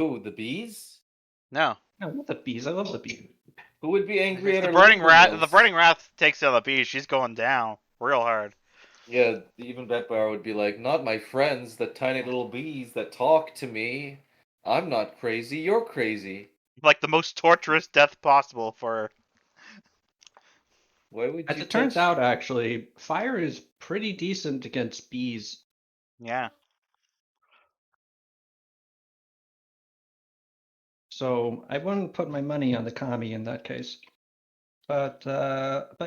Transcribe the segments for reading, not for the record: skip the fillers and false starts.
Who, the bees? No. No, not the bees. I love the bees. Who would be angry If at the our burning lumber rat, the mills? burning wrath takes down the bees, she's going down real hard. Yeah, even Betbar would be like, not my friends, the tiny little bees that talk to me. I'm not crazy, you're crazy. Like the most torturous death possible for her. Why would As you it turns touch... out, actually, fire is pretty decent against bees. Yeah. So I wouldn't put my money on the kami in that case. But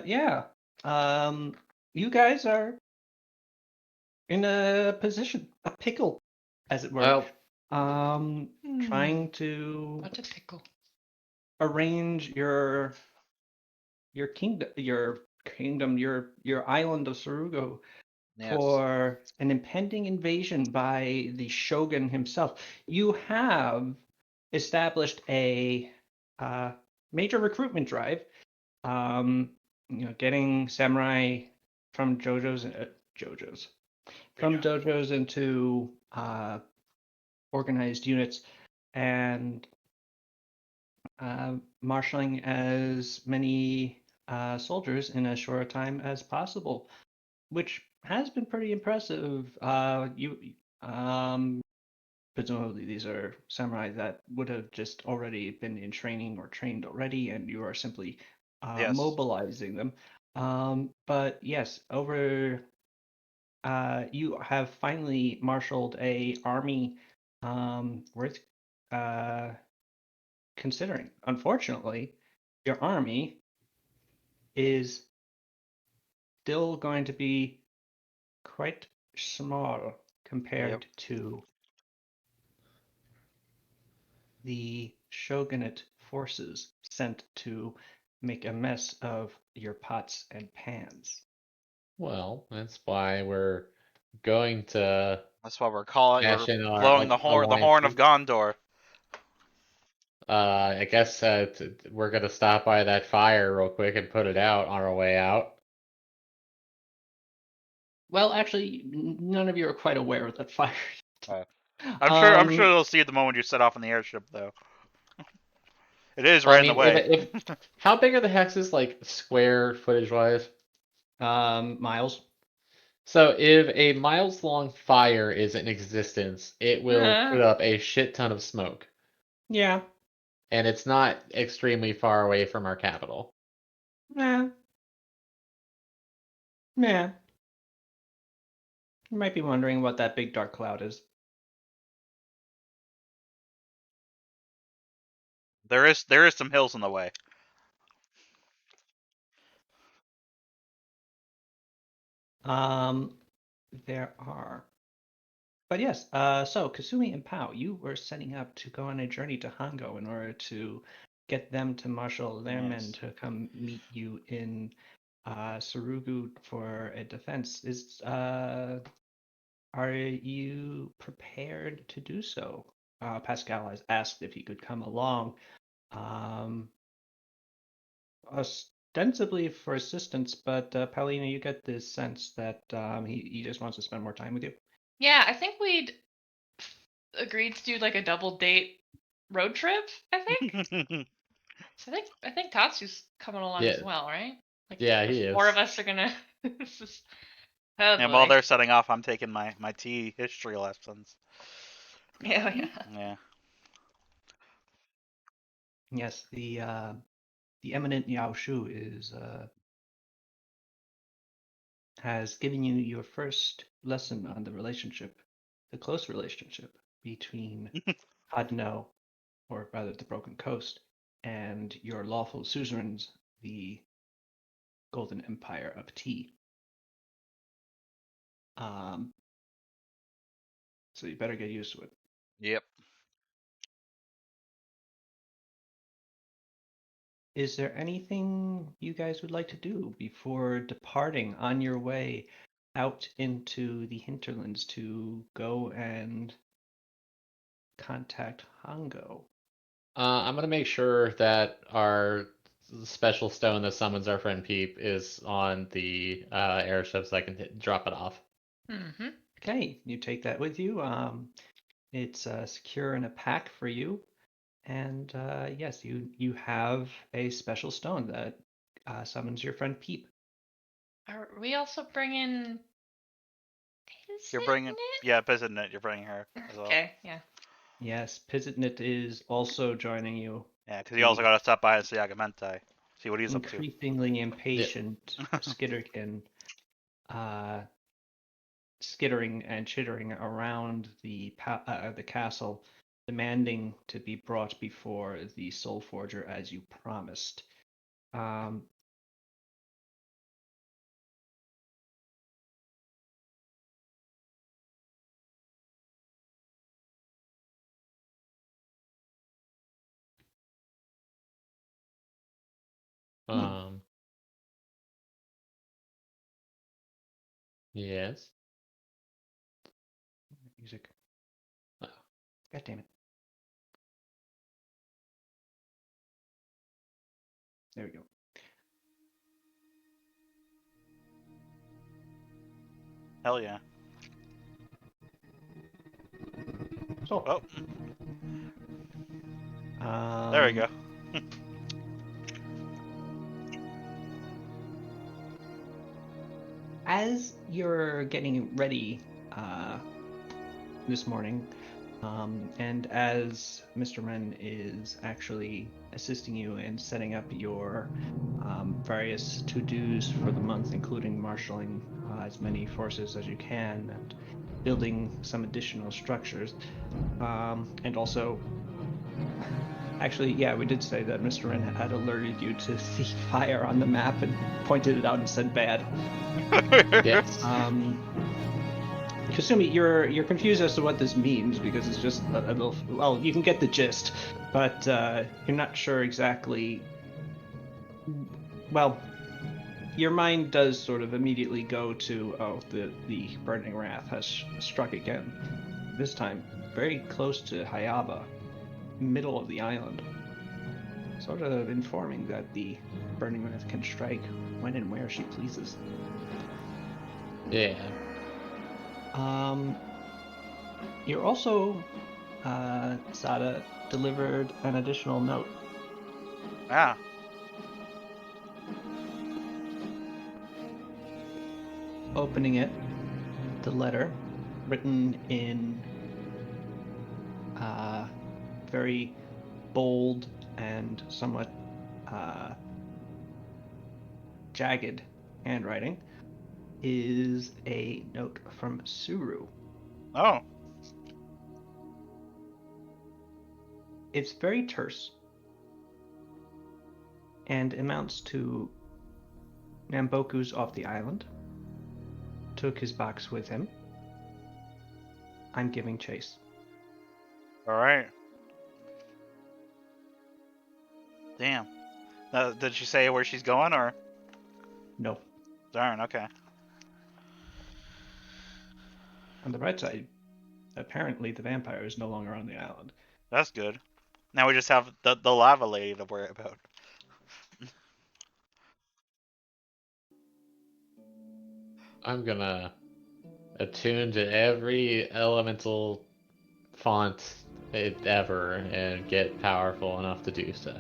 yeah, you guys are in a position, a pickle, as it were. Well, Trying to What a pickle. arrange your kingdom, your island of Sarugo Yes. for an impending invasion by the shogun himself. You have established a major recruitment drive. Getting samurai from dojos into organized units, and marshaling as many soldiers in as short a time as possible, which has been pretty impressive. Presumably these are samurai that would have just already been in training or trained already, and you are simply Yes. mobilizing them. But yes, you have finally marshaled a army worth considering. Unfortunately, your army is still going to be quite small compared to the shogunate forces sent to make a mess of your pots and pans. well, that's why we're going to That's why we're calling. cash We're in our blowing the horn of alliances. Gondor. I guess we're gonna stop by that fire real quick and put it out on our way out. Well, actually, none of you are quite aware of that fire. I'm sure they'll see it the moment you set off on the airship, though. It is Well, right I in the mean, way. if how big are the hexes, like square footage wise? Miles. So if a miles long fire is in existence, it will put up a shit ton of smoke. Yeah. And it's not extremely far away from our capital. Yeah. Yeah. You might be wondering what that big dark cloud is. There is some hills in the way. There are. But yes, so Kasumi and Pao, you were setting up to go on a journey to Hango in order to get them to marshal their men to come meet you in Sarugu for a defense. Are you prepared to do so? Pascal has asked if he could come along, ostensibly for assistance, but Paulina, you get this sense that he just wants to spend more time with you. Yeah, I think we'd agreed to do like a double date road trip, I think. So I think Tatsu's coming along as well, right? Like Yeah, he is. 4 of us are gonna And while they're setting off, I'm taking my tea history lessons. Yeah. Yes, the eminent Yao Shu has given you your first lesson on the close relationship between Hadno, or rather the Broken Coast, and your lawful suzerains, the Golden Empire of Tea. So you better get used to it. Yep. Is there anything you guys would like to do before departing on your way out into the hinterlands to go and contact Hongo? I'm gonna make sure that our special stone that summons our friend Peep is on the airship so I can drop it off. Mm-hmm. Okay, you take that with you. It's secure in a pack for you, and yes, you have a special stone that summons your friend Peep. Are we also bringing? You're bringing, yeah, Pizzanit, you're bringing her as well. Okay, yeah. Yes, Pizitnit is also joining you. Yeah, because you also got to stop by and see Agamente, see what he's up to. Increasingly impatient Skitterkin, skittering and chittering around the castle, demanding to be brought before the Soul Forger as you promised. Yes. Music. Oh. God damn it. There we go. Hell yeah. So, Oh, there we go. As you're getting ready this morning, and as Mr. Wren is actually assisting you in setting up your various to-dos for the month, including marshaling as many forces as you can and building some additional structures, and also, actually, yeah, we did say that Mr. Wren had alerted you to the fire on the map and pointed it out and said bad. Yes. Kasumi, you're confused as to what this means because it's just a little. Well, you can get the gist, but you're not sure exactly. Well, your mind does sort of immediately go to the burning wrath has struck again. This time, very close to Hayaba, middle of the island. Sort of informing that the burning wrath can strike when and where she pleases. Yeah. You're also, Sada, delivered an additional note. Ah. Opening it, the letter, written in very bold and somewhat jagged handwriting, is a note from Suru. Oh. It's very terse and amounts to Namboku's off the island, took his box with him. I'm giving chase. All right. Damn. Did she say where she's going, or? No. Darn. Okay. On the bright side, apparently the vampire is no longer on the island. That's good. Now we just have the lava lady to worry about. I'm gonna attune to every elemental font ever and get powerful enough to do so.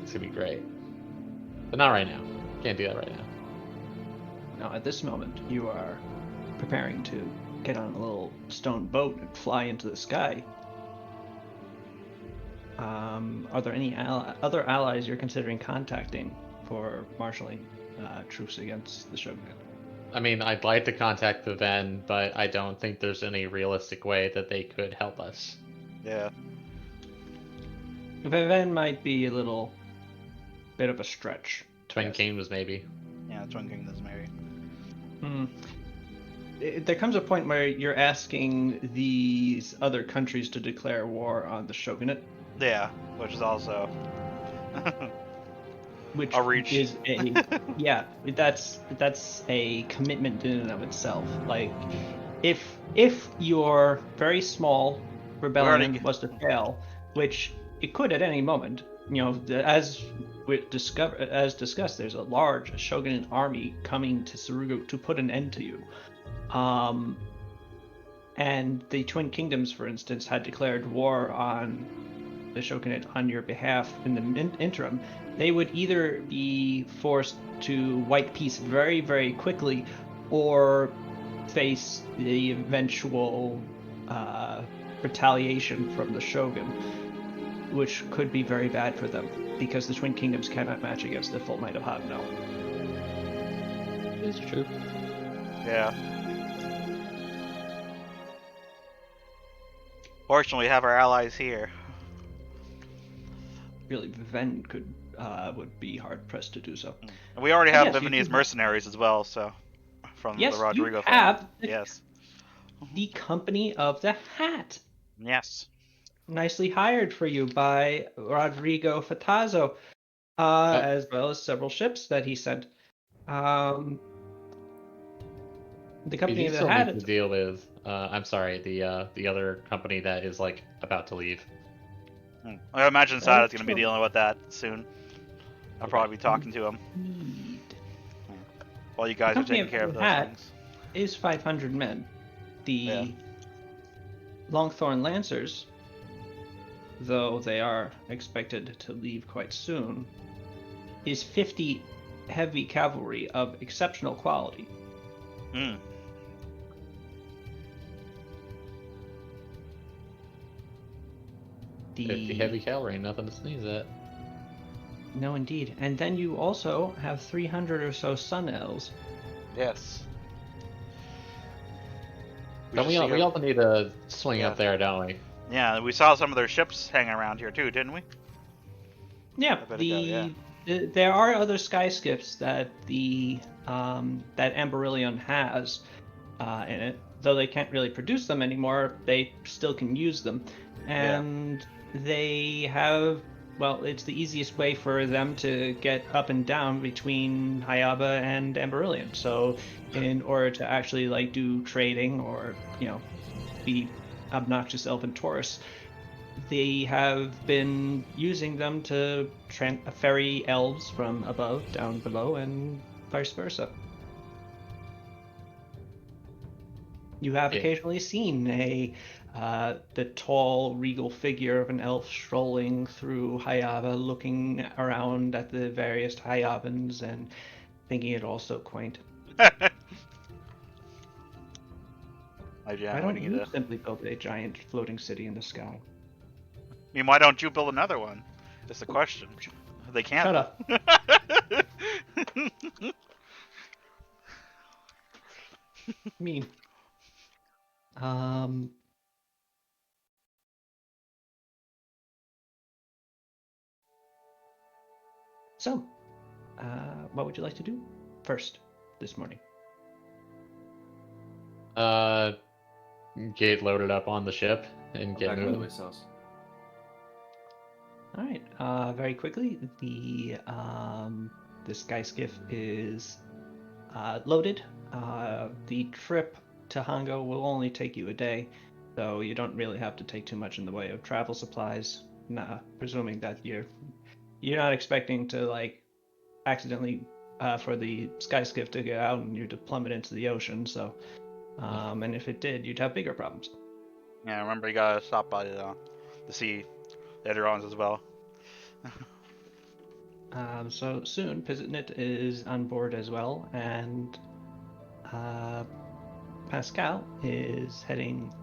It's gonna be great. But not right now. Can't do that right now. Now, at this moment, you are preparing to get on a little stone boat and fly into the sky. Are there any other allies you're considering contacting for marshaling troops against the shogunate? I mean, I'd like to contact the Ven, but I don't think there's any realistic way that they could help us. Yeah. Viven might be a little bit of a stretch. Twin Kingdoms, maybe. Yeah, Twin Kingdoms, maybe. There comes a point where you're asking these other countries to declare war on the shogunate. Yeah, which is also Which a reach. is yeah, that's a commitment in and of itself. Like, if your very small rebellion was to fail, which it could at any moment, as discussed, there's a large shogunate army coming to Suruga to put an end to you. and the Twin Kingdoms, for instance, had declared war on the shogunate on your behalf in the interim, they would either be forced to white peace very, very quickly, or face the eventual retaliation from the shogun, which could be very bad for them, because the Twin Kingdoms cannot match against the full might of Hadno. It's true. Yeah. Fortunately, we have our allies here. Really, Viven would be hard pressed to do so. And we already But have yes, you Vivian's do- mercenaries as well, so from Yes, the Rodrigo you family. have Yes. the Company of the Hat, Yes. nicely hired for you by Rodrigo Fatazo, as well as several ships that he sent. The Company You of the still Hat. need to deal with. I'm sorry, the other company that is like about to leave. I imagine That Sada's is going to be true. dealing with that soon. I'll probably be talking to him Indeed. while you guys are Company taking of care of the those Hat things. is 500 men. The Yeah. Longthorn Lancers, though they are expected to leave quite soon, is 50 heavy cavalry of exceptional quality. Hmm. The 50 heavy cavalry, nothing to sneeze at. No, indeed. And then you also have 300 or so Sun Elves. Yes. Don't we should all see we our- all need to swing Yeah. up there, don't we? Yeah, we saw some of their ships hanging around here too, didn't we? Yeah, A bit ago, yeah. there are other sky skiffs that that Amberillion has in it. Though they can't really produce them anymore, they still can use them. And they have, well, it's the easiest way for them to get up and down between Hayaba and Amberillion. So in order to actually like do trading or, be obnoxious elven tourists, they have been using them to ferry elves from above down below and vice versa. You have Yeah. occasionally seen the tall, regal figure of an elf strolling through Hayaba, looking around at the various Hayabans and thinking it all so quaint. Why don't you simply build a giant floating city in the sky? I mean, why don't you build another one? That's the question. They can't. Shut up. Mean. So, what would you like to do first this morning? Get loaded up on the ship and get Back by the moving. way, Sauce. All right. Very quickly, the sky skiff is loaded. The trip to Hango will only take you a day, so you don't really have to take too much in the way of travel supplies. Presuming that you're not expecting to like accidentally for the sky skiff to get out and you to plummet into the ocean. So, and if it did, you'd have bigger problems. Yeah, remember you gotta stop by the sea later on as well. So soon, Pizitnit is on board as well, and Pascal is heading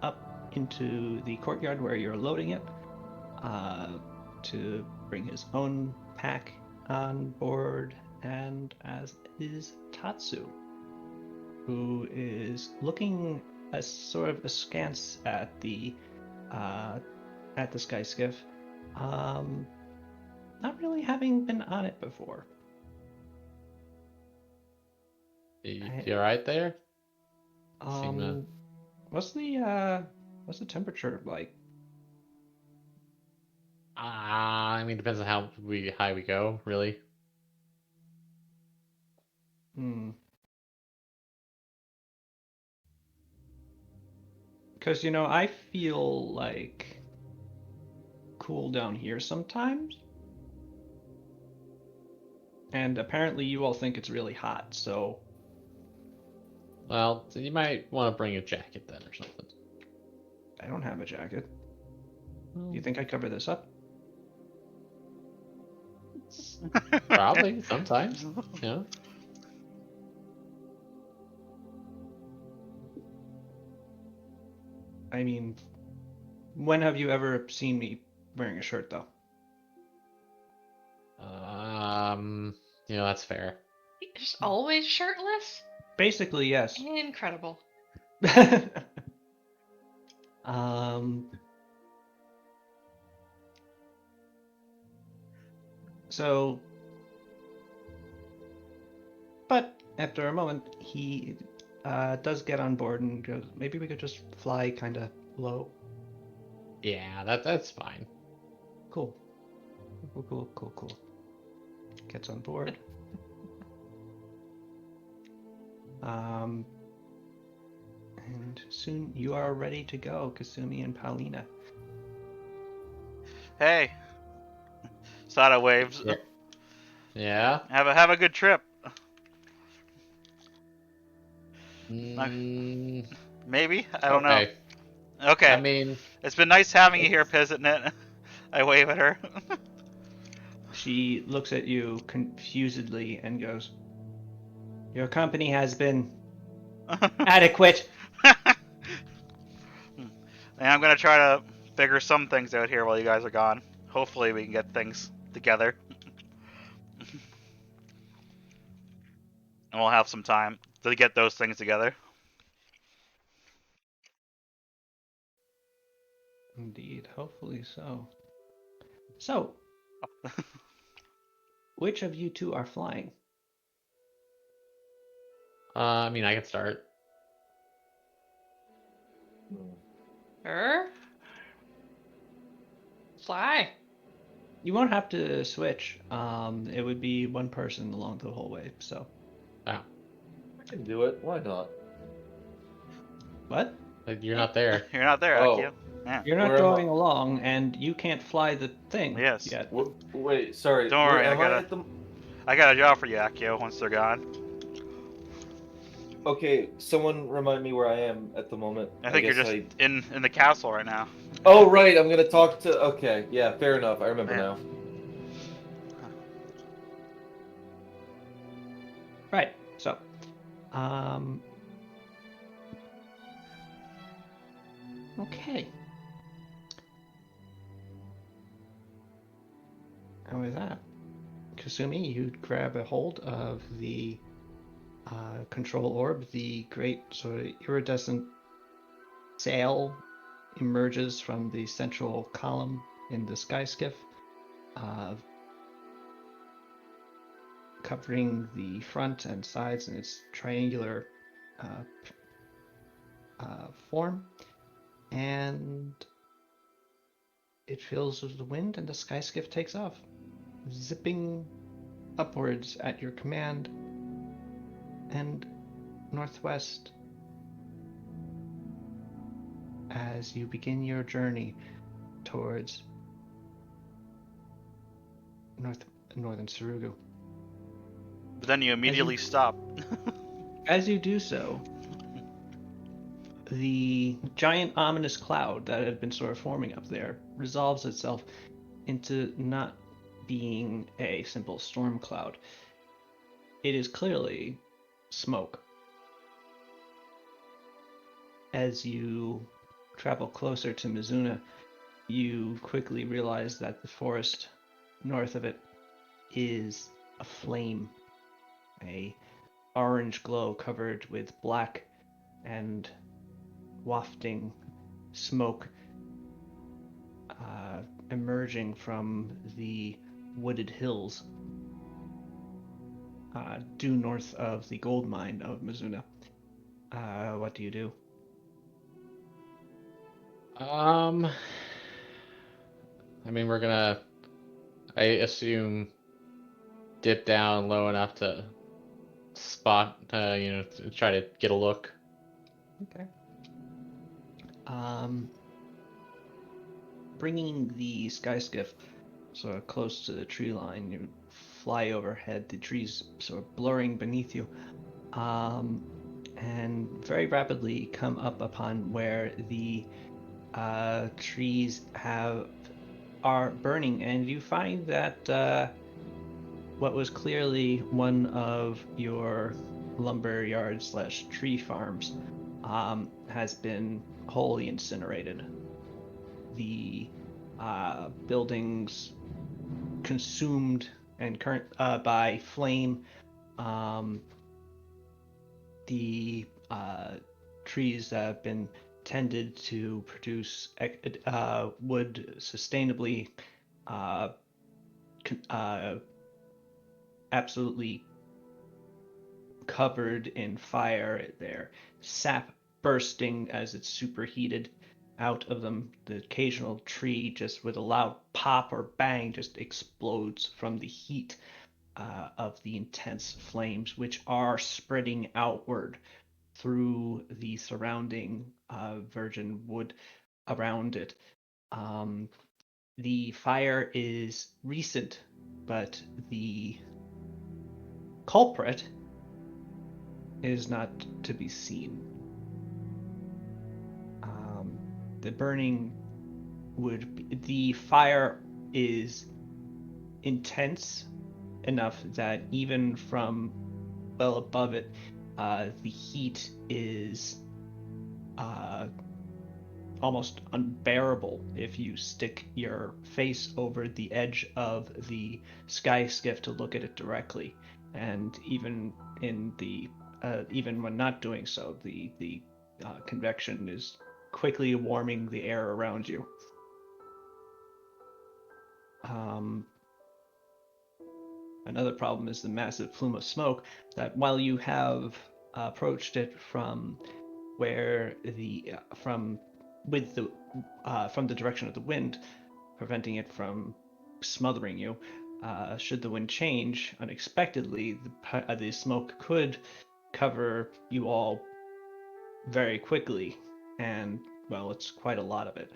up into the courtyard where you're loading it to bring his own pack on board, and as is Tatsu, who is looking sort of askance at the sky skiff, not really having been on it before. You alright there? What's the temperature like? I mean, depends on how high we go, really. Because I feel like cool down here sometimes, and apparently you all think it's really hot. So Well, you might want to bring a jacket then or something. I don't have a jacket. Well, You think I cover this up? probably sometimes. You know. I mean, when have you ever seen me wearing a shirt, though? That's fair. Just always shirtless? Basically, yes. Incredible. um. So, but after a moment, he does get on board and goes, maybe we could just fly kind of low. Yeah, that's fine. Cool. Cool. Gets on board. And soon you are ready to go, Kasumi and Paulina. Hey, Sada waves. Yeah. Yeah. Have a good trip. Mm, Maybe, I don't know. okay. Okay, I mean, it's been nice having you here, Pizzitnet. I wave at her. She looks at you confusedly and goes, "Your company has been adequate." And I'm gonna try to figure some things out here while you guys are gone. Hopefully, we can get things together, and we'll have some time to get those things together. Indeed, hopefully so. So, which of you two are flying? I mean, I can start. Fly. You won't have to switch. It would be one person along the whole way. So, Wow. I can do it. Why not? what? You're not there. You're not there, Oh. Akio. Yeah. You're not Where am I? going along, and you can't fly the thing Yes. yet. Wait, sorry. Don't Where worry, am I at the? I got a job for you, Akio. Once they're gone, Okay, someone remind me where I am at the moment. I think you're guess just in the castle right now. Oh, right. I'm gonna talk to. Okay, yeah, fair enough. I remember Yeah. now. Right. So, okay. And with that, Kasumi, you grab a hold of the control orb. The great sort of iridescent sail emerges from the central column in the sky skiff, covering the front and sides in its triangular form. And it fills with the wind, and the sky skiff takes off, zipping upwards at your command and northwest as you begin your journey towards northern Surugu. But then you immediately stop. As you do so, the giant ominous cloud that had been sort of forming up there resolves itself into not being a simple storm cloud. It is clearly smoke. As you travel closer to Mizuna, you quickly realize that the forest north of it is aflame, a orange glow covered with black and wafting smoke emerging from the wooded hills due north of the gold mine of Mizuna. What do you do? I mean, we're gonna, I assume, dip down low enough to spot, to try to get a look. Okay. Bringing the sky skiff sort of close to the tree line, you fly overhead, the trees sort of blurring beneath you. and very rapidly come up upon where the trees are burning, and you find that what was clearly one of your lumber yards / tree farms has been wholly incinerated. The buildings consumed and current by flame. The trees that have been tended to produce wood sustainably absolutely covered in fire. Their sap bursting as it's superheated out of them. The occasional tree, just with a loud pop or bang, just explodes from the heat of the intense flames, which are spreading outward through the surrounding virgin wood around it. The fire is recent, but the culprit is not to be seen. The burning the fire is intense enough that even from well above it, the heat is almost unbearable if you stick your face over the edge of the sky skiff to look at it directly. And even even when not doing so, the convection is quickly warming the air around you. Another problem is the massive plume of smoke that, while you have approached it from where from the direction of the wind, preventing it from smothering you, should the wind change unexpectedly, the smoke could cover you all very quickly, and well, it's quite a lot of it.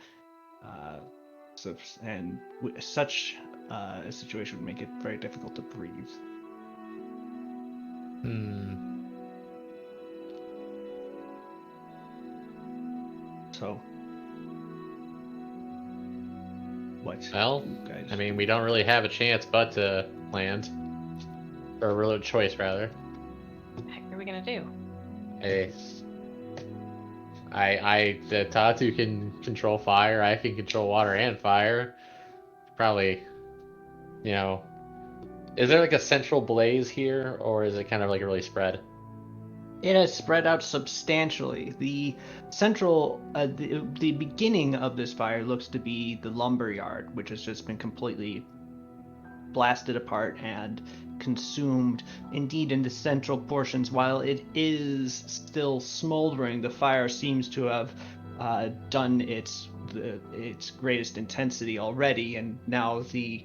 Such a situation would make it very difficult to breathe. So, what? Well, guys? I mean, we don't really have a chance but to land. Or a real choice, rather. What the heck are we gonna do? Hey. Tatu can control fire, I can control water and fire. Probably, is there like a central blaze here, or is it kind of like really spread? It has spread out substantially. The central, the beginning of this fire looks to be the lumber yard, which has just been completely blasted apart and consumed. Indeed, in the central portions, while it is still smoldering, the fire seems to have done its greatest intensity already, and now the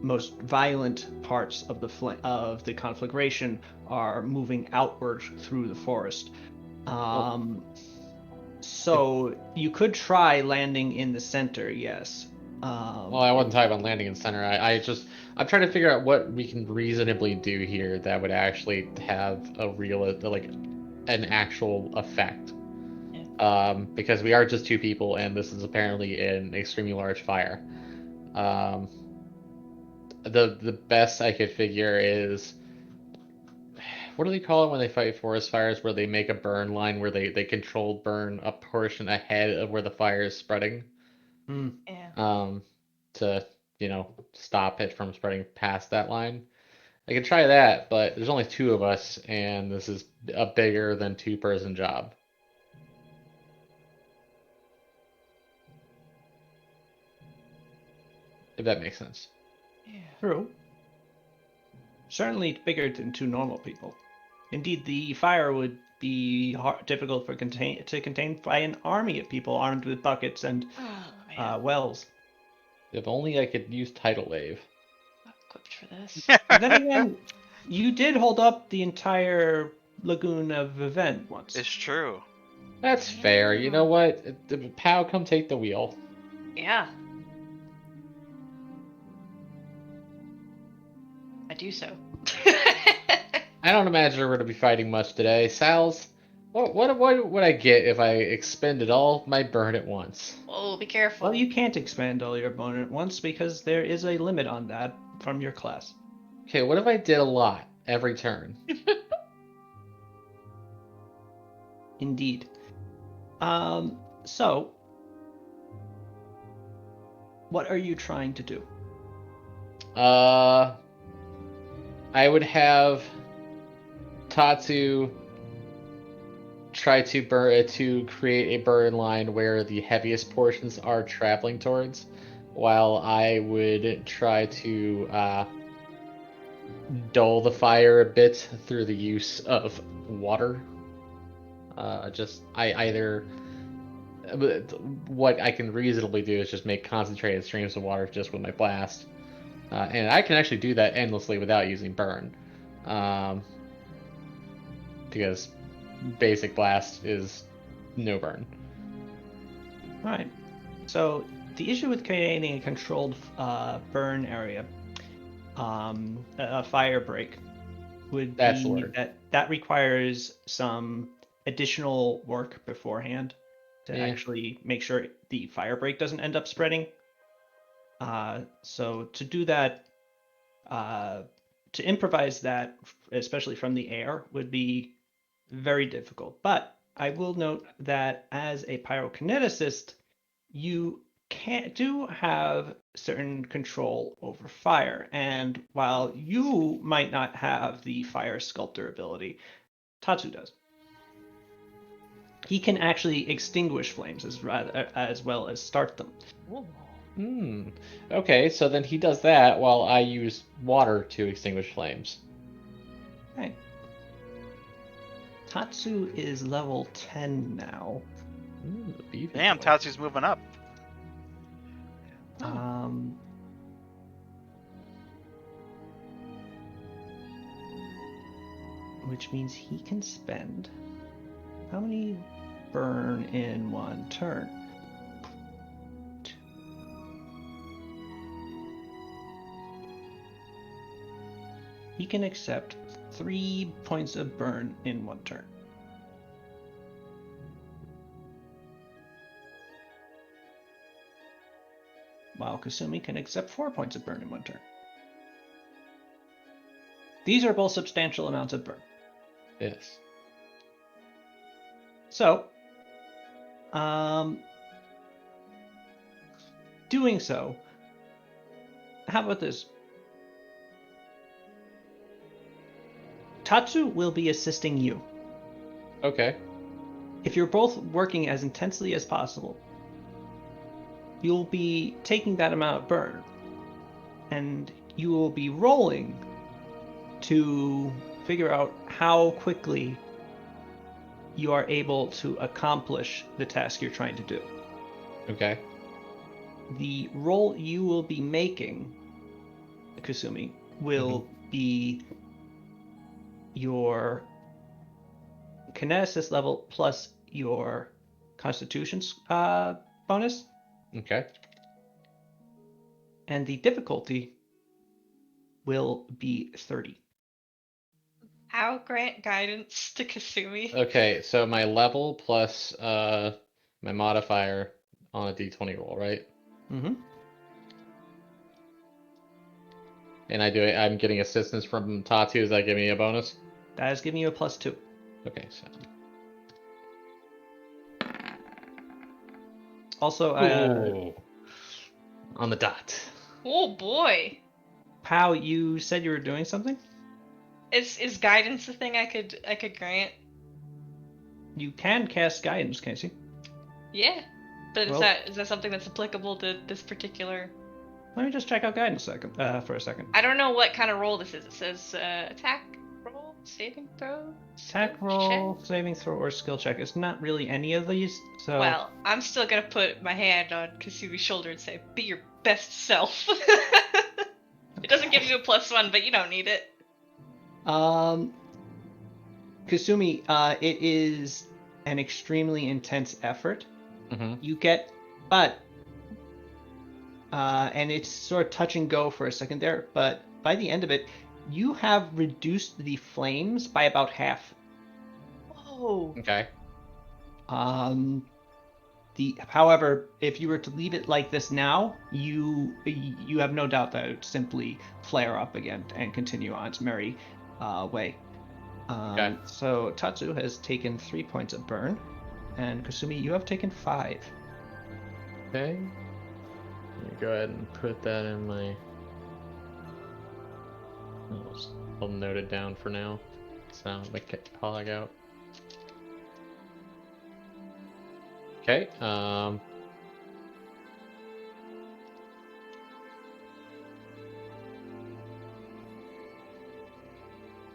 most violent parts of the conflagration are moving outward through the forest. So you could try landing in the center, yes. Well, I wasn't talking about landing in center. I'm trying to figure out what we can reasonably do here that would actually have a real, like, an actual effect. Because we are just two people, and this is apparently an extremely large fire. The best I could figure is, what do they call it when they fight forest fires, where they make a burn line where they controlled burn a portion ahead of where the fire is spreading? Yeah. To stop it from spreading past that line. I could try that, but there's only two of us, and this is a bigger than two-person job. If that makes sense. Yeah. True. Certainly bigger than two normal people. Indeed, the fire would be difficult to contain by an army of people armed with buckets and wells. If only I could use tidal wave. Not equipped for this. Then again, you did hold up the entire lagoon of event once. It's true. That's fair. You know what? Pow, come take the wheel. Yeah. I do so. I don't imagine we're going to be fighting much today. Sal's, what would I get if I expended all my burn at once? Oh, be careful. Well, you can't expand all your bone at once because there is a limit on that from your class. Okay, what if I did a lot every turn? Indeed. So, what are you trying to do? I would have Tatsu try to create a burn line where the heaviest portions are traveling towards, while I would try to dull the fire a bit through the use of water. What I can reasonably do is just make concentrated streams of water just with my blast, and I can actually do that endlessly without using burn, because basic blast is no burn. Alright. So, the issue with creating a controlled burn area, a fire break, would That's the be word. that requires some additional work beforehand to Yeah. actually make sure the fire break doesn't end up spreading. So to do that, to improvise that, especially from the air, would be very difficult. But I will note that as a pyrokineticist, you do have certain control over fire. And while you might not have the fire sculptor ability, Tatsu does. He can actually extinguish flames as well as start them. Okay, so then he does that while I use water to extinguish flames. Okay. Tatsu is level 10 now. Beefy Damn, boy. Tatsu's moving up. Which means he can spend how many burn in one turn? He can accept 3 points of burn in one turn. While Kasumi can accept 4 points of burn in one turn. These are both substantial amounts of burn. Yes. So, doing so, how about this? Tatsu will be assisting you. Okay. If you're both working as intensely as possible, you'll be taking that amount of burn, and you will be rolling to figure out how quickly you are able to accomplish the task you're trying to do. Okay. The roll you will be making, Kasumi, will be your kineticist level plus your constitution's bonus. Okay. And the difficulty will be 30. How grant guidance to Kasumi? Okay, so my level plus my modifier on a d20 roll, right? Mm-hmm. And I'm getting assistance from Tatsu. Does that give me a bonus? That is giving you a +2. Okay, so. Also, On the dot. Oh boy. Pow, you said you were doing something? Is guidance the thing I could grant? You can cast guidance, can't you? Yeah. But Well- is that something that's applicable to this particular? Let me just check out guidance for a second. I don't know what kind of roll this is. It says attack roll, saving throw, Attack skill roll, check. saving throw, or skill check. It's not really any of these, so... Well, I'm still gonna put my hand on Kasumi's shoulder and say, "Be your best self." It doesn't give you a +1, but you don't need it. Kasumi, it is an extremely intense effort. Mm-hmm. You get, but, and it's sort of touch and go for a second there, but by the end of it, You have reduced the flames by about half. Whoa. Okay. However, if you were to leave it like this now, you have no doubt that it would simply flare up again and continue on its merry way. Okay. So Tatsu has taken 3 points of burn, and Kasumi, you have taken 5. Okay. Let me go ahead and put that in my. I'll note it down for now. So make it log out. Okay.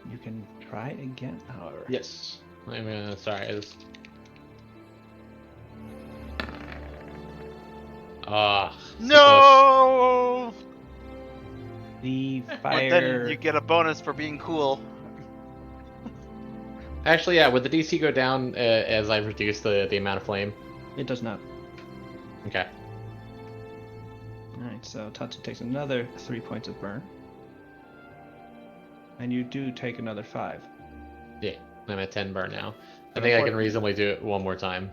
You can try again, however. Yes. I'm gonna. Sorry. Ah. No. The But fire. then you get a bonus for being cool. Actually, yeah. Would the DC go down as I reduce the amount of flame? It does not. Okay. Alright, so Tatsu takes another 3 points of burn. And you do take another 5. Yeah. I'm at 10 burn now. I But think I can reasonably do it one more time.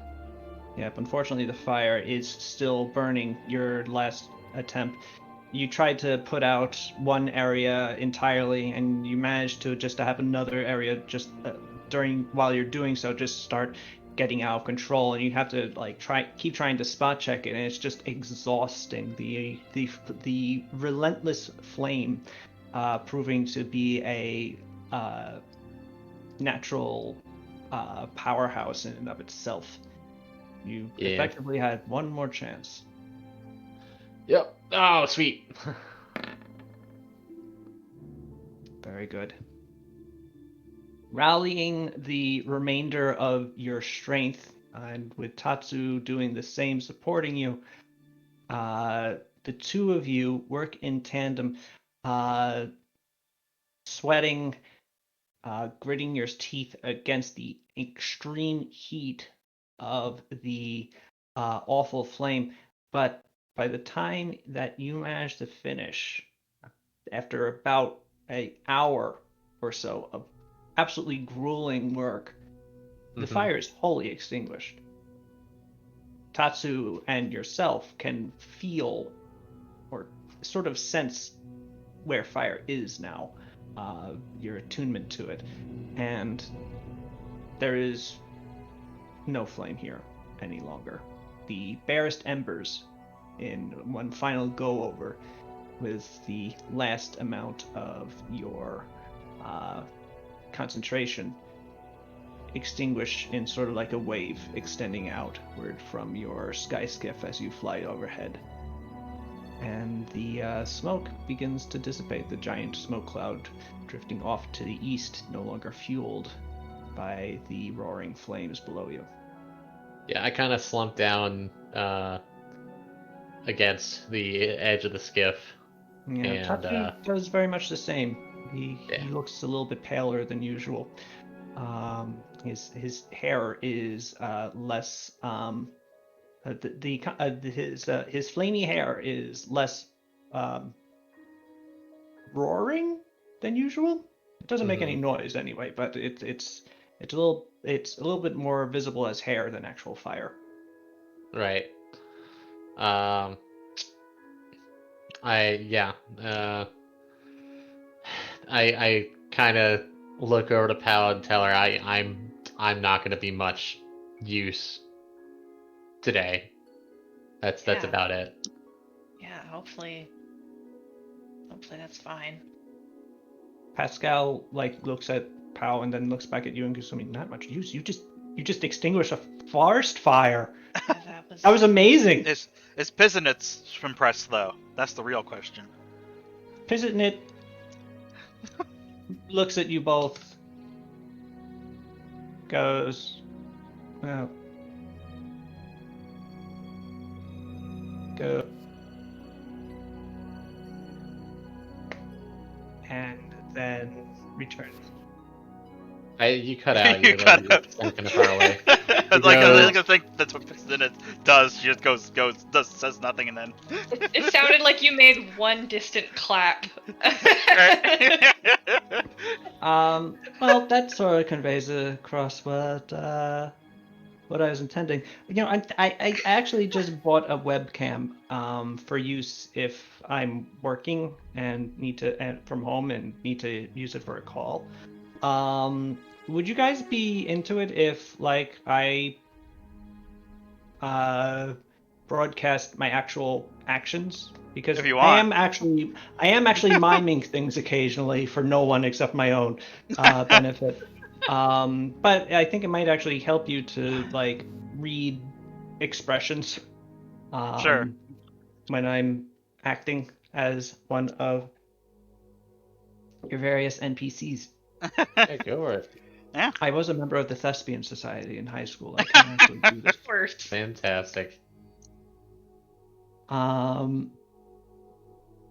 Yep, unfortunately the fire is still burning your last attempt. You tried to put out one area entirely, and you managed to just have another area just while you're doing so just start getting out of control, and you have to like keep trying to spot check it, and it's just exhausting. The relentless flame proving to be a natural powerhouse in and of itself. You effectively had one more chance. Yep. Oh, sweet. Very good. Rallying the remainder of your strength, and with Tatsu doing the same, supporting you, the two of you work in tandem, sweating, gritting your teeth against the extreme heat of the awful flame. But by the time that you manage to finish, after about an hour or so of absolutely grueling work, the fire is wholly extinguished. Tatsu and yourself can feel or sort of sense where fire is now, your attunement to it, and there is no flame here any longer. The barest embers in one final go over with the last amount of your concentration extinguish in sort of like a wave extending outward from your sky skiff as you fly overhead. And the smoke begins to dissipate, the giant smoke cloud drifting off to the east, no longer fueled by the roaring flames below you. Yeah, I kind of slumped down against the edge of the skiff. Yeah, And, Tatsu does very much the same. He looks a little bit paler than usual. His hair is less his flamey hair is less roaring than usual. It doesn't make any noise anyway, but it's a little bit more visible as hair than actual fire. Right. I kind of look over to Pal and tell her I'm not going to be much use today. That's about it. Yeah, hopefully that's fine. Pascal looks at Pal and then looks back at you and goes, I mean, not much use. You just extinguished a forest fire. Yeah, that was amazing. Is Piznitz impressed though? That's the real question. Piznit looks at you both, goes, well, go, and then returns. You cut out. You You're cut like out. kind of far away. It's like I was gonna think that's what it does. She just does says nothing and then. It sounded like you made one distant clap. Well, that sort of conveys across what I was intending. You know, I actually just bought a webcam for use if I'm working and need to from home and need to use it for a call. Would you guys be into it if like I broadcast my actual actions? Because If you I want. am actually miming things occasionally for no one except my own benefit. But I think it might actually help you to like read expressions Sure. when I'm acting as one of your various NPCs. Yeah, go for it. Yeah. I was a member of the Thespian Society in high school. I can actually do this. First. Fantastic.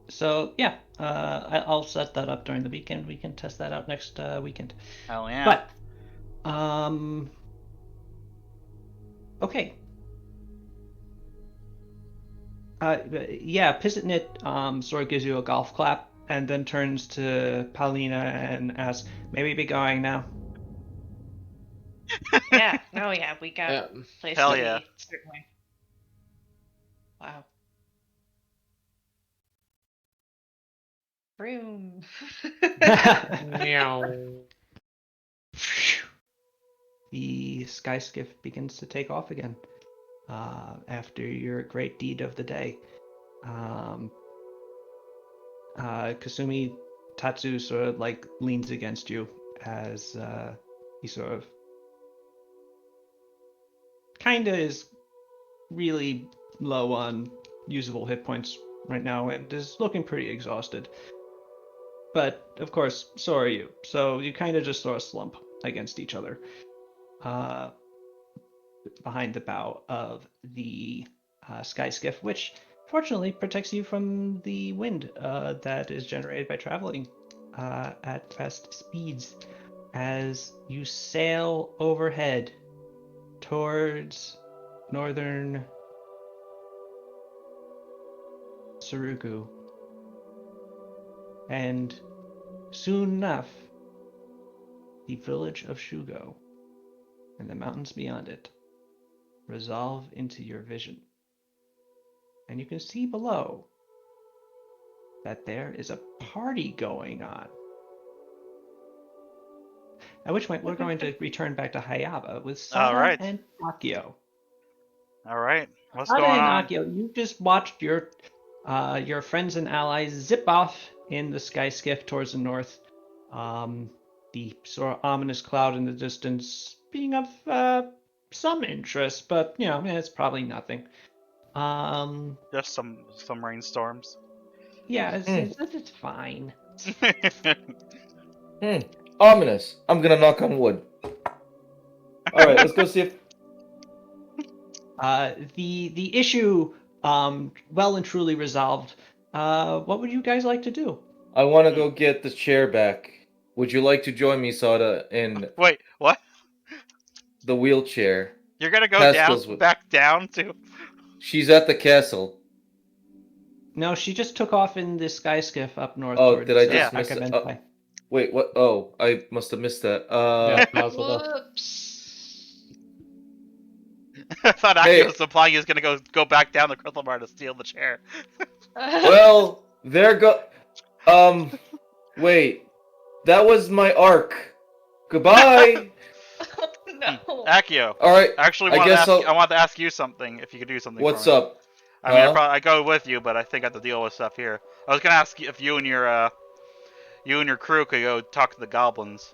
So yeah, I'll set that up during the weekend. We can test that out next weekend. Hell yeah. But okay. Yeah, Pizitnit sort of gives you a golf clap and then turns to Paulina and asks, "Maybe be going now." Yeah. Oh yeah. We got Yeah. place Hell to yeah. be. Certainly. Wow. Room. Meow. The sky skiff begins to take off again after your great deed of the day. Kasumi Tatsu sort of like leans against you as he sort of kind of is really low on usable hit points right now and is looking pretty exhausted. But of course, so are you. So you kind of just sort of slump against each other behind the bow of the sky skiff, which fortunately protects you from the wind that is generated by traveling at fast speeds as you sail overhead towards northern Suruku. And soon enough, the village of Shugo and the mountains beyond it resolve into your vision. And you can see below that there is a party going on. At which point, we're going to return back to Hayaba with Sada Alright. and Akio. Alright. What's Sada going and on? Akio, you just watched your friends and allies zip off in the sky skiff towards the north. The sort of ominous cloud in the distance being of some interest, but you know, it's probably nothing. Just some rainstorms. Yeah, it's fine. Ominous. I'm gonna knock on wood. Alright, let's go see if... The issue well and truly resolved. What would you guys like to do? I want to go get the chair back. Would you like to join me, Sada, in Wait, what? the wheelchair? You're gonna go Pascal's down, back down to? She's at the castle. No, she just took off in the sky skiff up north Oh, towards did I just miss it? Akavente. Wait, what? Oh, I must have missed that. Yeah, possible. Whoops. I thought Hey. Aki was implying he was gonna go back down the Crystal Bar to steal the chair. Well, there go... Wait. That was my arc. Goodbye! No. Akio. Alright, Actually, I guess I want to ask you something. If you could do something. what's for me. up? I mean, Huh? I go with you, but I think I have to deal with stuff here. I was gonna ask you if you and your crew could go talk to the goblins.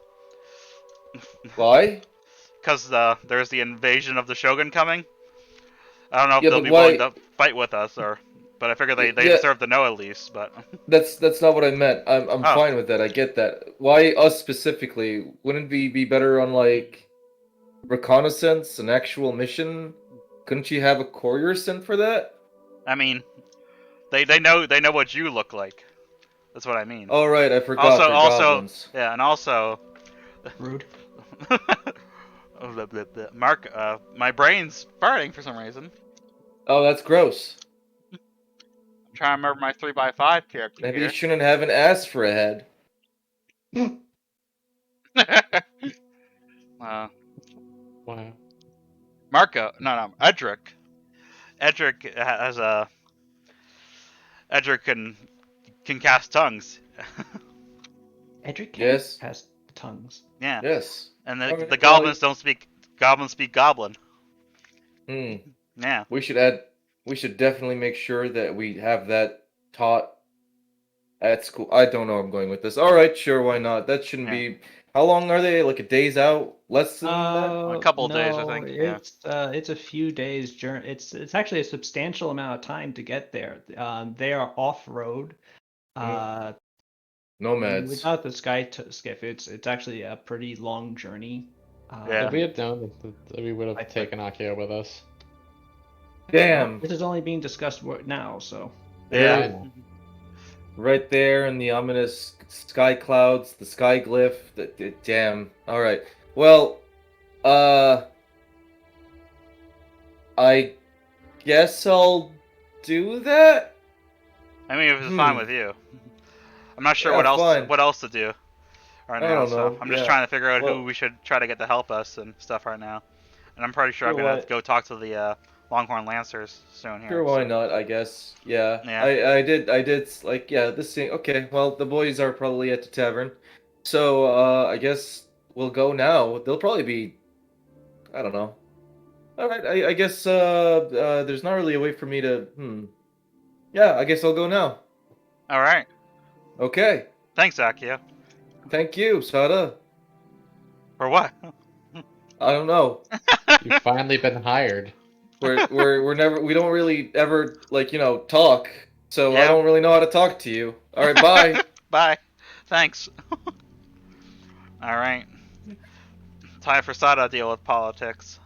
Why? Because there's the invasion of the Shogun coming. I don't know if Yeah, they'll but be why- willing to fight with us, but I figure they Yeah. deserve to know at least. But That's not what I meant. I'm Oh. fine with that. I get that. Why us specifically? Wouldn't we be better on like reconnaissance, an actual mission? Couldn't you have a courier sent for that? I mean, they know what you look like. That's what I mean. Oh right, I forgot. They're Also, goblins. yeah, and also, Rude. Blah, blah, blah. Mark, my brain's farting for some reason. Oh, that's gross. I'm trying to remember my 3x5 character Maybe you here. shouldn't have an ass for a head. uh, Wow. Marco, no, Edric. Edric has a Edric can cast tongues. Edric Yes. has tongues. Yeah, Yes. and Alright, the well, goblins don't speak. Goblins speak goblin. Hmm. Yeah. We should add. We should definitely make sure that we have that taught at school. I don't know where I'm going with this. All right, sure, why not? That shouldn't Yeah. be. How long are they? Like a day's out? Less than that? A couple of days, I No, think, yeah. it's a few days journey. It's actually a substantial amount of time to get there. They are off road. Nomads. Without the skiff, it's actually a pretty long journey. Yeah. If we had known that we would I have taken Akio with us. Damn. This is only being discussed now, so Yeah. I know. Right there in the ominous sky clouds, the sky glyph. Damn. All right. Well, I guess I'll do that. I mean, if it's fine with you. I'm not sure Yeah, fine. what else to do right I now. don't So know, I'm just yeah. trying to figure out Well- who we should try to get to help us and stuff right now. And I'm pretty sure I'm Sure, gonna why- go talk to the Longhorn Lancers soon here. Sure, why so. not? I guess. Yeah. Yeah. I did. Like, yeah. This thing. Okay. Well, the boys are probably at the tavern, so I guess we'll go now. They'll probably be. I don't know. All right. I guess there's not really a way for me to. Yeah. I guess I'll go now. All right. Okay. Thanks, Akio. Thank you, Sada. For what? I don't know. You've finally been hired. We don't really ever talk. So I Yeah. don't really know how to talk to you. All right. Bye. Bye. Thanks. All right. Time for Sada to deal with politics.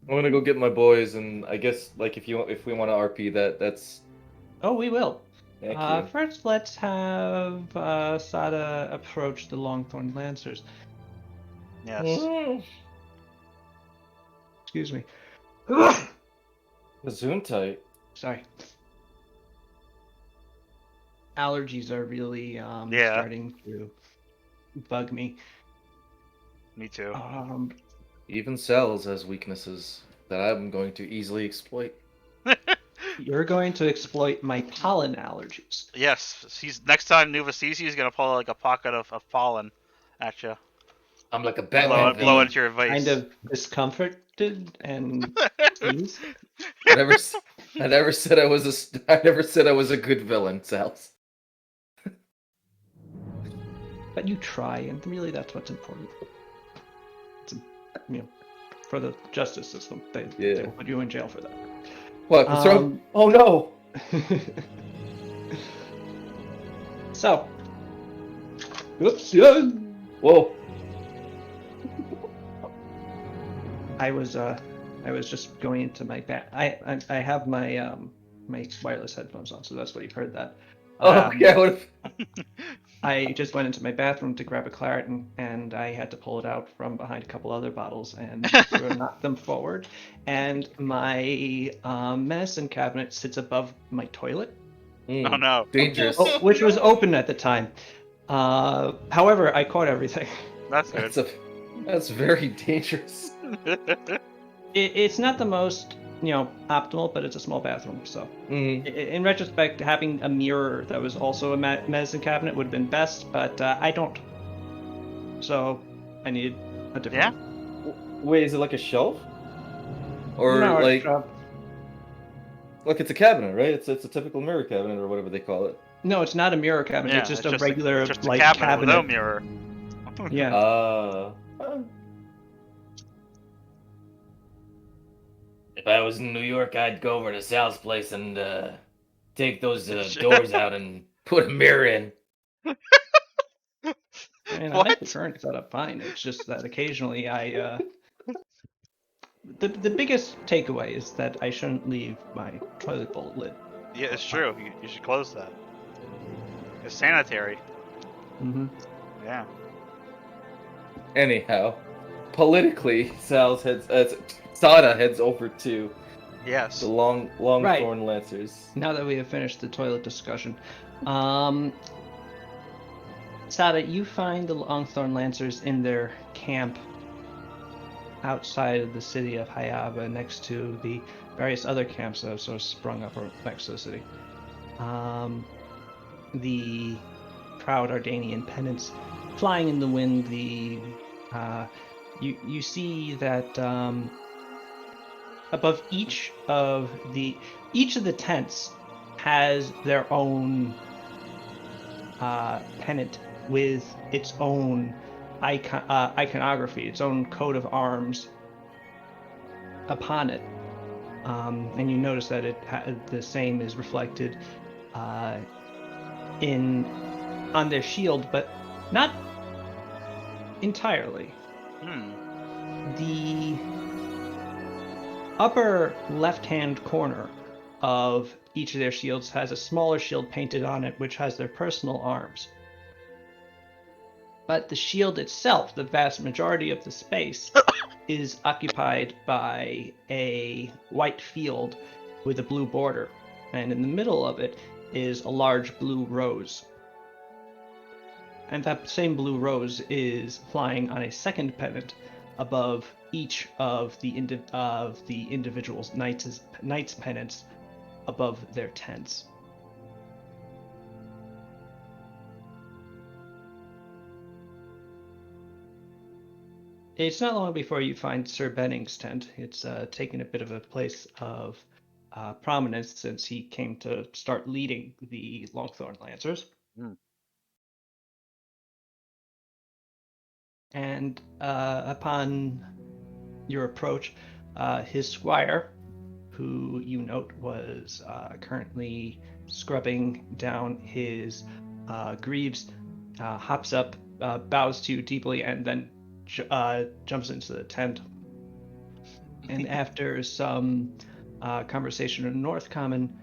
I'm gonna go get my boys, and I guess if we want to RP that's. oh, we will. Thank you. First, let's have Sada approach the Longthorn Lancers. Yes. Excuse me. Gesundheit. Sorry. Allergies are really Yeah. starting to bug me. Me too. Even Cells has weaknesses that I'm going to easily exploit. You're going to exploit my pollen allergies. Yes. Next time Nuva sees you, he's gonna pull like a pocket of pollen at you. I'm like a Blow Batman it villain. into your face. Kind of discomforted and pleased. I never said I was a good villain, Cells. But you try, and really that's what's important. It's, for the justice system. They will put you in jail for that. What? Oh no! So, oops, yeah. Whoa! I was just going into my bag. I have my my wireless headphones on, so that's why you heard that. I just went into my bathroom to grab a claret, and I had to pull it out from behind a couple other bottles and sort of knock them forward. And my medicine cabinet sits above my toilet. Oh no. Dangerous. Which was open at the time. However, I caught everything. That's good. That's very dangerous. It's not the most optimal, but it's a small bathroom. So in retrospect, having a mirror that was also a medicine cabinet would have been best, but I don't. So I needed a different. Yeah. Wait, is it like a shelf? Or No, Look, it's a cabinet, right? It's a typical mirror cabinet or whatever they call it. no, it's not a mirror cabinet. Yeah, it's just a regular just a like cabinet with no mirror. Yeah. If I was in New York, I'd go over to Sal's place and take those doors out and put a mirror in. I like the current setup fine. It's just that occasionally I. The biggest takeaway is that I shouldn't leave my toilet bowl lid. Yeah, it's true. You should close that. It's sanitary. Mm-hmm. Yeah. Anyhow, politically, Sada heads over to the Yes. Longthorn Lancers. Now that we have finished the toilet discussion, Sada, you find the Longthorn Lancers in their camp outside of the city of Hayaba, next to the various other camps that have sort of sprung up next to the city. The proud Ardanian pennants flying in the wind. You see that above each of the tents has their own pennant with its own iconography, its own coat of arms upon it. And you notice that the same is reflected on their shield, but not entirely. The upper left-hand corner of each of their shields has a smaller shield painted on it, which has their personal arms. But the shield itself, the vast majority of the space, is occupied by a white field with a blue border, and in the middle of it is a large blue rose. And that same blue rose is flying on a second pennant above each of the individual's knights' pennants above their tents. It's not long before you find Sir Benning's tent. It's taken a bit of a place of prominence since he came to start leading the Longthorn Lancers. And upon your approach, his squire, who you note was currently scrubbing down his greaves, hops up, bows to you deeply, and then jumps into the tent. And after some conversation in North Common,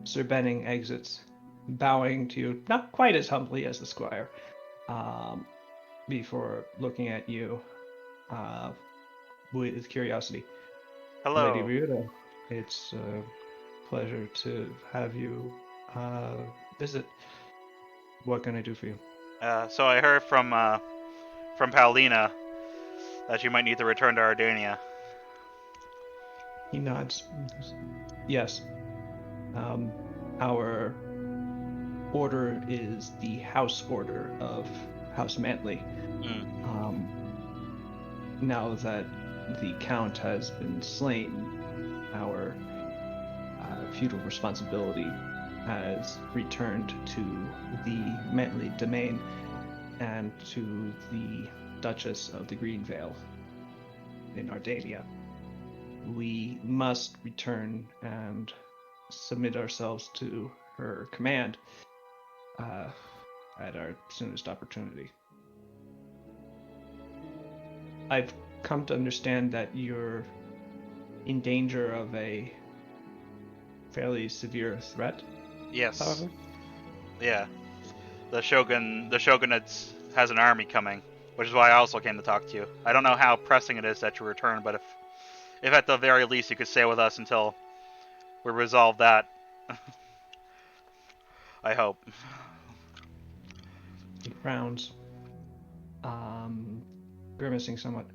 Sir Benning exits, bowing to you, not quite as humbly as the squire, before looking at you with curiosity. Hello. Lady Ryuda, it's a pleasure to have you visit. What can I do for you? So I heard from Paulina that you might need to return to Ardania. He nods. Yes. Our order is the House Order of House Mantley. Now that the Count has been slain, our feudal responsibility has returned to the Mantley domain and to the Duchess of the Green Vale in Ardania. We must return and submit ourselves to her command at our soonest opportunity. I've come to understand that you're in danger of a fairly severe threat. Yes. However? Yeah. The Shogunate has an army coming, which is why I also came to talk to you. I don't know how pressing it is that you return, but if at the very least you could stay with us until we resolve that, I hope. He frowns, grimacing somewhat.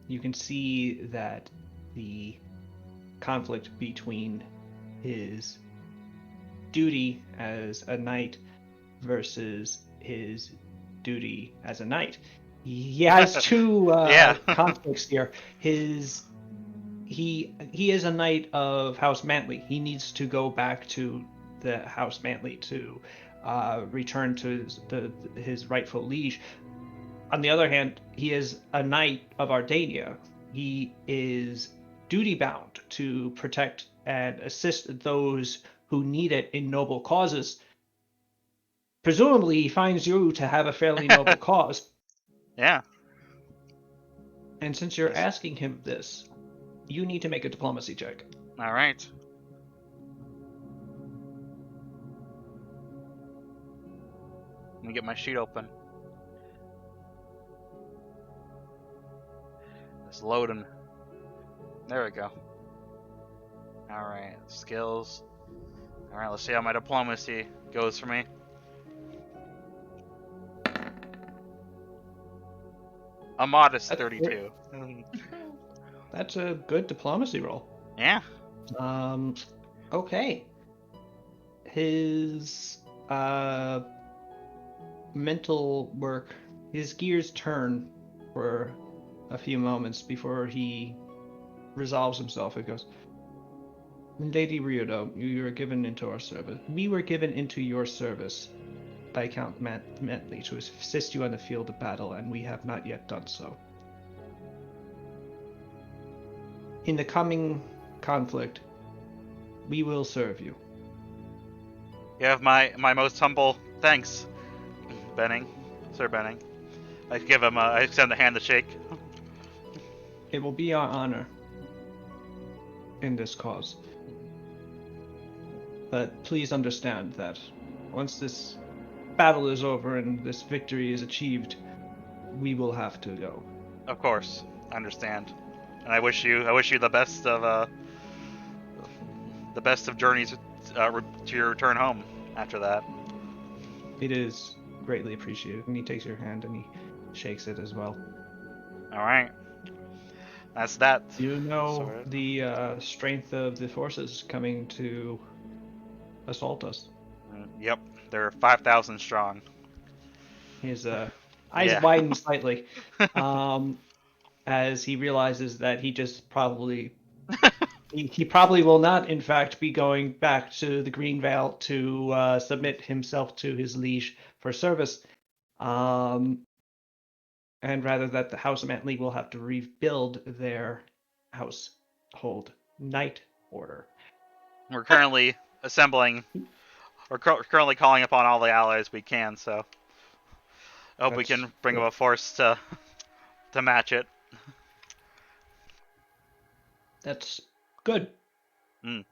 You can see that the conflict between his duty as a knight versus his duty as a knight. He has two conflicts here. He is a knight of House Mantley. He needs to go back to the House Mantley to return to his rightful liege. On the other hand, he is a knight of Ardania. He is duty-bound to protect and assist those who need it in noble causes. Presumably, he finds you to have a fairly noble cause. Yeah. And since you're asking him this, you need to make a diplomacy check. All right. Let me get my sheet open. It's loading. There we go. Alright, skills. Alright, let's see how my diplomacy goes for me. A modest That's 32. That's a good diplomacy roll. Yeah. Okay. His mental work, his gears turn for a few moments before he resolves himself. He goes, Lady Ryudo, you were given into our service. We were given into your service by Count Mentley to assist you on the field of battle, and we have not yet done so. In the coming conflict, we will serve you. You have my most humble thanks, Benning. Sir Benning. I give him I extend the hand to shake. It will be our honor in this cause. But please understand that once this battle is over and this victory is achieved, we will have to go. Of course, I understand. And I wish you the best of journeys to your return home after that. It is greatly appreciated. And he takes your hand and he shakes it as well. All right. That's that. You know Sorted. the strength of the forces coming to assault us. Yep, they're 5,000 strong. His eyes Yeah. widen slightly as he realizes that he just probably he probably will not, in fact, be going back to the Green Vale to submit himself to his liege for service, and rather that the House of Mantley will have to rebuild their household knight order. We're currently assembling. We're currently calling upon all the allies we can. So I hope we That's can bring good. up a force to match it. That's good. Mm.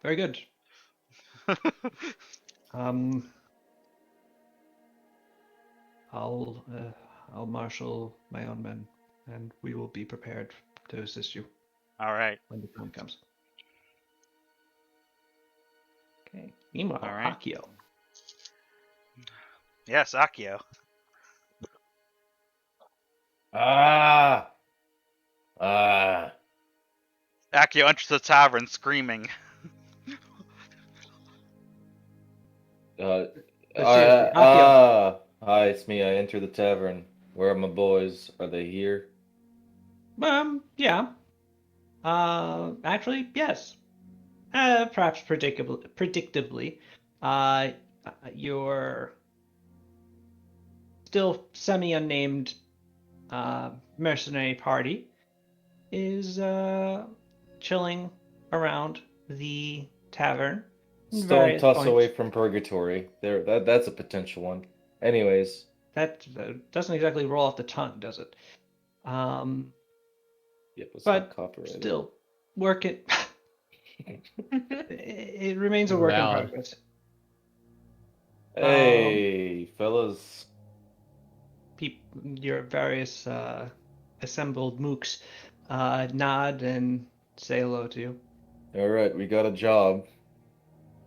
Very good. I'll marshal my own men, and we will be prepared to assist you All right. when the time comes. Okay. Meanwhile, All right. Akio. Yes, Akio. Ah! Ah! Akio enters the tavern screaming. Seriously, Akio. Hi, it's me. I enter the tavern. Where are my boys? Are they here? Yeah. Actually, yes. Perhaps predictably, your still semi-unnamed mercenary party is chilling around the tavern. in Stone various toss points. away from purgatory. That's a potential one. Anyways, That doesn't exactly roll off the tongue, does it? yep, it's But not copyrighted. still, work it. It remains a work in Valid. progress. Hey, fellas. Your various assembled mooks nod and say hello to you. All right, we got a job.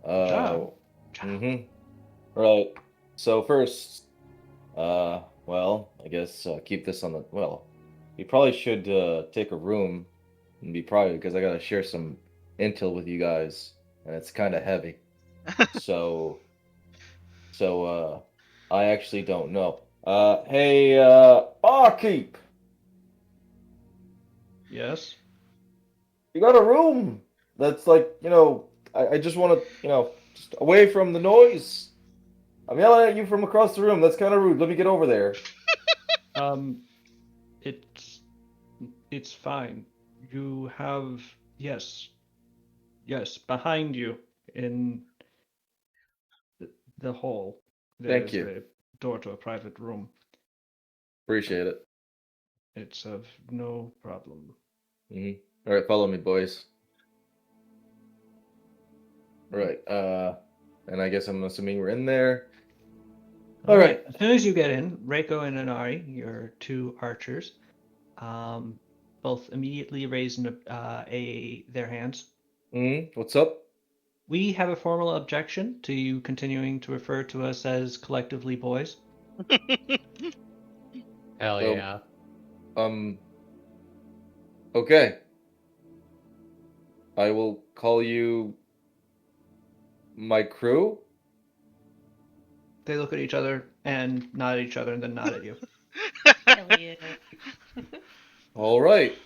Job. Right. So first, well, I guess keep this on the. Well, you probably should take a room and be private because I gotta share some intel with you guys, and it's kind of heavy. So, I actually don't know. Hey, barkeep, Yes. you got a room that's like, I just want to, just away from the noise. I'm yelling at you from across the room. That's kind of rude. Let me get over there. It's fine. You have yes, behind you in the hall. Thank There's you. a door to a private room. Appreciate it. It's of no problem. All right, follow me, boys. All right, and I guess I'm assuming we're in there. All right. As soon as you get in, Reiko and Inari, your two archers, both immediately raise their hands. What's up? We have a formal objection to you continuing to refer to us as collectively boys. Hell Oh. yeah. Okay. I will call you my crew. They look at each other and nod at each other and then nod at you. Hell yeah. All right.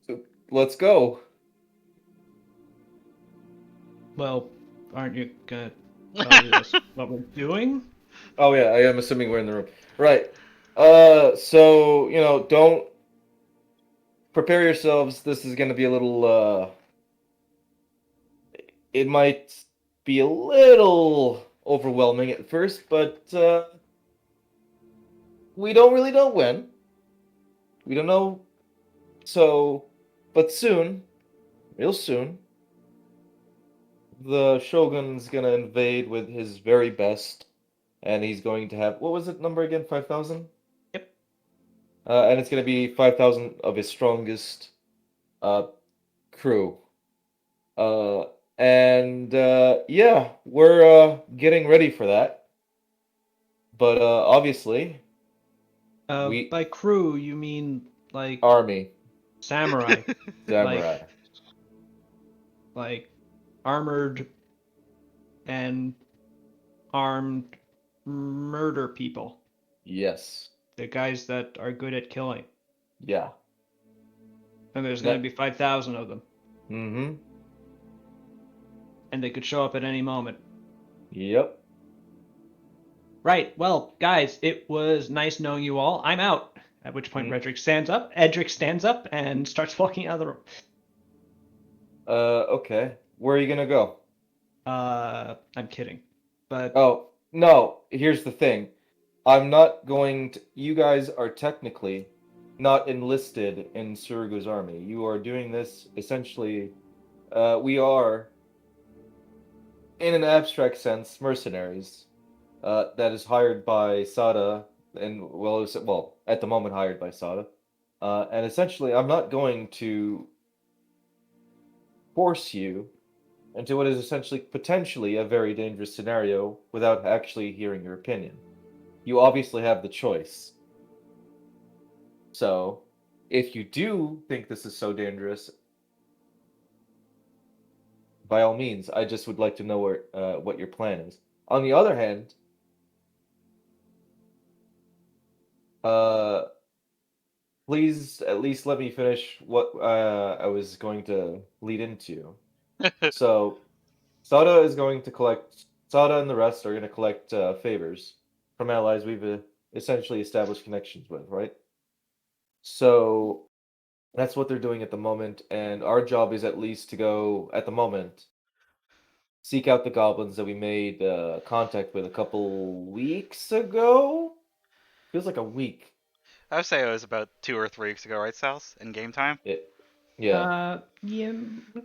So let's go. Well, aren't you gonna tell us what we're doing? Oh yeah, I am assuming we're in the room. Right. So, don't prepare yourselves. This is going to be a little it might be a little overwhelming at first, but we don't really know when. We don't know. So, but soon, real soon, the Shogun's going to invade with his very best, and he's going to have, what was it number again? 5,000? Yep. And it's going to be 5,000 of his strongest crew. And yeah, we're getting ready for that. But obviously, we By crew, you mean like army, samurai, samurai. like armored and armed murder people. Yes. The guys that are good at killing. Yeah. And there's going That- to be 5,000 of them. Mm-hmm. And they could show up at any moment. Yep. Right. Well, guys, it was nice knowing you all. I'm out. At which point Edric stands up and starts walking out of the room. Okay. Where are you gonna go? I'm kidding. But Oh, no, here's the thing. I'm not going to. You guys are technically not enlisted in Surugu's army. You are doing this essentially. We are, in an abstract sense, mercenaries. That is hired by Sada, and well, at the moment hired by Sada. And essentially, I'm not going to force you into what is essentially potentially a very dangerous scenario without actually hearing your opinion. You obviously have the choice. So, if you do think this is so dangerous, by all means, I just would like to know what your plan is. On the other hand, uh, please at least let me finish what I was going to lead into. So, Sada and the rest are going to collect favors from allies we've essentially established connections with, right? So, that's what they're doing at the moment, and our job is at least to go, at the moment, seek out the goblins that we made contact with a couple weeks ago? Feels like a week. I would say it was about 2 or 3 weeks ago, right, South? In game time? Yeah. yeah,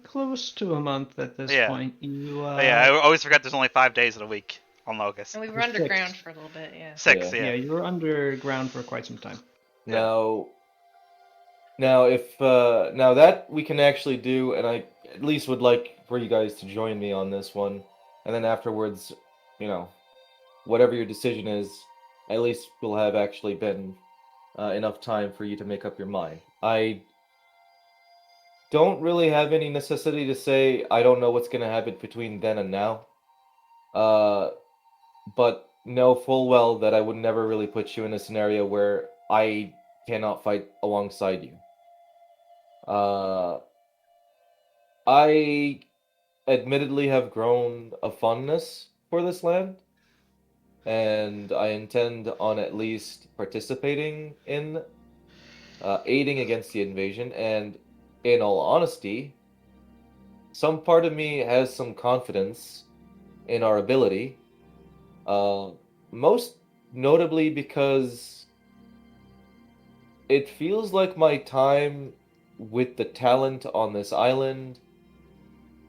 close to a month at this Yeah. point. You Yeah, I always forget there's only 5 days in a week on Locust. And we were underground for a little bit, yeah. 6, yeah, yeah. you were underground for quite some time. Now, if now that we can actually do, and I at least would like for you guys to join me on this one, and then afterwards, whatever your decision is, at least will have actually been enough time for you to make up your mind. I don't really have any necessity to say I don't know what's going to happen between then and now. But know full well that I would never really put you in a scenario where I cannot fight alongside you. I admittedly have grown a fondness for this land, and I intend on at least participating in aiding against the invasion. And in all honesty, some part of me has some confidence in our ability. Most notably because it feels like my time with the talent on this island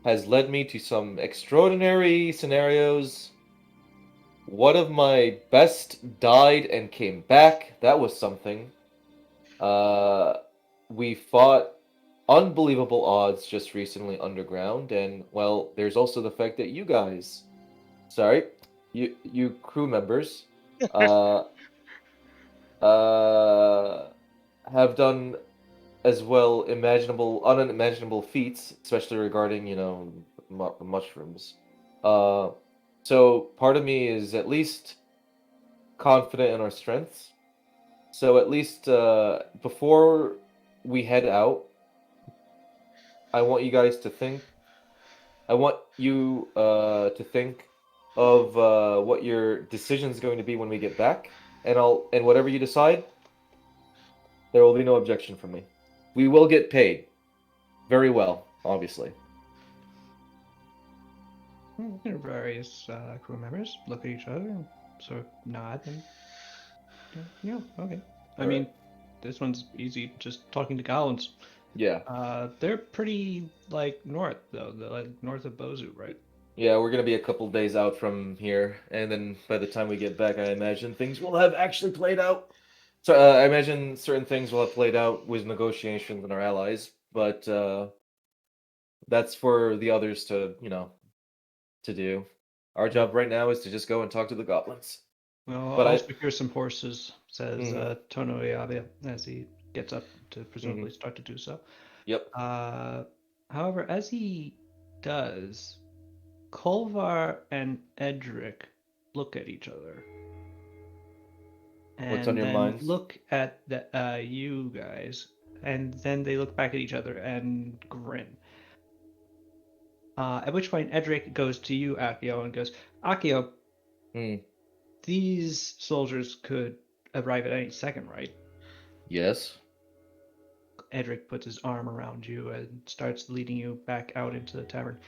has led me to some extraordinary scenarios. One of my best died and came back. That was something. We fought unbelievable odds just recently underground, and well, there's also the fact that you guys, sorry, you crew members, uh, uh, have done as well unimaginable feats, especially regarding, mushrooms. Uh, so part of me is at least confident in our strengths. So at least before we head out, I want you guys to think. I want you to think of what your decision is going to be when we get back, and whatever you decide, there will be no objection from me. We will get paid very well, obviously. Various crew members look at each other and sort of nod and yeah, okay. I mean, this one's easy, just talking to goblins. Yeah. They're pretty like north though. They're like north of Bozu, right? Yeah, we're gonna be a couple days out from here, and then by the time we get back, I imagine things will have actually played out. So I imagine certain things will have played out with negotiations and our allies, but that's for the others to, to do. Our job right now is to just go and talk to the goblins. Well, But I'll I, secure some horses, says Mhm. Tono Iabe as he gets up to presumably Mhm. start to do so. Yep. However, as he does, Kolvar and Edric look at each other What's on and your then minds? look at you guys, and then they look back at each other and grin. At which point Edric goes to you, Akio, and goes, Akio, Hmm. these soldiers could arrive at any second, right? Yes. Edric puts his arm around you and starts leading you back out into the tavern.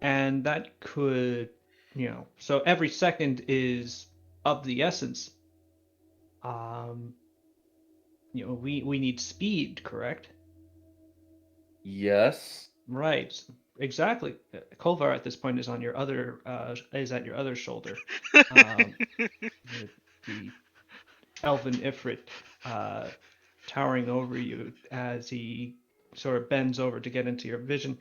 And that could, so every second is of the essence. Um, we need speed, correct? Yes. Right, exactly. Kolvar at this point is on your other is at your other shoulder. Um, the elven Ifrit towering over you as he sort of bends over to get into your vision.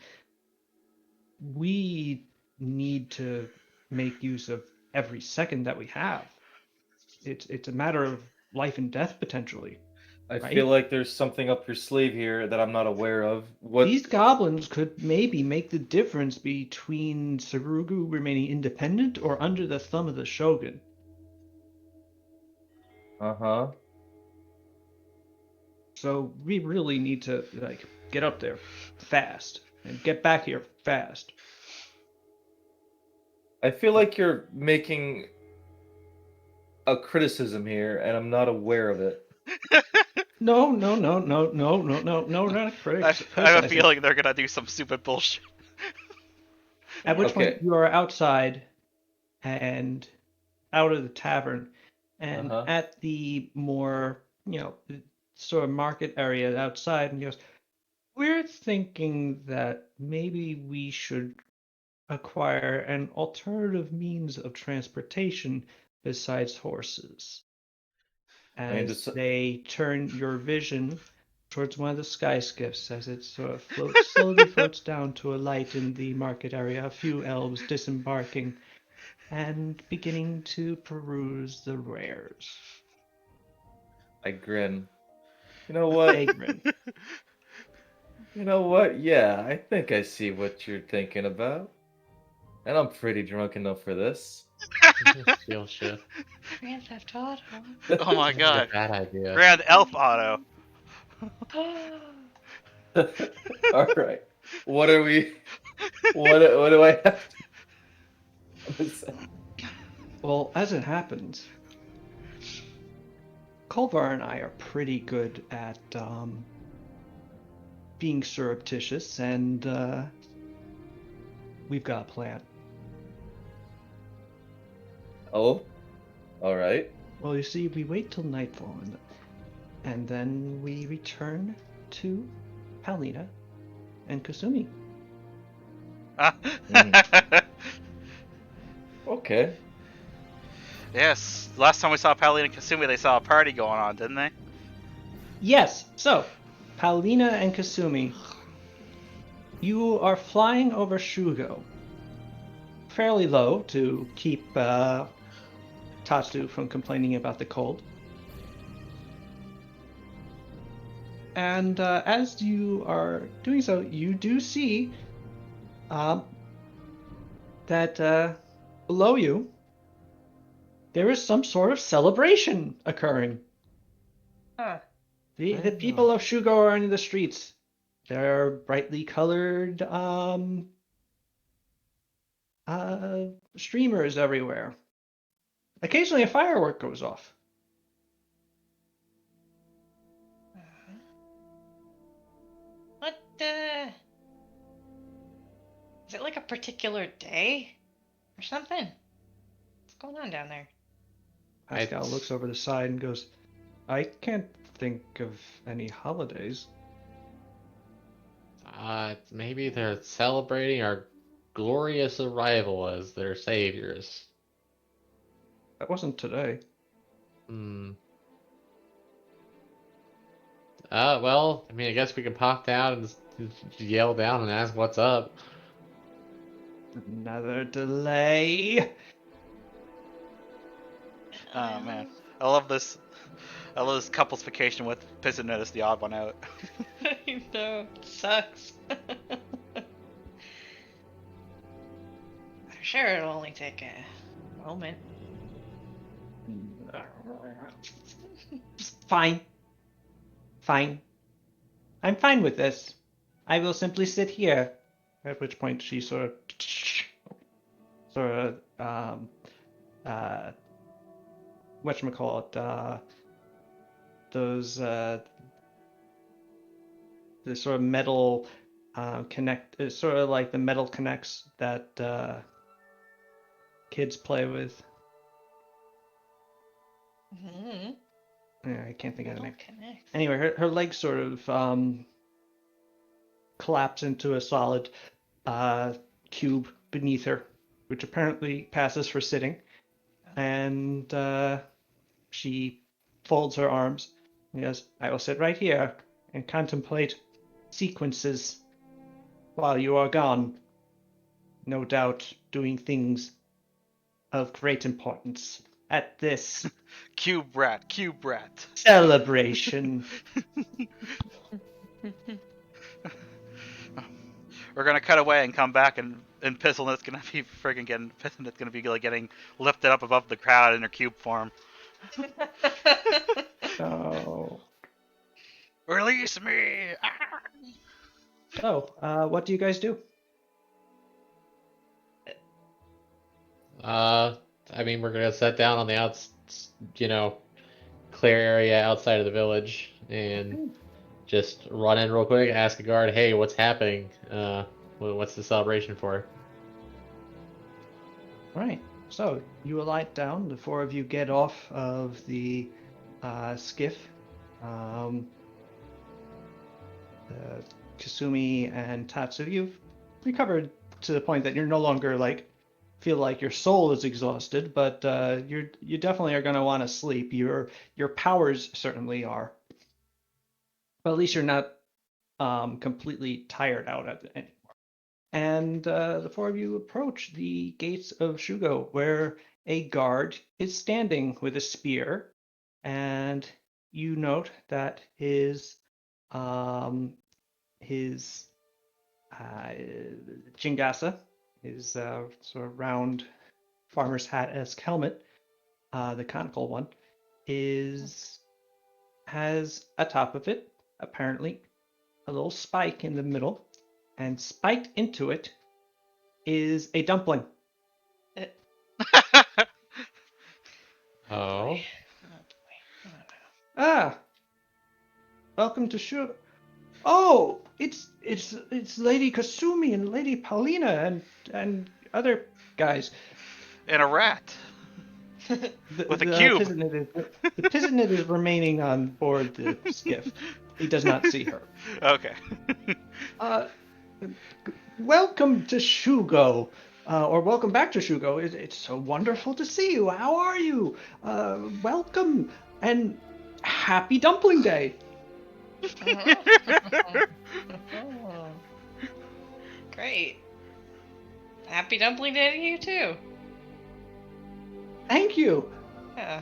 We need to make use of every second that we have. It's a matter of life and death potentially, I feel right? like there's something up your sleeve here that I'm not aware of. What? These goblins could maybe make the difference between Sarugu remaining independent or under the thumb of the shogun. Uh-huh. So we really need to get up there fast and get back here fast. I feel like you're making a criticism here, and I'm not aware of it. No, no, no, no, no, no, no, no, we're not I have a criticizing. feeling they're gonna do some stupid bullshit. At which point Okay. you are outside and out of the tavern and Uh-huh. at the more, sort of market area outside, and he goes, we're thinking that maybe we should acquire an alternative means of transportation besides horses. I mean, As just they turn your vision towards one of the sky skiffs as it sort of slowly floats down to a light in the market area, a few elves disembarking and beginning to peruse the wares. I grin. You know what? They grin. You know what? Yeah, I think I see what you're thinking about. And I'm pretty drunk enough for this. Steal shit. Grand Theft Auto. Oh my Sounds like a god. bad idea. Grand Elf Auto. All right. What are we? What do I have to say? Well, as it happens, Kolvar and I are pretty good at being surreptitious, and we've got a plan. Oh, all right. Well, you see, we wait till nightfall, and then we return to Palina and Kasumi. Okay. Yes. Last time we saw Pally and Kasumi, they saw a party going on, didn't they? Yes. So, Paulina and Kasumi, you are flying over Shugo, fairly low to keep Tatsu from complaining about the cold. And as you are doing so, you do see that below you there is some sort of celebration occurring. Huh. The people of Shugo are in the streets. There are brightly colored streamers everywhere. Occasionally a firework goes off. What is it like a particular day or something? What's going on down there? Pascal looks over the side and goes, I can't think of any holidays. Maybe they're celebrating our glorious arrival as their saviors. That wasn't today. Well, I mean, I guess we can pop down and just yell down and ask what's up. Another delay. Oh man, I love this. I love this couple's vacation with Piss and Notice the odd one out. I know. It sucks. I'm sure it'll only take a moment. Fine. Fine. I'm fine with this. I will simply sit here. At which point she sort of whatchamacallit, those the sort of metal connect, it's sort of like the metal connects that kids play with. Mm-hmm. Yeah, I can't think of the name. Connect. Anyway, her legs sort of collapse into a solid cube beneath her, which apparently passes for sitting. And she folds her arms and goes, I will sit right here and contemplate sequences while you are gone. No doubt doing things of great importance at this Cube rat. celebration. We're gonna cut away and come back, and Pistolnet's gonna be freaking getting Pistolnet's gonna be like getting lifted up above the crowd in her cube form. So, Release me! what do you guys do? I mean, we're gonna set down on the clear area outside of the village and just run in real quick, ask a guard, hey, what's happening? What's the celebration for? Right. So you alight down. The four of you get off of the skiff. Kasumi and Tatsu, you've recovered to the point that you're no longer feel like your soul is exhausted, but you definitely are going to want to sleep. Your powers certainly are, but at least you're not completely tired out anymore. And the four of you approach the gates of Shugo, where a guard is standing with a spear, and you note that his chingasa, his sort of round farmer's hat-esque helmet, the conical one, has atop of it, apparently, a little spike in the middle, and spiked into it is a dumpling. Oh. Ah, welcome to Shugo. Oh, it's Lady Kasumi and Lady Paulina and other guys. And a rat. With a cube. The Piznit is remaining on board the skiff. He does not see her. Okay. Welcome to Shugo, or welcome back to Shugo. It's so wonderful to see you. How are you? Welcome and happy Dumpling Day. Great. Happy Dumpling Day to you too. Thank you. Yeah.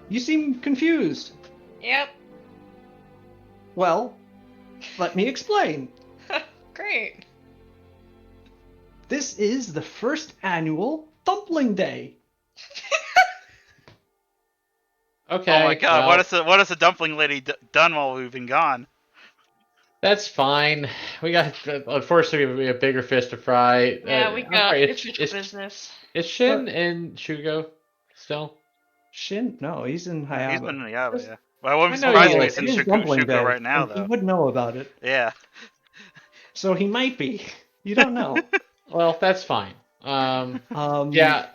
You seem confused. Yep. Well, let me explain. Great. This is the first annual Dumpling Day. Okay. Oh my god, well, what has the dumpling lady done while we've been gone? That's fine. We got, unfortunately, we have a bigger fish to fry. Yeah, we I'm got sorry, official business. is Shin in Shugo still? Shin? No, he's in No, he's Hayaba. been in the Yaba, Yes. yeah. Well, I wouldn't I be know surprised he if is. he's in It is Dumpling Shuko Day, right now, and he though. would know about it. Yeah. So he might be. You don't know. Well, that's fine. Yeah.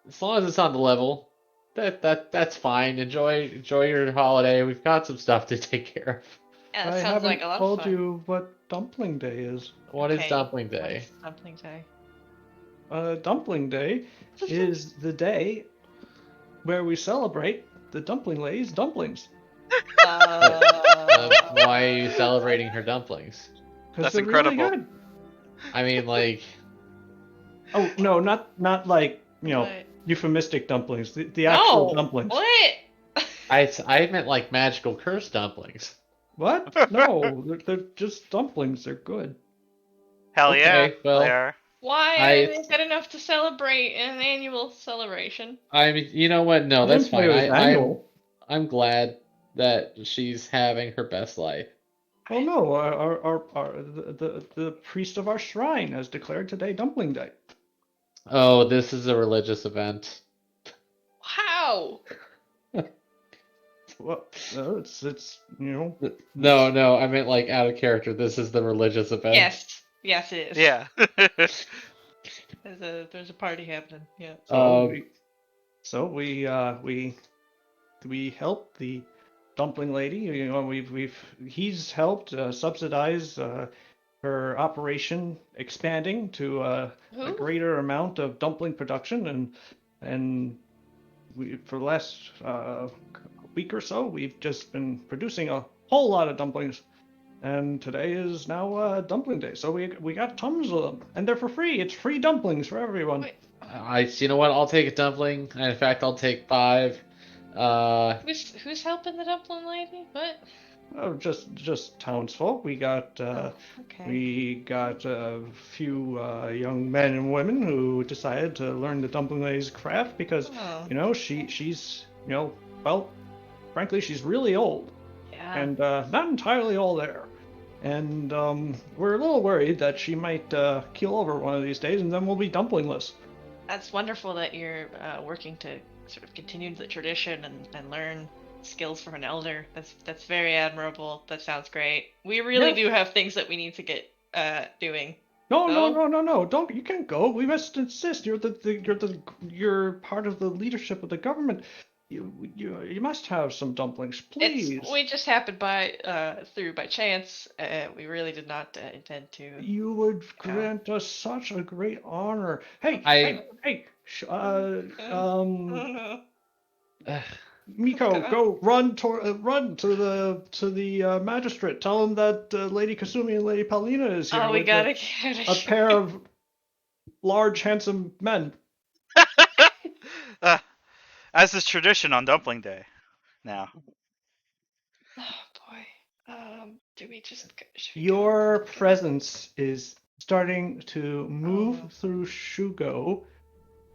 As long as it's on the level, that's fine. Enjoy your holiday. We've got some stuff to take care of. Yeah, that I sounds like haven't a lot of told fun. you what Dumpling Day is. What is Okay, Dumpling What Day? is Dumpling Day? Dumpling Day is the day where we celebrate the Dumpling Lady's dumplings. Why are you celebrating her dumplings? Because That's they're really incredible. good. I mean, like, Oh, no, not like, What? euphemistic dumplings. The actual No! dumplings. What? I meant like magical curse dumplings. What? No, they're just dumplings. They're good. Hell yeah, Okay, well, they are. Why are I they good enough to celebrate an annual celebration? I mean, you know what? No, I that's didn't say fine. it was annual. I'm glad that she's having her best life. Well, no, the priest of our shrine has declared today Dumpling Day. Oh, this is a religious event. How? Well, it's No, I meant like out of character. This is the religious event. Yes, it is. Yeah. There's a party happening. Yeah. So we helped the Dumpling Lady. He's helped subsidize her operation expanding to a Who? greater amount of dumpling production, and for the last week or so, we've just been producing a whole lot of dumplings. And today is now Dumpling Day, so we got tons of them, and they're for free. It's free dumplings for everyone. Wait, You know what? I'll take a dumpling. And in fact, I'll take 5. who's helping the dumpling lady? What? Oh, just townsfolk. We got Okay. we got a few young men and women who decided to learn the Dumpling Lady's craft because Oh. she's well, frankly, she's really old Yeah. and not entirely all there. And we're a little worried that she might keel over one of these days, and then we'll be dumplingless. That's wonderful that you're working to sort of continue the tradition and learn skills from an elder. That's very admirable. That sounds great. We really Yes. do have things that we need to get doing. No, So? no! Don't, you can't go. We must insist. You're part of the leadership of the government. You must have some dumplings, please. We just happened through by chance. We really did not intend to. You would grant us such a great honor. Hey, I- hey! Oh no. Miko, Okay. go run to the magistrate. Tell him that Lady Kasumi and Lady Paulina is here. Oh, we with gotta get a pair of large, handsome men. As is tradition on Dumpling Day. Now. Oh boy. Do we just? Should we Your go? presence is starting to move Oh. through Shugo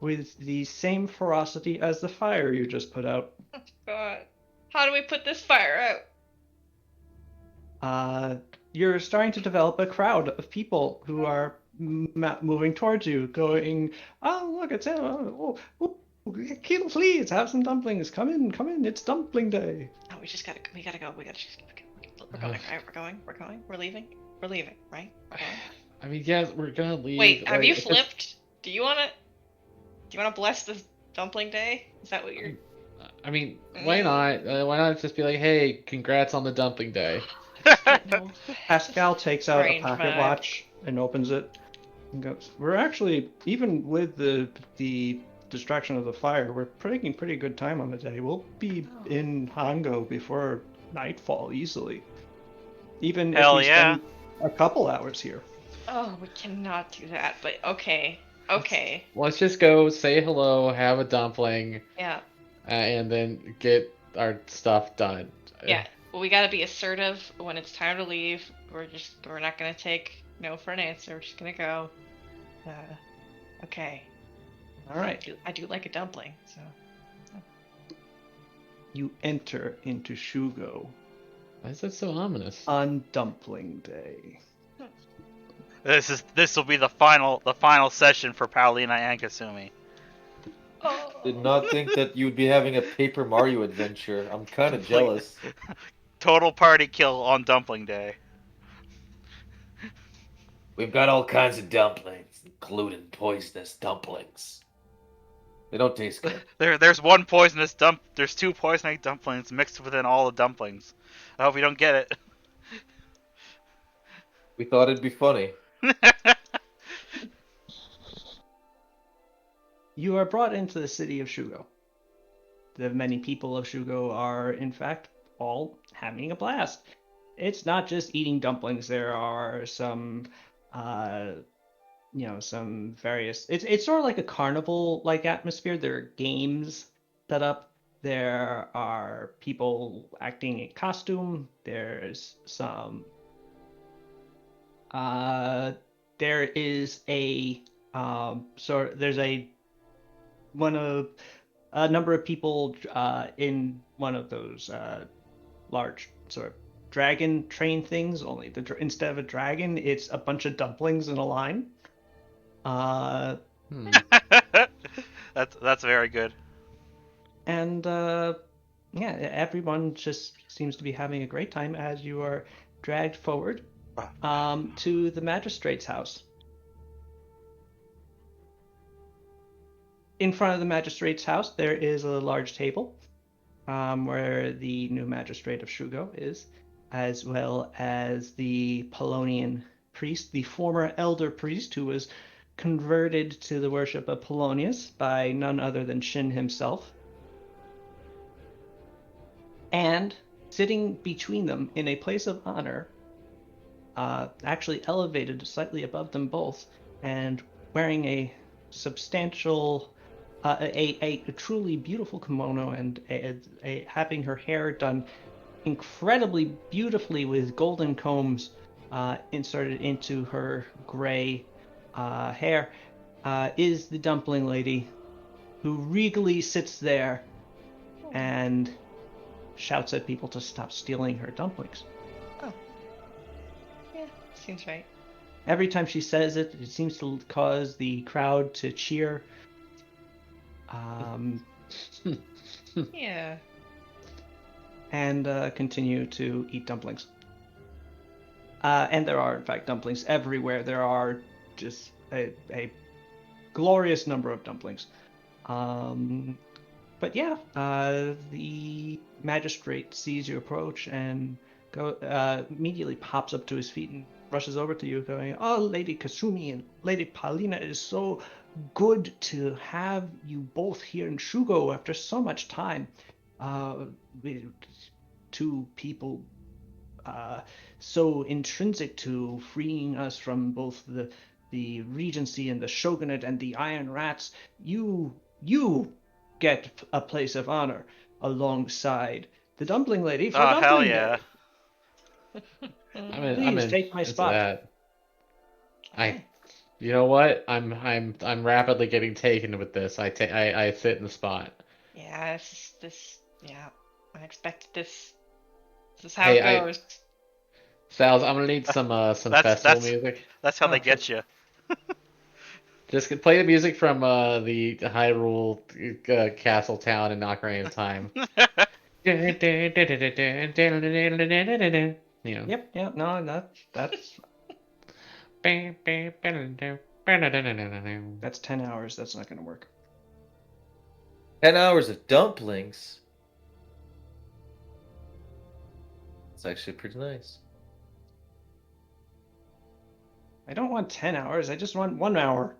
with the same ferocity as the fire you just put out. God. How do we put this fire out? You're starting to develop a crowd of people who are moving towards you, going, "Oh, look, it's please have some dumplings. Come in. It's Dumpling Day." Oh, we gotta go. We're going, right? We're leaving, right? We're going. I mean, yes, we're gonna leave. Wait, have you like, flipped? Do you wanna bless this Dumpling Day? Is that what you're? I mean, why not? Why not just be like, hey, congrats on the dumpling day? No. Pascal takes out a Strange pocket vibe. watch and opens it and goes, "We're actually, even with the distraction of the fire, we're taking pretty good time on the day. We'll be in Hango before nightfall easily. Even if Hell we yeah. spend a couple hours here. Oh, we cannot do that. But okay, okay, Let's just go say hello, have a dumpling, yeah, and then get our stuff done. yeah. Well, we gotta be assertive when it's time to leave. We're not gonna take no for an answer. We're just gonna go. Okay. All right. I do like a dumpling, so. You enter into Shugo Why is that so ominous? on Dumpling Day. This will be the final session for Paulina and Kasumi. Did not think that you'd be having a Paper Mario adventure. I'm kind of Complete- jealous. Total party kill on Dumpling Day. We've got all kinds of dumplings, including poisonous dumplings. They don't taste good. There's two poisonous dumplings mixed within all the dumplings. I hope you don't get it. We thought it'd be funny. You are brought into the city of Shugo. The many people of Shugo are, in fact, all having a blast. It's not just eating dumplings. There are some, some various. It's sort of like a carnival-like atmosphere. There are games set up. There are people acting in costume. There's some. There is a there's a number of people in one of those large sort of dragon train things. Only instead of a dragon, it's a bunch of dumplings in a line. That's very good. And everyone just seems to be having a great time as you are dragged forward to the magistrate's house. In front of the magistrate's house, there is a large table where the new magistrate of Shugo is, as well as the Polonian priest, the former elder priest who was converted to the worship of Polonius by none other than Shin himself. And sitting between them in a place of honor, actually elevated slightly above them both, and wearing a substantial, a truly beautiful kimono, and having her hair done incredibly beautifully with golden combs inserted into her gray hair, is the Dumpling Lady, who regally sits there and shouts at people to stop stealing her dumplings. Oh. Yeah, seems right. Every time she says it, it seems to cause the crowd to cheer. Yeah. And continue to eat dumplings. And there are, in fact, dumplings everywhere. There are just a glorious number of dumplings. But yeah, the magistrate sees you approach and immediately pops up to his feet and rushes over to you, going, "Oh, Lady Kasumi and Lady Paulina, it is so good to have you both here in Shugo after so much time. Two people so intrinsic to freeing us from both the Regency and the Shogunate and the Iron Rats. You get a place of honor alongside the Dumpling Lady for Dumpling hell Day. yeah. Please take my spot. That. You know what? I'm rapidly getting taken with this. I sit in the spot. Yeah, yeah, I expected this. This is how it goes. Sal's, I'm gonna need some festival music. That's how they get you. Just play the music from the Hyrule Castle Town in Ocarina of Time. You know. Yep. No, that's 10 hours. That's not going to work. 10 hours of dumplings? It's actually pretty nice. I don't want 10 hours. I just want 1 hour.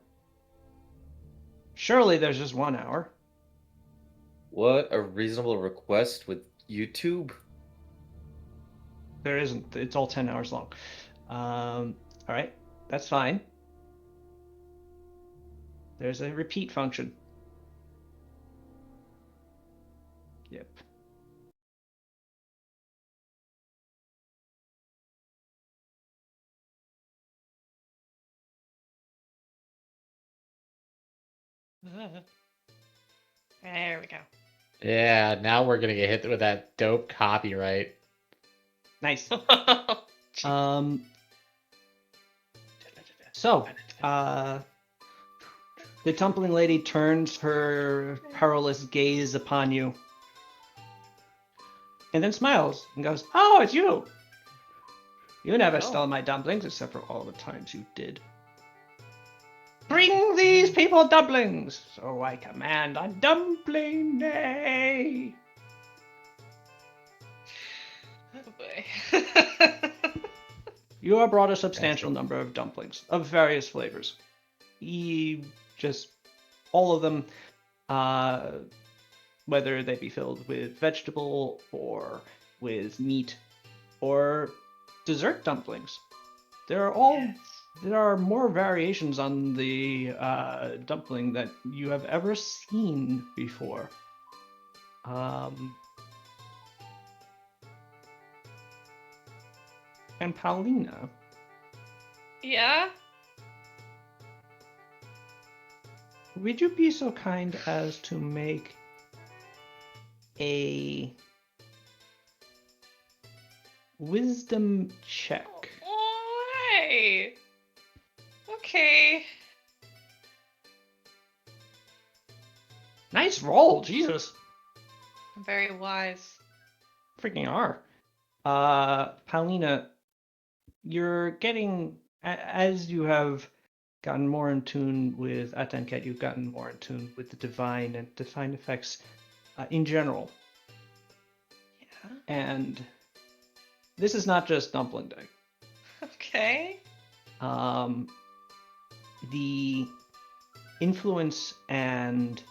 Surely there's just 1 hour. What a reasonable request with YouTube. There isn't. It's all 10 hours long. All right, that's fine. There's a repeat function. Yep. There we go. Yeah, now we're gonna get hit with that dope copyright. Nice. Jeez. So, the Dumpling Lady turns her perilous gaze upon you, and then smiles and goes, "Oh, it's you! You never Oh. stole my dumplings, except for all the times you did. Bring these people dumplings, so I command a dumpling day." Oh boy. You are brought a substantial number of dumplings of various flavors. Just all of them, whether they be filled with vegetable or with meat or dessert dumplings. There are more variations on the dumpling that you have ever seen before. And Paulina, Yeah? would you be so kind as to make a wisdom check? Oh, hey. Okay. Nice roll, Jesus. I'm very wise. Freaking are. Paulina, you're getting, as you have gotten more in tune with Atenket, you've gotten more in tune with the divine and divine effects in general. Yeah. And this is not just Dumpling Day. Okay. The influence and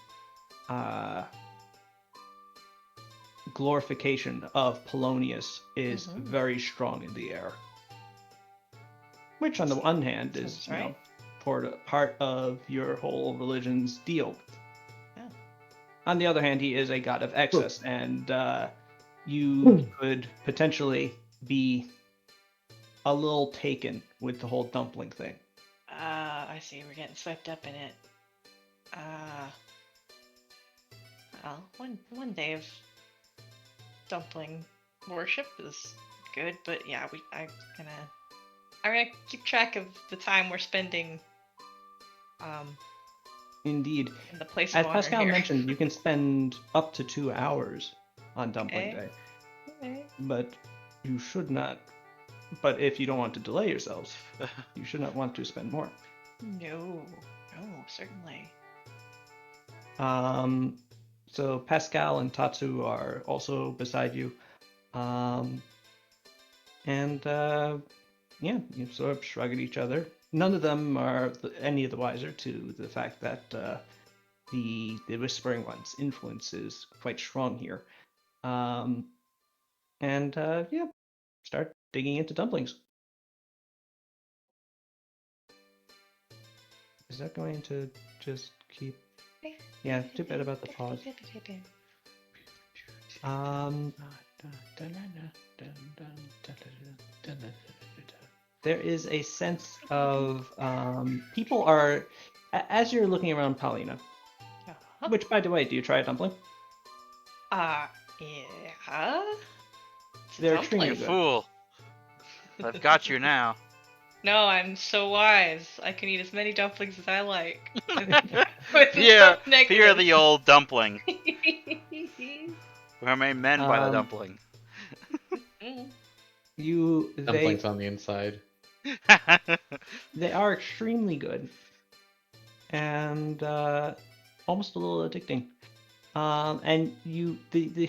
glorification of Polonius is Mhm. very strong in the air. Which, on the one hand, is Sounds right. part of your whole religion's deal. Yeah. On the other hand, he is a god of excess, and you could potentially be a little taken with the whole dumpling thing. I see. We're getting swept up in it. Well, one day of dumpling worship is good, but yeah, I'm gonna keep track of the time we're spending Indeed. in the place As of honor Pascal here. mentioned, you can spend up to 2 hours on Dumpling Okay. Day, Okay. but you should not. But if you don't want to delay yourselves, you should not want to spend more. No, certainly. So Pascal and Tatsu are also beside you, and yeah, you sort of shrug at each other. None of them are any of the wiser to the fact that the Whispering One's influence is quite strong here. And yeah, start digging into dumplings. Is that going to just keep? Yeah, too bad about the pause. There is a sense of people are, as you're looking around Paulina, which, by the way, do you try a dumpling? Yeah. It's a They're dumpling. extremely You good. fool. I've got you now. No, I'm so wise. I can eat as many dumplings as I like. With Fear, no fear the negatives. old dumpling. We're made men by the Um, dumpling. Dumplings on the inside. They are extremely good, and almost a little addicting. And the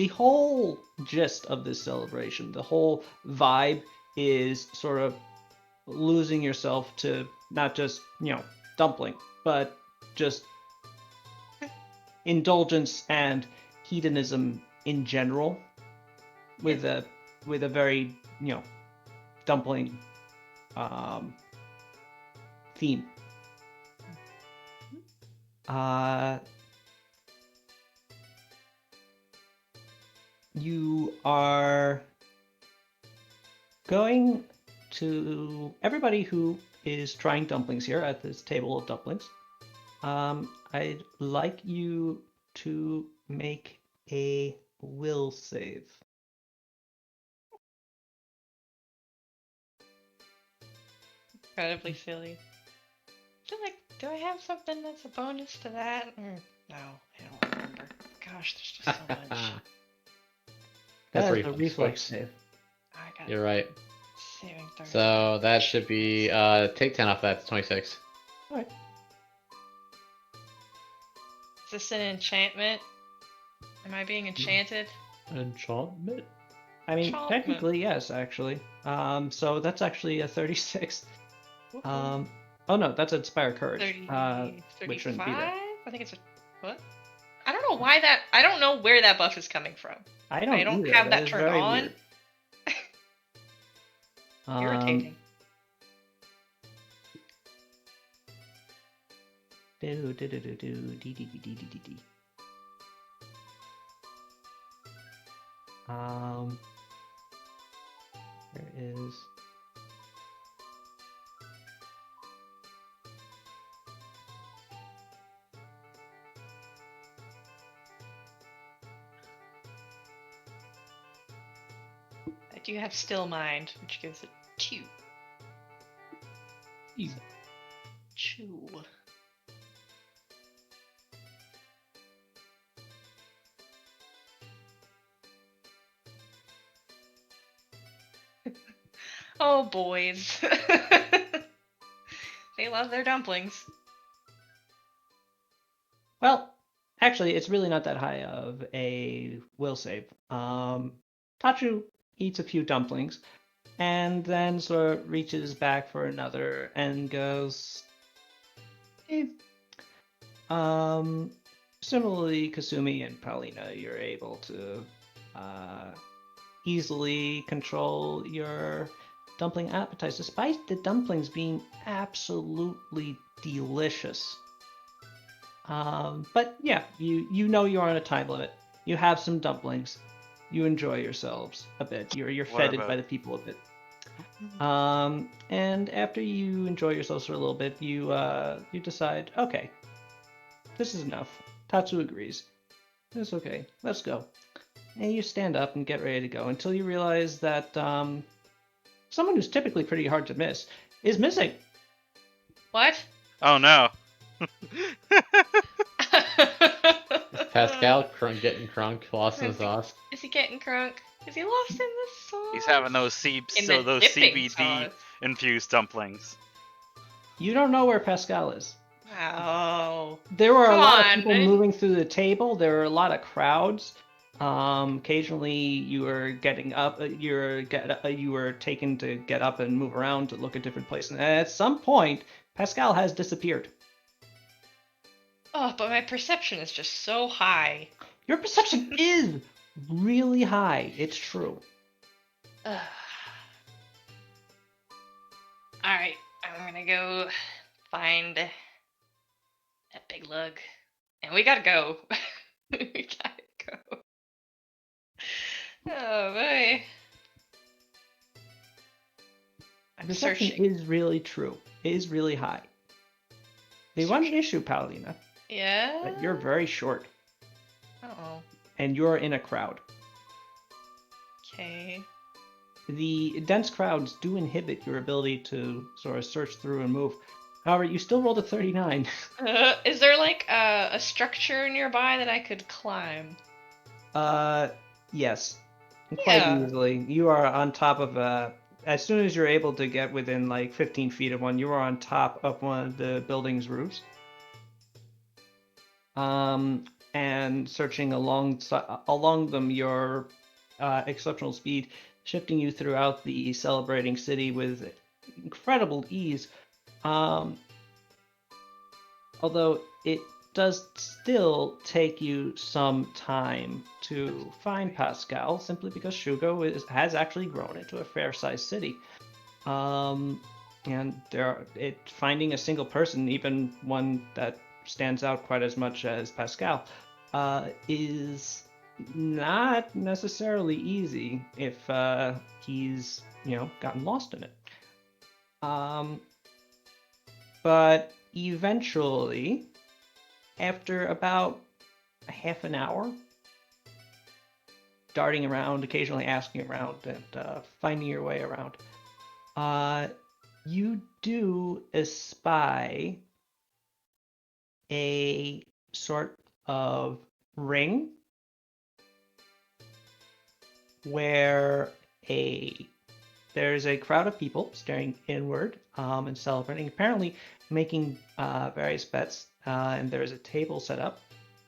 whole gist of this celebration, the whole vibe is sort of losing yourself to not just dumpling, but just indulgence and hedonism in general, with a very dumpling theme. You are going to everybody who is trying dumplings here at this table of dumplings. I'd like you to make a will save. Incredibly silly. I feel like, do I have something that's a bonus to that? Or no, I don't remember. Gosh, there's just so much. That's That is a reflex, reflex folks. save. I got You're right. saving throw. So that should be take 10 off that. It's 26. All right. Is this an enchantment? Am I being enchanted? Enchantment. I mean, Enchantment. technically, yes, actually. So that's actually a 36. Oh no, that's Inspire Courage. 30, which shouldn't be 35? there. I think it's a what? I don't know why that. I don't know where that buff is coming from. I don't either. have that is turned very on. weird. Irritating. Do do do do do dee dee dee dee dee dee dee. There is. I do have Still Mind, which gives it 2. Easy. 2. Oh, boys. They love their dumplings. Well, actually, it's really not that high of a will save. Tachu eats a few dumplings, and then sort of reaches back for another and goes. Eh. Similarly, Kasumi and Paulina, you're able to easily control your dumpling appetites, despite the dumplings being absolutely delicious. But yeah, you know you're on a time limit. You have some dumplings. You enjoy yourselves a bit. You're What feted about- by the people a bit. And after you enjoy yourselves for a little bit, you decide, okay, this is enough. Tatsu agrees. It's okay. Let's go. And you stand up and get ready to go until you realize that someone who's typically pretty hard to miss is missing. What? Oh no. Pascal getting crunk, lost in the sauce. Is he getting crunk? Is he lost in the sauce? He's having those In the those dipping CBD sauce. infused dumplings. You don't know where Pascal is. Wow. There were a Come lot of on, people man. moving through the table. There were a lot of crowds. Occasionally, you were getting up. You were taken to get up and move around to look at different places. And at some point, Pascal has disappeared. Oh, but my perception is just so high. Your perception is really high. It's true. Alright, I'm gonna go find that big lug. And we gotta go. We gotta go. Oh boy. I'm Perception searching. is really true. It is really high. The one issue, Paulina, Yeah? that you're very short, Uh-oh. and you're in a crowd. Okay. The dense crowds do inhibit your ability to sort of search through and move. However, you still rolled a 39. Is there like a structure nearby that I could climb? Yes. Quite Yeah. easily. You are on top of a... As soon as you're able to get within like 15 feet of one, you are on top of one of the building's roofs. And searching along them, your exceptional speed, shifting you throughout the celebrating city with incredible ease. although it does still take you some time to find Pascal, simply because has actually grown into a fair-sized city. And finding a single person, even one that stands out quite as much as Pascal, is not necessarily easy if he's gotten lost in it. But eventually, after about a half an hour, darting around, occasionally asking around, and finding your way around, you do espy a sort of ring where there's a crowd of people staring inward and celebrating, apparently making various bets, and there's a table set up,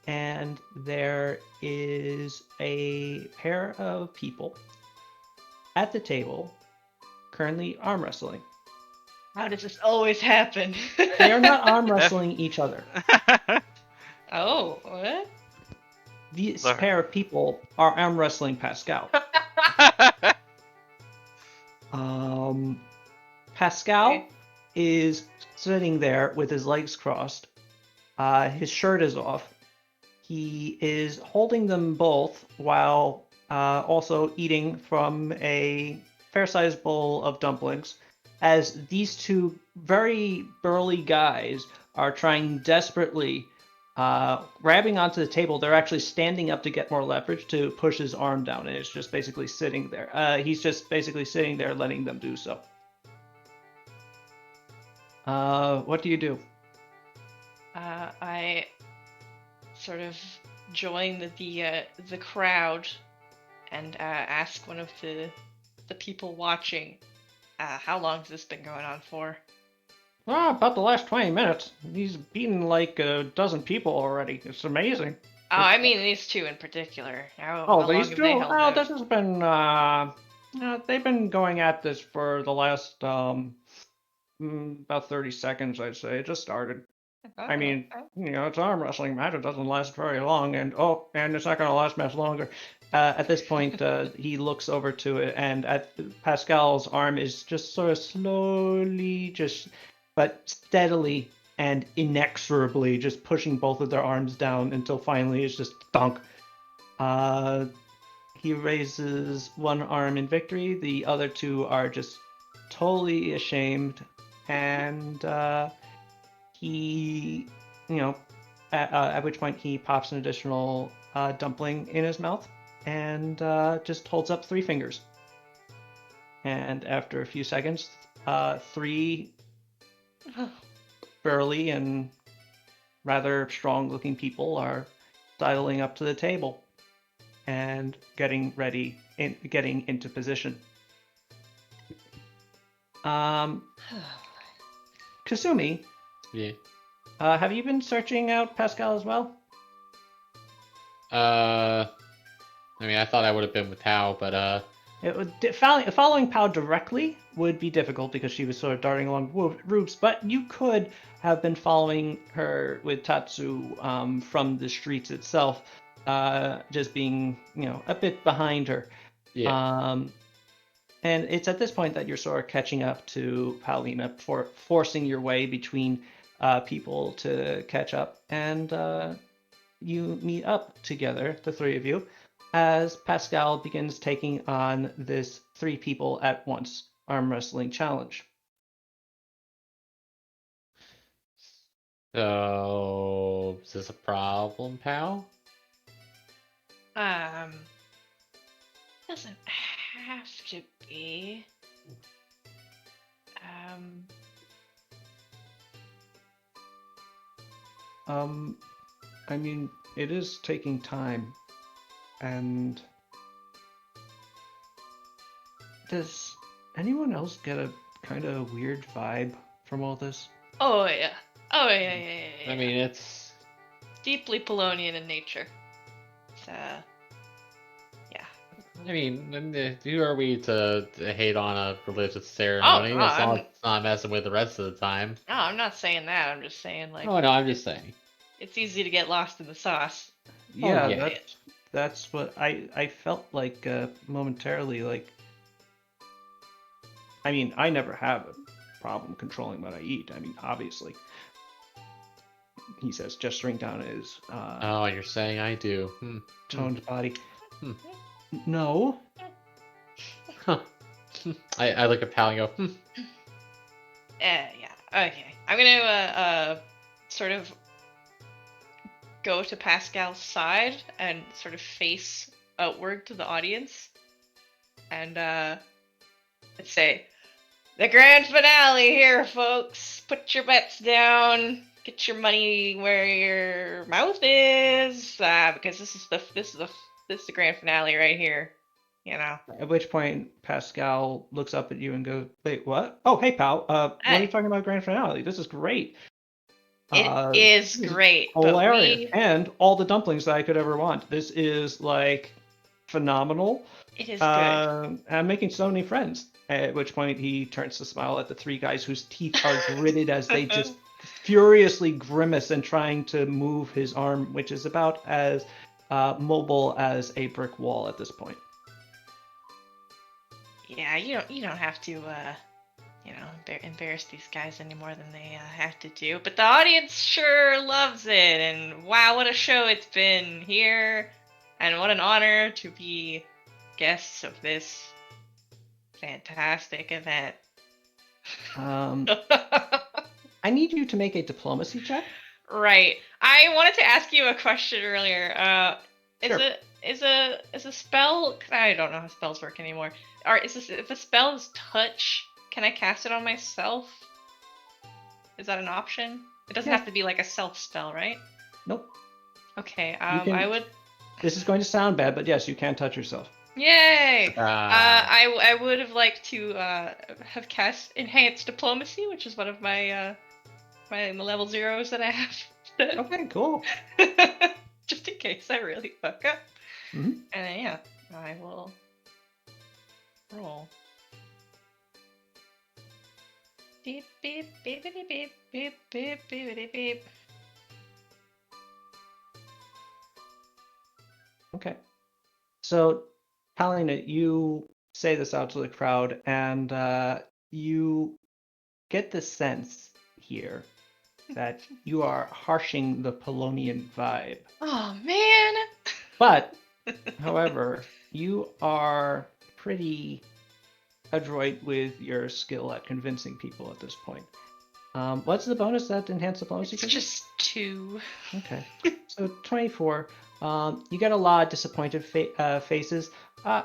and there is a pair of people at the table currently arm wrestling. How does this always happen? They are not arm wrestling each other. Oh, what? These Look. pair of people are arm wrestling Pascal. Pascal Okay. is sitting there with his legs crossed. His shirt is off. He is holding them both while also eating from a fair-sized bowl of dumplings, as these two very burly guys are trying desperately, grabbing onto the table. They're actually standing up to get more leverage to push his arm down, and it's just basically sitting there. He's just basically sitting there, letting them do so. What do you do? I sort of join the crowd and ask one of the people watching, how long has this been going on for? About the last 20 minutes. He's beaten like a dozen people already. It's amazing. Oh, I mean these two in particular. How long These have two? they held out? This has been, they've been going at this for the last, about 30 seconds, I'd say. It just started. I mean, Okay. it's an arm wrestling match. It doesn't last very long, and it's not going to last much longer. At this point, he looks over to it, and Pascal's arm is just sort of slowly, but steadily and inexorably, just pushing both of their arms down until finally it's just thunk. He raises one arm in victory. The other two are just totally ashamed, and he, at which point he pops an additional dumpling in his mouth and just holds up 3 fingers. And after a few seconds, 3 burly and rather strong-looking people are sidling up to the table and getting into position. Kasumi, Yeah. have you been searching out Pascal as well? I mean, I thought I would have been with Tao, but Following Pao directly would be difficult because she was sort of darting along roofs, but you could have been following her with Tatsu from the streets itself, just being, a bit behind her. yeah. And it's at this point that you're sort of catching up to Paulina, forcing your way between people to catch up, and you meet up together, the 3 of you, as Pascal begins taking on this 3 people at once arm wrestling challenge. So, is this a problem, pal? Doesn't have to be. I mean, it is taking time, and does anyone else get a kind of weird vibe from all this? Oh yeah. Oh yeah. I mean, it's deeply Polonian in nature. It's, yeah. I mean, who are we to hate on a religious Oh, ceremony? no, As long I'm, as it's not messing with the rest of the time. no, I'm not saying that. I'm just saying, like, Oh no, I'm just saying. it's easy to get lost in the sauce. Oh, Yeah, yeah. that's what I felt like momentarily. Like, I mean, I never have a problem controlling what I eat. I mean, obviously, he says, gesturing down at his Oh, you're saying I do. toned body. Hmm. No. Huh. I look at Pal and go, Yeah. Okay. I'm gonna sort of go to Pascal's side and sort of face outward to the audience, and let's say, the grand finale here, folks. Put your bets down. Get your money where your mouth is, because this is the grand finale right here. You know. At which point Pascal looks up at you and goes, "Wait, what? Oh, hey, pal. What are you Hey. talking about grand finale? This is great. It is This great, hilarious, but and all the dumplings that I could ever want. This is like phenomenal. it is good. I'm making so many friends." At which point he turns to smile at the three guys whose teeth are gritted as they just furiously grimace and trying to move his arm, which is about as mobile as a brick wall at this point. Yeah, you don't have to embarrass these guys any more than they have to do. But the audience sure loves it, and wow, what a show it's been here, and what an honor to be guests of this fantastic event. I need you to make a diplomacy check. Right. I wanted to ask you a question earlier. Sure. Is a spell? I don't know how spells work anymore. Or if a spell is touch, can I cast it on myself? Is that an option? It doesn't Yeah. have to be like a self spell, right? Nope. Okay. You can- I would. This is going to sound bad, but yes, you can touch yourself. Yay! Ah. I would have liked to have cast enhanced diplomacy, which is one of my my level zeros that I have. Okay, cool. Just in case I really fuck up. Mhm. And then, yeah, I will roll. Beep beep beep beep beep beep beep beep beep beep. Okay. So, Paulina, you say this out to the crowd, and you get the sense here that you are harshing the Polonian vibe. Oh man! But, however, you are pretty adroit with your skill at convincing people at this point. What's the bonus that enhanced diplomacy? It's gives you? just 2. Okay. So 24. You get a lot of disappointed faces.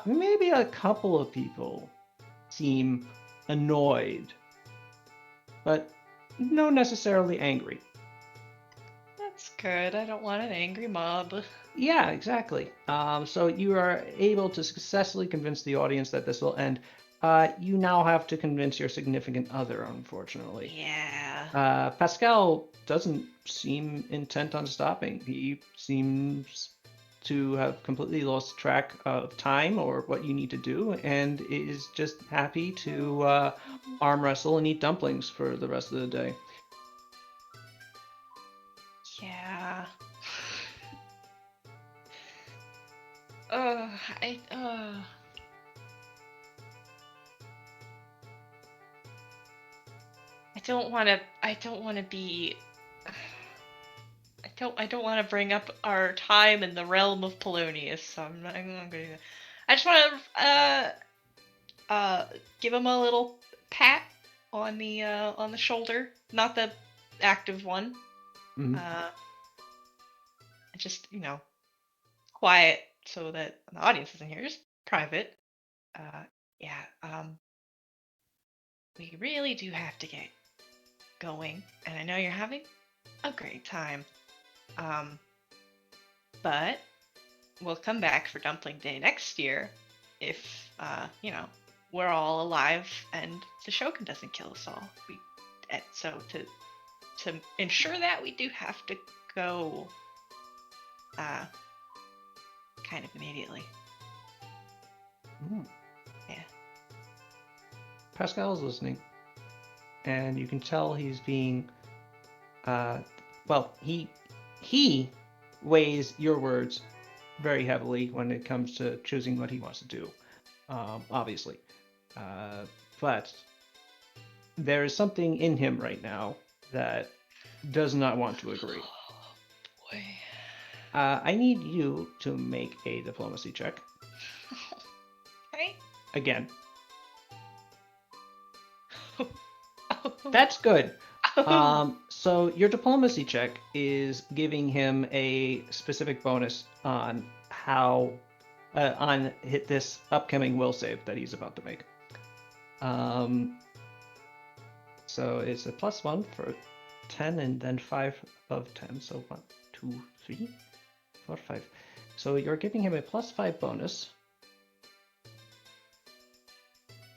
Maybe a couple of people seem annoyed, but no necessarily angry. That's good. I don't want an angry mob. Yeah, exactly. So you are able to successfully convince the audience that this will end. You now have to convince your significant other, unfortunately. Yeah. Pascal doesn't seem intent on stopping. He seems to have completely lost track of time or what you need to do, and is just happy to arm wrestle and eat dumplings for the rest of the day. Yeah. I don't want to. I don't want to be. I don't want to bring up our time in the realm of Polonius, so I'm not gonna do that. I just want to give him a little pat on the shoulder, not the active one. Mhm. And just quiet so that the audience isn't here, just private. Yeah. We really do have to get going, and I know you're having a great time. But we'll come back for Dumpling Day next year if we're all alive and the Shogun doesn't kill us all. So to ensure that, we do have to go kind of immediately. Mm. Yeah. Pascal is listening, and you can tell he's being, well, he weighs your words very heavily when it comes to choosing what he wants to do, obviously. But there is something in him right now that does not want to agree. Oh, boy. I need you to make a diplomacy check. Okay. Again. Oh. That's good. Oh. So your diplomacy check is giving him a specific bonus on how on hit this upcoming will save that he's about to make. So it's a +1 for 10 and then 5 above 10. So 1, 2, 3, 4, 5. So you're giving him a +5 bonus.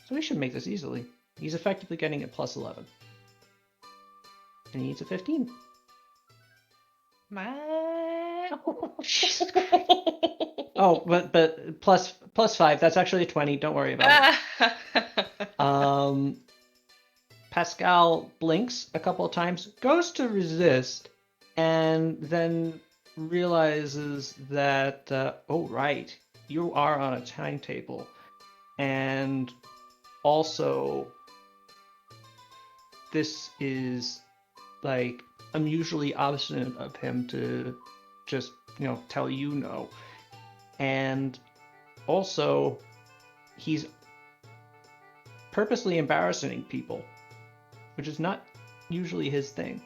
So we should make this easily. He's effectively getting a +11. And he needs a 15. My. Oh, but plus 5. That's actually a 20. Don't worry about it. Pascal blinks a couple of times, goes to resist, and then realizes that oh right, you are on a timetable, and also this is like unusually obstinate of him to just tell you no, and also he's purposely embarrassing people, which is not usually his thing.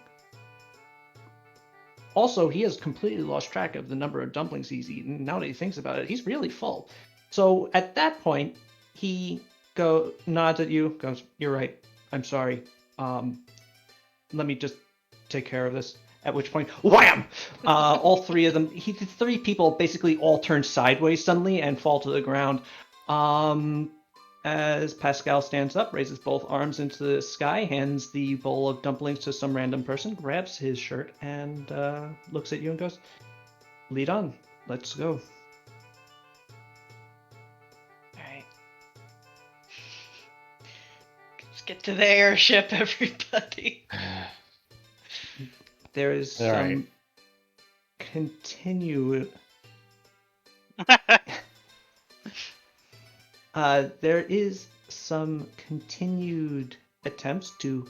Also, he has completely lost track of the number of dumplings he's eaten. Now that he thinks about it, he's really full. So at that point, he nods at you, goes, "You're right. I'm sorry. Let me just take care of this." At which point, wham! All three of them, the three people basically all turn sideways suddenly and fall to the ground. As Pascal stands up, raises both arms into the sky, hands the bowl of dumplings to some random person, grabs his shirt, and looks at you and goes, "Lead on. Let's go." Alright. Let's get to the airship, everybody. There is All right. some continued. There is some continued attempts to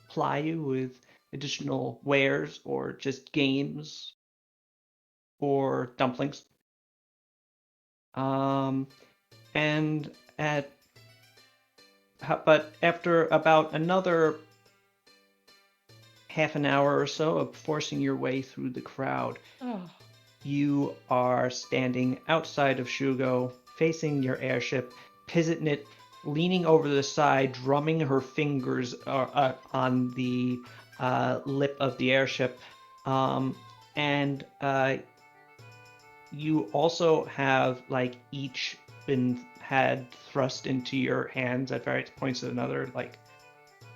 ply you with additional wares or just games or dumplings. And but after about another half an hour or so of forcing your way through the crowd, Oh. you are standing outside of Shugo, facing your airship, Pizitnit leaning over the side, drumming her fingers on the lip of the airship. And you also have like each been had thrust into your hands at various points of another, like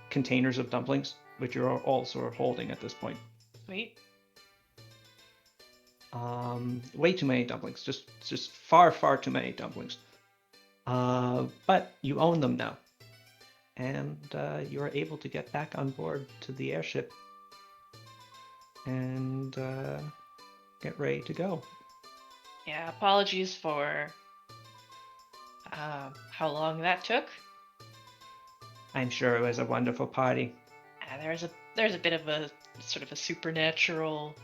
containers of dumplings, which you're also holding at this point. Sweet. Way too many dumplings. Just far too many dumplings. But you own them now, and you are able to get back on board to the airship and get ready to go. Yeah, apologies for how long that took. I'm sure it was a wonderful party. There's a bit of a sort of a supernatural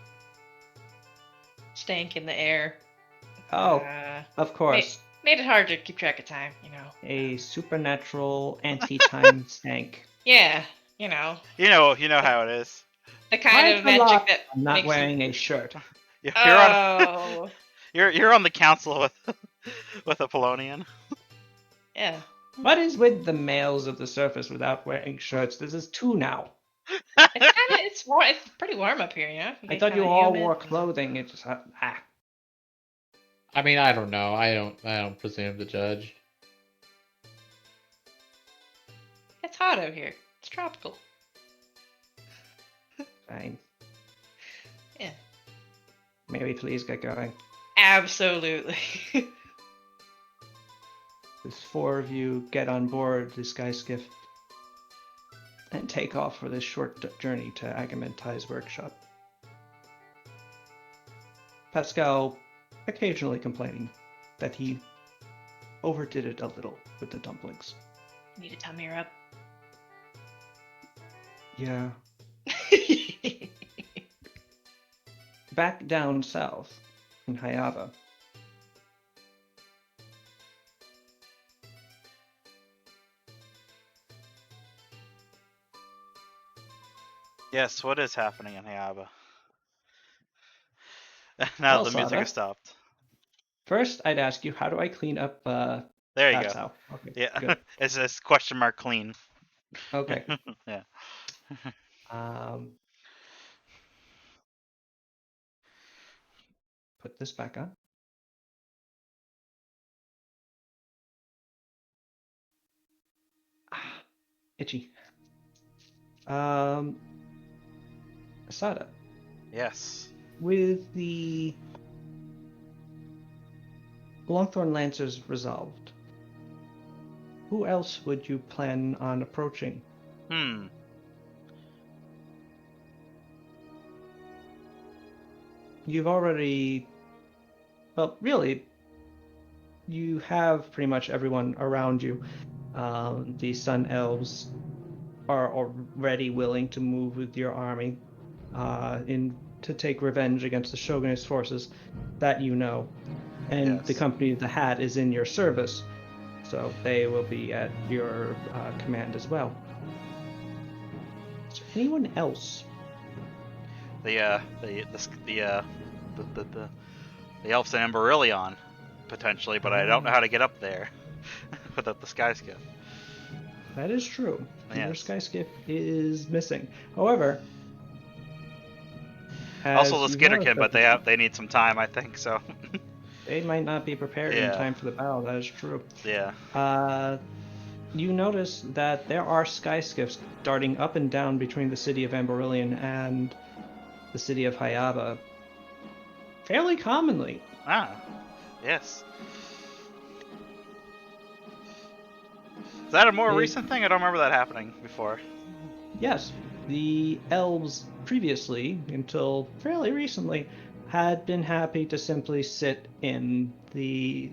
stank in the air. Oh, of course. Made it hard to keep track of time, A supernatural anti-time stank. Yeah, You know how it is. the kind of magic that I'm not makes wearing a shirt. You... You're on. Oh. You're on the council with a Polonian. Yeah. What is with the males of the surface without wearing shirts? This is 2 now. It's warm. It's pretty warm up here, I Get thought you kinda all humid. wore clothing. It just I mean, I don't know. I don't presume to judge. It's hot out here. It's tropical. fine. Yeah. May we please get going? Absolutely. As 4 of you get on board the sky skiff and take off for this short journey to Agamemnon's workshop. Pascal occasionally complaining that he overdid it a little with the dumplings. Need a tummy rub. Yeah. Back down south in Hayaba. Yes, what is happening in Hayaba? Now Well, the music Sada, has stopped. first I'd ask you, how do I clean up There you that's go. how. Okay, Yeah, good. it's this question mark clean. Okay. Yeah. Put this back on. Ah, itchy. Sada, Yes. with the Longthorn Lancers resolved, who else would you plan on approaching? You've already, well, really, you have pretty much everyone around you. The Sun Elves are already willing to move with your army to take revenge against the Shogunist forces, that you know. And the Yes. company of the Hat is in your service, so they will be at your command as well. Is there anyone else? The elves in Emberillion, potentially, but I don't know how to get up there without the sky skiff. That is true. Your Yes. sky skiff is missing. However, Also the as you've noticed Skitterkin, but they need some time, I think. So. they might not be prepared in Yeah. time for the battle. That is true. Yeah. You notice that there are sky skiffs darting up and down between the city of Amberillion and the city of Hayaba fairly commonly. Ah. Yes. Is that a more recent thing? I don't remember that happening before. Yes, the elves previously, until fairly recently, had been happy to simply sit in the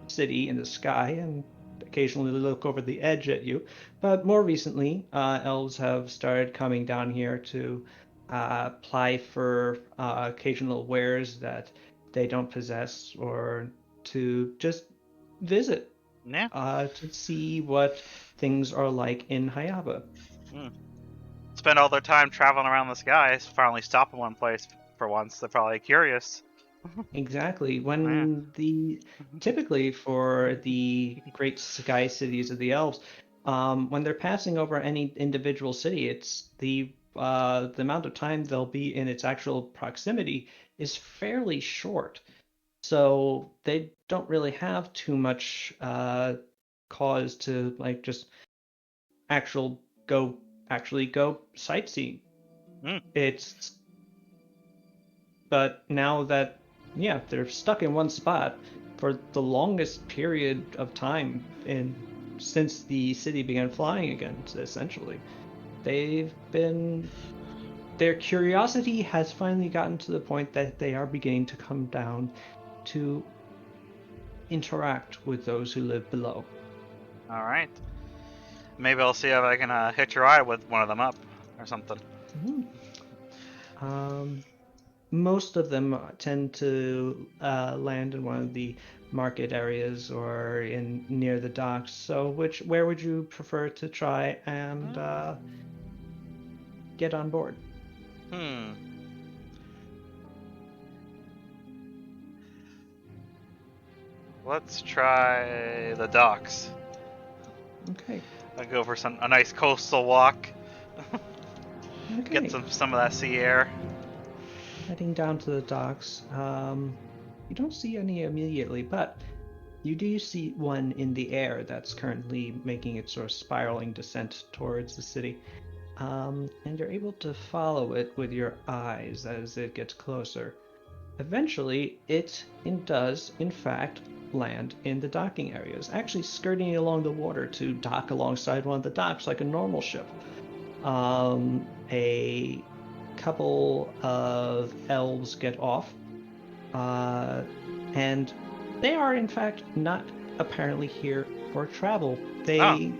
city in the sky and occasionally look over the edge at you. But more recently, elves have started coming down here to apply for occasional wares that they don't possess, or to just visit Yeah. to see what things are like in Hayaba. Spend all their time traveling around the skies, finally stop in one place for once. They're probably curious. Exactly. Yeah. Typically for the great sky cities of the elves, when they're passing over any individual city, it's the amount of time they'll be in its actual proximity is fairly short. So they don't really have too much cause to like just actually go sightseeing. It's But now that, yeah, they're stuck in one spot for the longest period of time since the city began flying again, essentially. Their curiosity has finally gotten to the point that they are beginning to come down to interact with those who live below. All right. Maybe I'll see if I can hitch a ride with one of them up or something. Most of them tend to land in one of the market areas or in near the docks. So, where would you prefer to try and get on board? Let's try the docks. Okay. I'll go for a nice coastal walk. Okay. Get some of that sea air. Heading down to the docks. You don't see any immediately, but you do see one in the air that's currently making its sort of spiraling descent towards the city. And you're able to follow it with your eyes as it gets closer. Eventually, it does, in fact, land in the docking areas, actually skirting along the water to dock alongside one of the docks like a normal ship. A couple of elves get off, and they are in fact not apparently here for travel. They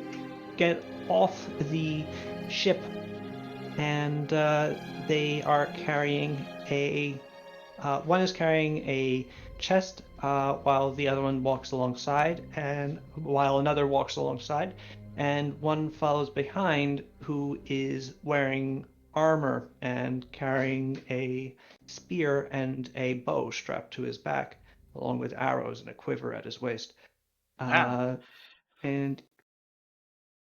get off the ship, and they are carrying a one is carrying a chest, while the other one walks alongside, and while another walks alongside, and one follows behind, who is wearing armor and carrying a spear and a bow strapped to his back, along with arrows and a quiver at his waist. And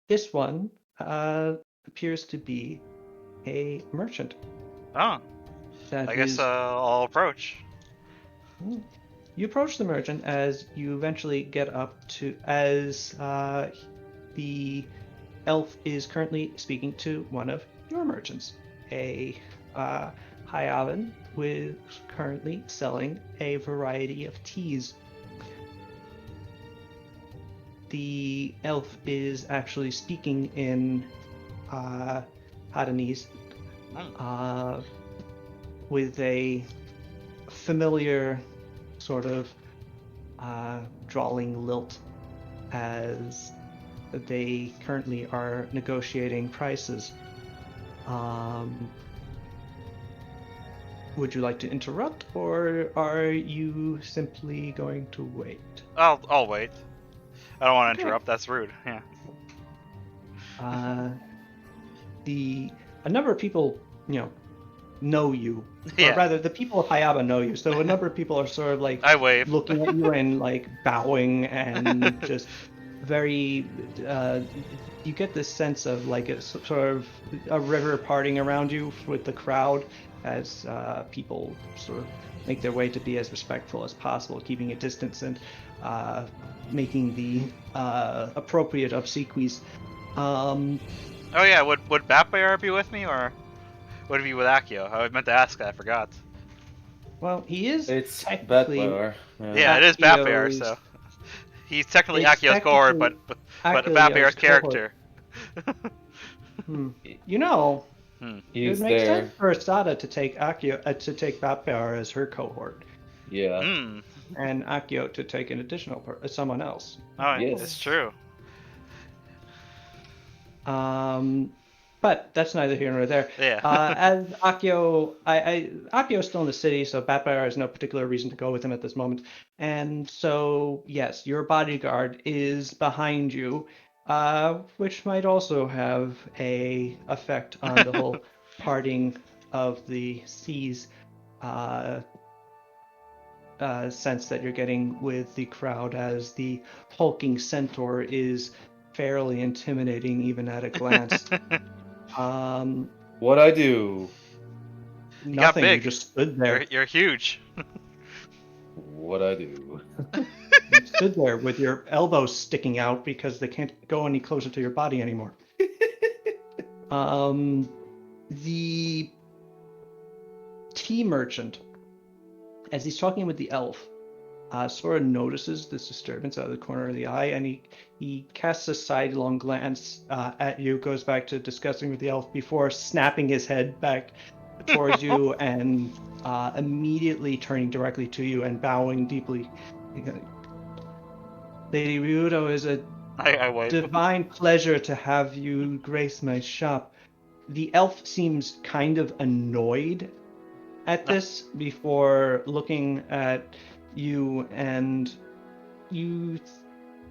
this one appears to be a merchant. Oh, That I guess is I'll approach. You approach the merchant as you eventually get up to, as the elf is currently speaking to one of your merchants, a high oven with currently selling a variety of teas. The elf is actually speaking in Hadanese, with a familiar sort of drawling lilt, as they currently are negotiating prices. Would you like to interrupt, or are you simply going to wait? I'll wait. I don't want to Okay. interrupt. That's rude. Yeah. A number of people, know you, Yeah. or rather, the people of Hayaba know you. So a number of people are sort of like I wave. looking at you and like bowing and just very. You get this sense of like a sort of a river parting around you with the crowd as people sort of make their way to be as respectful as possible, keeping a distance and making the appropriate obsequies. Oh yeah, would Batbear be with me, or would it be with Akio? I meant to ask that, I forgot. Well, he is It's technically Batbar. Yeah, it is Batbear, Akio's- so he's technically it's Akio's cohort, but Akio's Batbear's cohort. character. You know, it He's would make there. sense for Asada to take Batbear as her cohort, Yeah. Hmm. and Akio to take an additional someone else. Oh, Yes. it's true. But that's neither here nor there. Yeah. As Akio, Akio's still in the city, so Batbear has no particular reason to go with him at this moment. And so, yes, your bodyguard is behind you, which might also have a effect on the whole parting of the seas sense that you're getting with the crowd, as the hulking centaur is fairly intimidating even at a glance. What I do? You got Nothing. You big. just stood there. You're huge. What I do? You stood there with your elbows sticking out because they can't go any closer to your body anymore. The tea merchant, as he's talking with the elf, sort of notices this disturbance out of the corner of the eye, and he casts a sidelong glance at you, goes back to discussing with the elf before snapping his head back towards you and immediately turning directly to you and bowing deeply. Lady Ryudo, is a I wait. divine pleasure to have you grace my shop. The elf seems kind of annoyed at this before looking at you, and you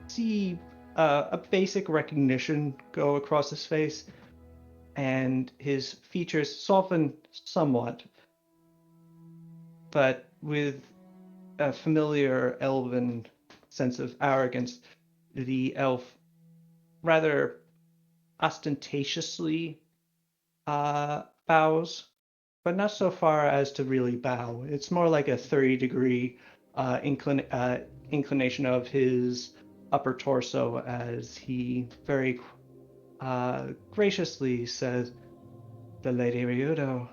see a basic recognition go across his face, and his features soften somewhat, but with a familiar elven sense of arrogance, the elf rather ostentatiously bows, but not so far as to really bow. It's more like a 30-degree inclination of his upper torso as he very graciously says, "The Lady Ryudo,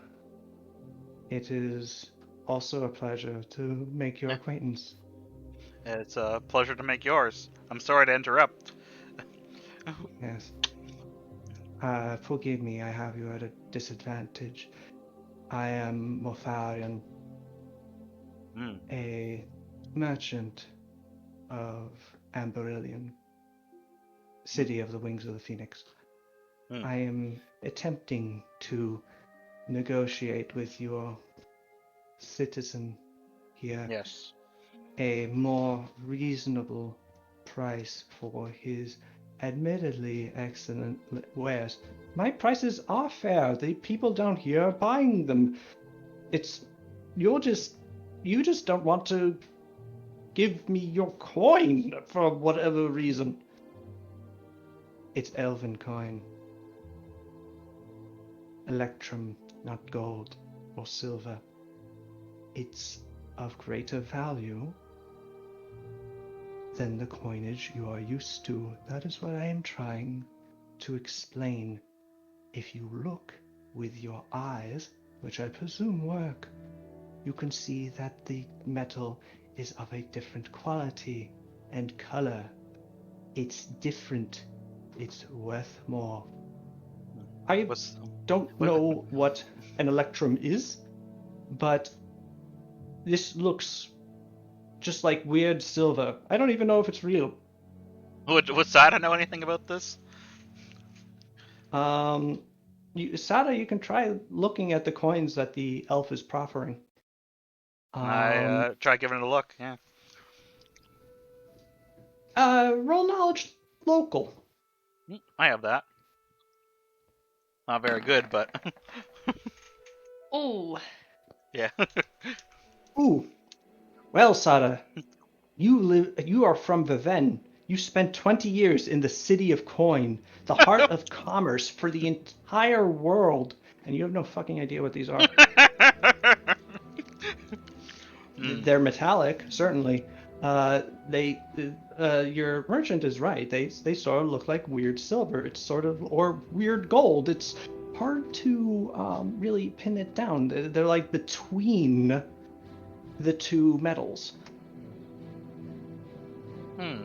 it is also a pleasure to make your acquaintance." It's a pleasure to make yours. I'm sorry to interrupt. Yes. Forgive me, I have you at a disadvantage. I am Mortharion, Hmm. a merchant of Amberillion, city of the Wings of the Phoenix. Hmm. I am attempting to negotiate with your citizen here Yes. a more reasonable price for his admittedly excellent wares. My prices are fair. The people down here are buying them. It's you just don't want to give me your coin for whatever reason. It's elven coin. Electrum, not gold or silver. It's of greater value than the coinage you are used to. That is what I am trying to explain. If you look with your eyes, which I presume work, you can see that the metal is of a different quality and color. It's different. It's worth more. I What's don't what? know what an electrum is, but this looks just like weird silver. I don't even know if it's real. Would Sada know anything about this? Sada, you can try looking at the coins that the elf is proffering. I try giving it a look. Yeah. Roll knowledge local. I have that. Not very good, but Ooh. yeah. Ooh, well, Sada, you are from Viven. You spent 20 years in the city of coin, the heart of commerce for the entire world, and you have no fucking idea what these are. Hmm. They're metallic, certainly. Your merchant is right. They sort of look like weird silver. It's sort of or weird gold. It's hard to really pin it down. They're like between the two metals. Hmm.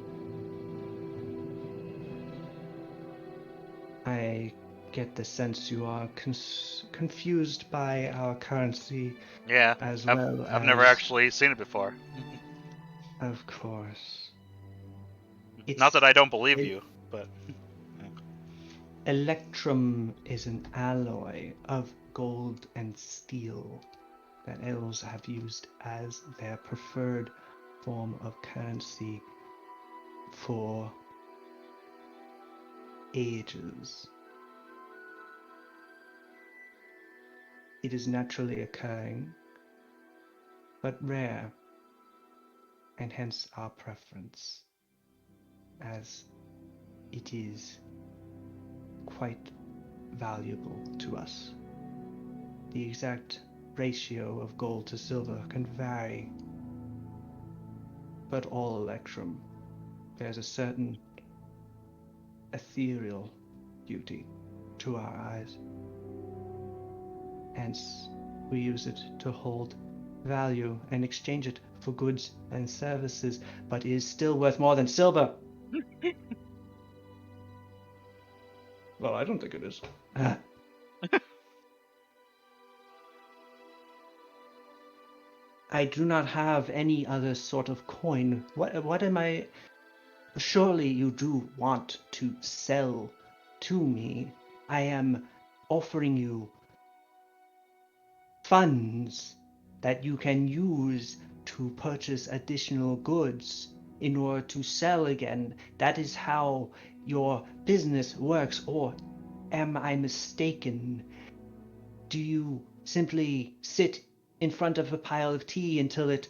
I get the sense you are confused by our currency Yeah. as I've well I've never as, actually seen it before. of course. Not It's that I don't believe it, you, but Electrum is an alloy of gold and steel that elves have used as their preferred form of currency for ages. It is naturally occurring, but rare, and hence our preference, as it is quite valuable to us. The exact ratio of gold to silver can vary, but all electrum bears a certain ethereal beauty to our eyes. Hence, we use it to hold value and exchange it for goods and services, but it is still worth more than silver. Well, I don't think it is. I do not have any other sort of coin. What am I? Surely you do want to sell to me. I am offering you funds that you can use to purchase additional goods in order to sell again. That is how your business works, or am I mistaken? Do you simply sit in front of a pile of tea until it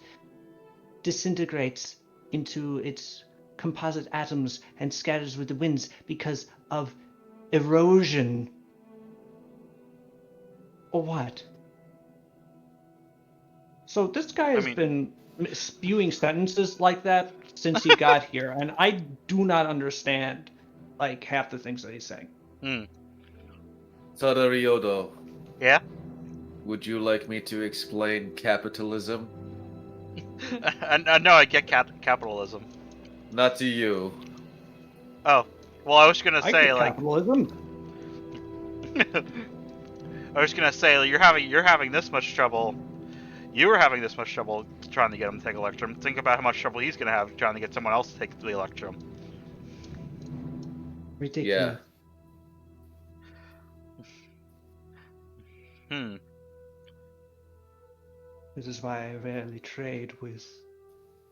disintegrates into its composite atoms and scatters with the winds because of erosion? Or what? So this guy I has mean, been spewing sentences like that since he got here, and I do not understand like half the things that he's saying. hmm. Sadariodo, Yeah. would you like me to explain capitalism? No, I get capitalism. Not to you. Oh, well, I was gonna I say get like, capitalism. I was gonna say like, you're having this much trouble. You were having this much trouble trying to get him to take Electrum. Think about how much trouble he's gonna have trying to get someone else to take the Electrum. Ridiculous. Hmm. This is why I rarely trade with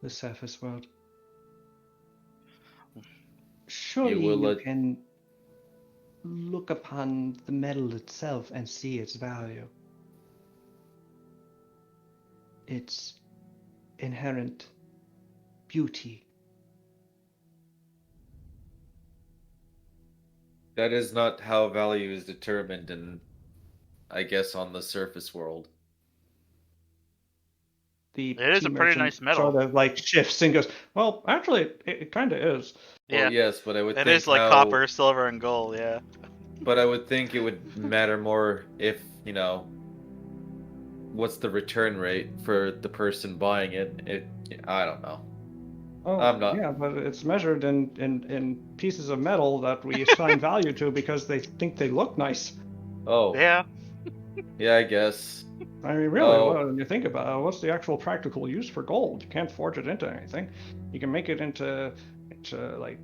the surface world. Surely will you let- can look upon the metal itself and see its value. Its inherent beauty. That is not how value is determined in, I guess, on the surface world. The It is tea a pretty merchant nice metal. sort of like shifts and goes, well, actually, it kind of is. Well, Yeah, yes, but I would it think is like how... copper, silver, and gold. Yeah. But I would think it would matter more if, what's the return rate for the person buying it. I don't know. Oh, I'm not... yeah, but it's measured in pieces of metal that we assign value to because they think they look nice. Oh, Yeah. yeah, I guess. I mean, really, Oh. when you think about it, what's the actual practical use for gold? You can't forge it into anything. You can make it into like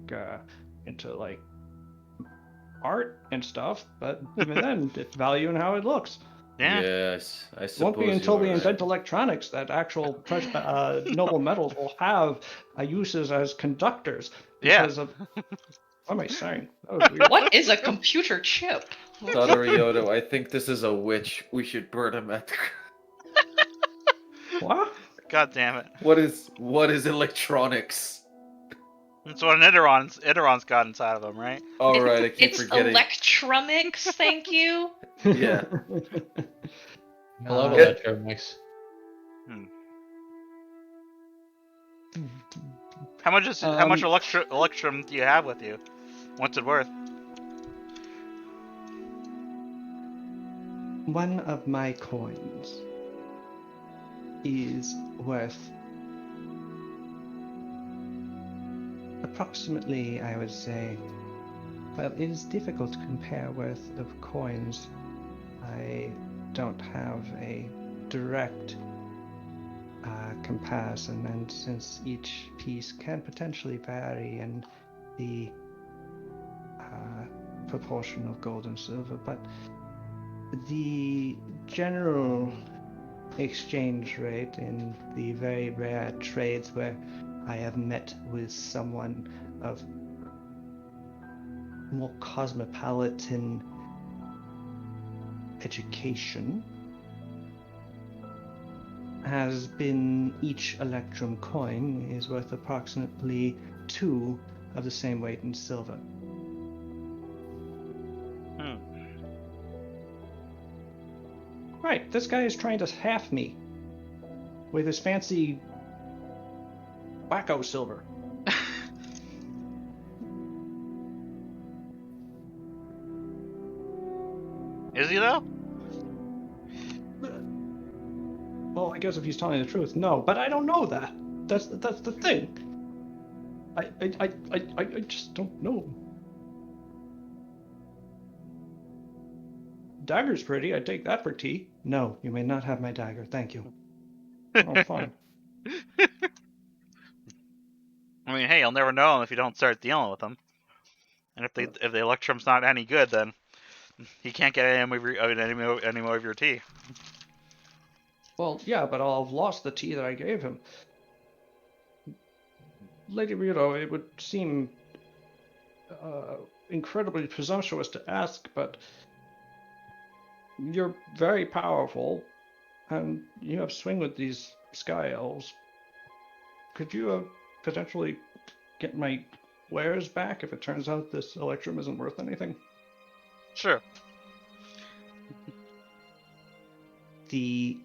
art and stuff, but even then, it's value in how it looks. Yeah. Yes, I It won't be suppose until you we are invent right. electronics that actual noble metals will have uses as conductors Yeah. because of. What am I saying? That was weird. What is a computer chip? Tadorioto, I think this is a witch. We should burn him at the... What? God damn it. What is electronics? That's what an Iteron's got inside of him, right? Alright, I keep It's forgetting. electronics, thank you. Yeah. I love Uh, electromix. Hmm. How much Electrum do you have with you? What's it worth? One of my coins is worth approximately, I would say, well, it is difficult to compare worth of coins. I don't have a direct comparison, and since each piece can potentially vary in the proportion of gold and silver, but the general exchange rate in the very rare trades where I have met with someone of more cosmopolitan education has been each electrum coin is worth approximately 2 of the same weight in silver. Right, this guy is trying to half me with his fancy wacko silver. Is he though? Well, I guess if he's telling the truth, no. But I don't know that. That's the thing. I just don't know. Dagger's pretty. I'd take that for tea. No, you may not have my dagger. Thank you. Oh, fine. I mean, hey, you'll never know if you don't start dealing with them. And if the Electrum's not any good, then he can't get any more of your tea. Well, yeah, but I'll have lost the tea that I gave him. Lady Rito, it would seem incredibly presumptuous to ask, but you're very powerful, and you have swing with these sky elves. Could you potentially get my wares back if it turns out this electrum isn't worth anything? Sure. The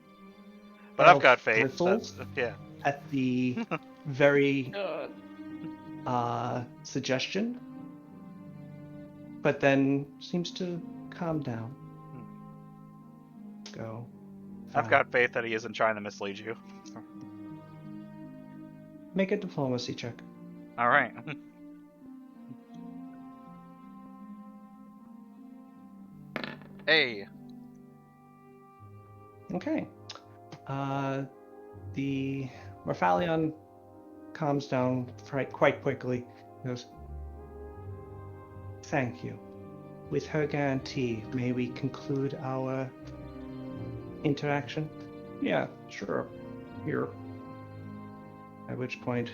But I've elf got faith. bristles Yeah. at the very suggestion, but then seems to calm down. Go. I've got faith that he isn't trying to mislead you. make a diplomacy check. All right. Hey. Okay. The Morphalion calms down quite quickly. He goes, "Thank you. With her guarantee, may we conclude our interaction?" "Yeah, sure. Here." At which point,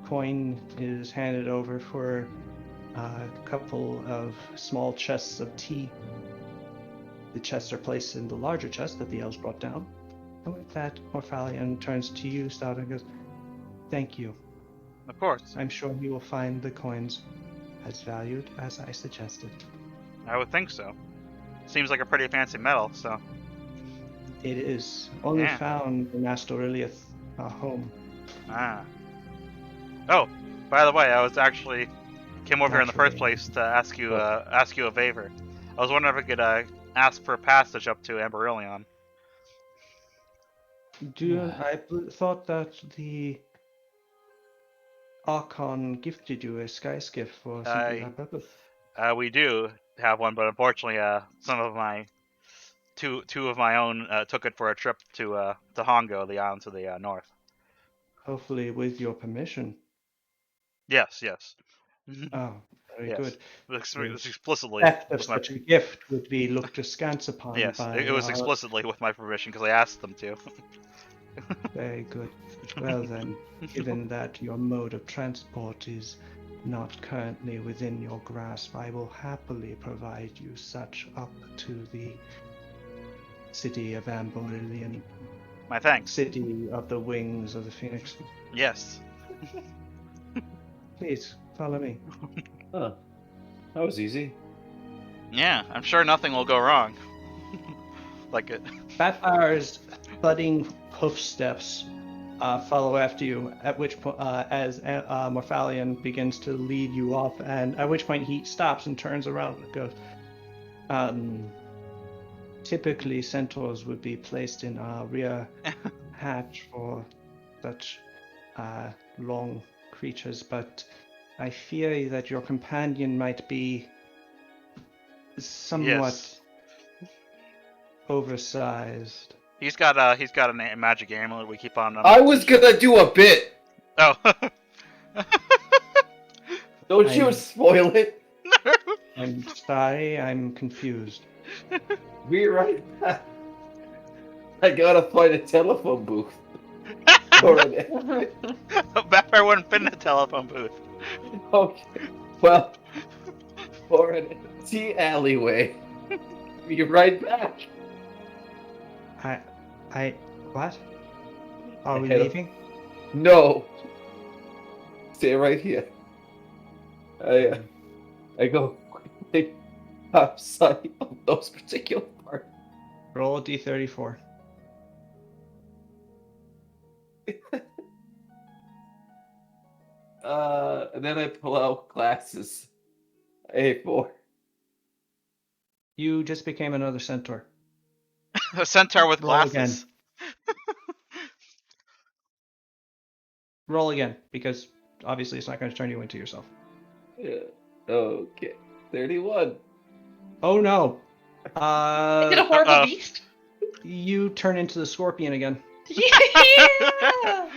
coin is handed over for a couple of small chests of tea. The chests are placed in the larger chest that the elves brought down. And with that, Morphalion turns to you, Stout, and goes, "Thank you. Of course. I'm sure you will find the coins as valued as I suggested." I would think so. Seems like a pretty fancy metal, so. It is only Yeah. found in Astoriliath, our home. Ah. Oh, by the way, I was actually came over here in the first Naturally. place to ask you a favor. I was wondering if I could ask for a passage up to Amberyllion. Thought that the Archon gifted you a sky skiff for simply that purpose. We do have one, but unfortunately, some of my two of my own took it for a trip to Hongo, the island to the north. Hopefully with your permission. Yes. Oh, very Yes. good. It's explicitly. Theft of With my, such a gift would be looked askance upon yes, by it was explicitly with my permission because I asked them to. Very good. Well then, given that your mode of transport is not currently within your grasp, I will happily provide you such up to the city of Amberyllion, My thanks. city of the wings of the phoenix. Yes. Please, follow me. Huh. That was easy. Yeah, I'm sure nothing will go wrong. Like it. Batfire's thudding hoof steps follow after you, at which point, as Morphalion begins to lead you off, and at which point he stops and turns around and goes, typically centaurs would be placed in our rear hatch for such long creatures, but I fear that your companion might be somewhat Yes. oversized. He's got a magic amulet we keep on him. I was gonna do a bit. Oh. Don't you I'm- spoil it. I'm sorry, I'm confused. Be right back. I gotta find a telephone booth. Or an... Vampire wouldn't fit in a telephone booth. Okay. Well, or an empty alleyway. Be right back. What? Are we Ahead of- leaving? No. Stay right here. I go quickly outside of those particular parts. Roll a d34. And then I pull out glasses. A4. You just became another centaur. A centaur with Roll glasses. Roll again, because obviously it's not going to turn you into yourself. Yeah. Okay. 31. Oh no! Is it a horrible uh-oh. beast? You turn into the scorpion again. Yeah!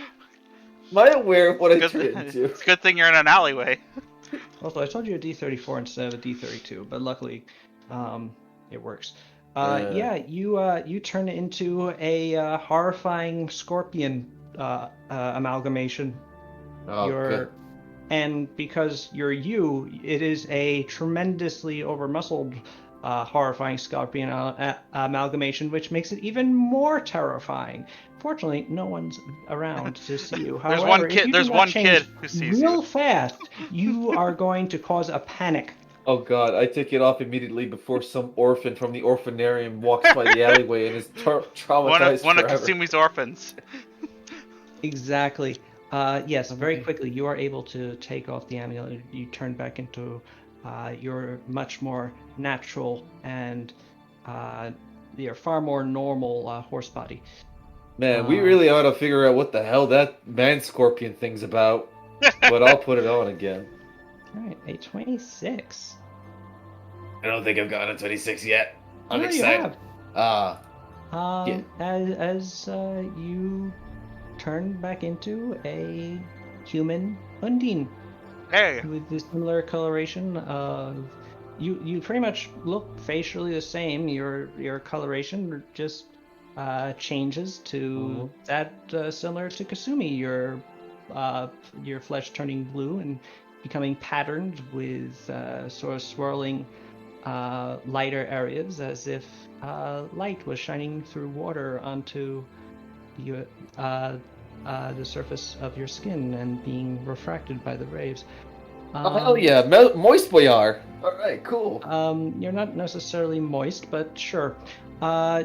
Am I aware of what I Good turned into? It's a good thing you're in an alleyway. Also, I told you a d34 instead of a d32, but luckily, it works. Yeah, you turn into a horrifying scorpion amalgamation. Oh, good. And because you're you, it is a tremendously over-muscled, horrifying scorpion amalgamation, which makes it even more terrifying. Fortunately, no one's around to see you. There's However, one if kid. you There's do not one change kid who sees real you. fast, you are going to cause a panic. Oh god, I take it off immediately before some orphan from the orphanarium walks by the alleyway and is traumatized One of forever. Kasumi's orphans. Exactly. Yes, very quickly you are able to take off the amulet. You turn back into your much more natural and your far more normal horse body. Man, we really ought to figure out what the hell that man scorpion thing's about. But I'll put it on again. All right, a 26. I don't think I've gotten a 26 yet. I'm Yeah, you excited. have. Ah, As you turn back into a human Undine Hey. with this similar coloration of you pretty much look facially the same. Your coloration just changes to that similar to Kasumi. Your flesh turning blue and becoming patterned with sort of swirling lighter areas, as if light was shining through water onto your the surface of your skin and being refracted by the rays. oh hell yeah, moist we are. All right, cool. You're not necessarily moist, but sure.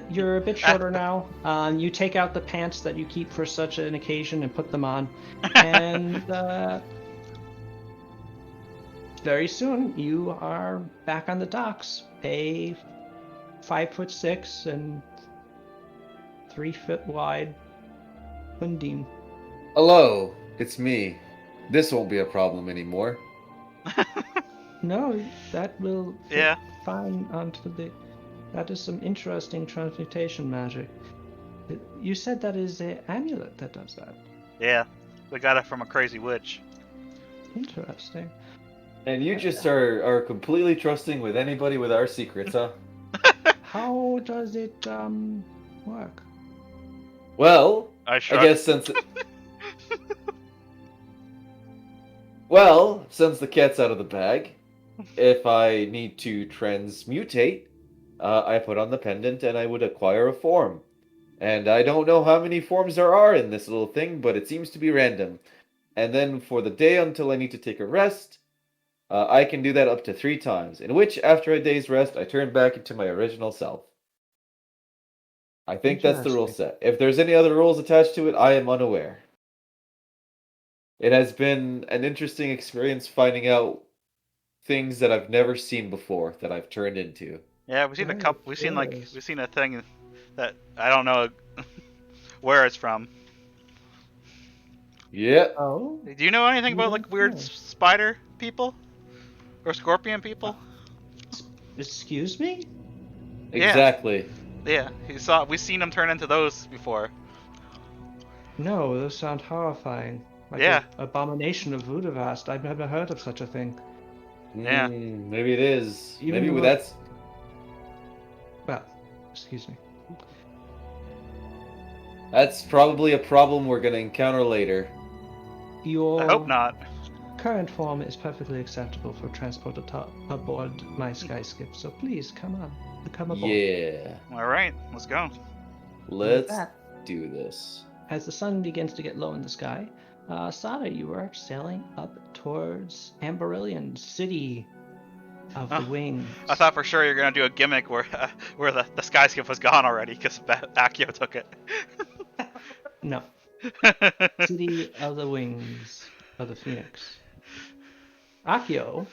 You're a bit shorter now. You take out the pants that you keep for such an occasion and put them on, and very soon you are back on the docks. A 5'6" and 3 foot wide Undine. Hello, it's me. This won't be a problem anymore. No, that will fit Yeah. fine onto the. That is some interesting transmutation magic. You said that is an amulet that does that. Yeah. We got it from a crazy witch. Interesting. And you just are completely trusting with anybody with our secrets, huh? How does it work? Well, I I shrug. guess since well, since the cat's out of the bag, if I need to transmutate, I put on the pendant and I would acquire a form. And I don't know how many forms there are in this little thing, but it seems to be random. And then for the day until I need to take a rest, I can do that up to 3 times, in which, after a day's rest, I turn back into my original self. I think that's the rule set. If there's any other rules attached to it, I am unaware. It has been an interesting experience finding out things that I've never seen before that I've turned into. Yeah, we've seen a Right, couple. We've seen yes. we've seen a thing that I don't know where it's from. Yep. Oh, Do you know anything You about don't like weird know. spider people or scorpion people? excuse me? Exactly. Yeah, we've seen them turn into those before. No, those sound horrifying. Like Yeah. an abomination of Voodoo-vast. I've never heard of such a thing. Yeah. Maybe it is. Even Maybe though- that's. Well, excuse me. That's probably a problem we're gonna encounter later. Your I hope not. current form is perfectly acceptable for transport aboard my skyskip, so please come on. Come aboard. Yeah. All right, let's go. Let's that- do this. As the sun begins to get low in the sky, Sada, you are sailing up towards Amberillion, city of the Oh, wings. I thought for sure you're gonna do a gimmick where the skyskip was gone already because Akio took it. No, city of the wings of the phoenix. Akio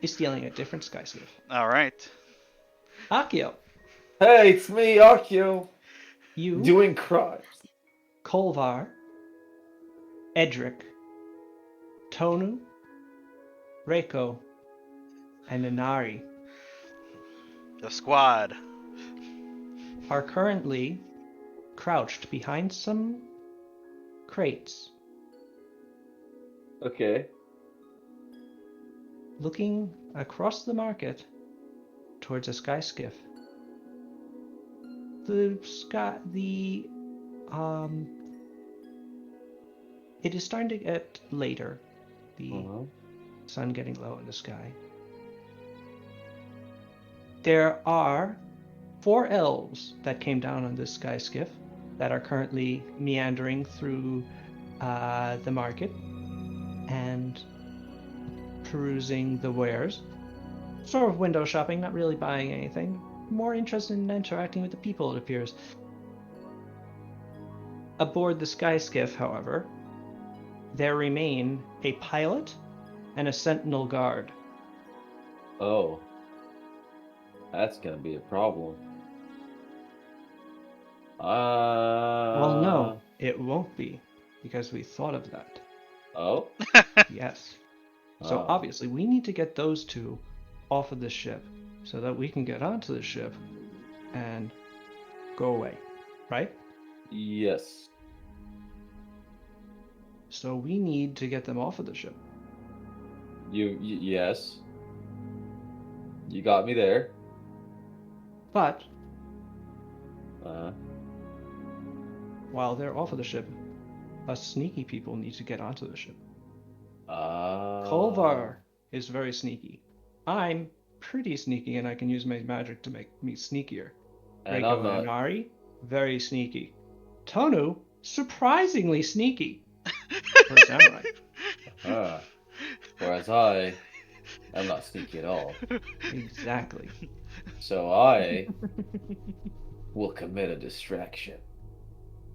is stealing a different skyskip. All right. Akio, Hey, it's me, Akio. you, Doing crimes. Kolvar, Edric, Tonu, Reiko, and Inari The squad. are currently crouched behind some crates, Okay. looking across the market towards a sky skiff. It is starting to get later. The sun getting low in the sky. There are 4 elves that came down on this sky skiff that are currently meandering through the market and perusing the wares. Sort of window shopping, not really buying anything. More interested in interacting with the people, it appears. Aboard the sky skiff, however, there remain a pilot and a sentinel guard. Oh. That's gonna be a problem. Well, no. It won't be, because we thought of that. Oh. Yes. So Oh. obviously, we need to get those two off of the ship so that we can get onto the ship and go away, right? Yes. So we need to get them off of the ship. Yes. You got me there. But Uh. while they're off of the ship, us sneaky people need to get onto the ship. Kolvar is very sneaky. I'm pretty sneaky, and I can use my magic to make me sneakier. And Reiko I'm not. and Inari, very sneaky. Tonu, surprisingly sneaky. For a samurai. Whereas I am not sneaky at all. Exactly. So I will commit a distraction.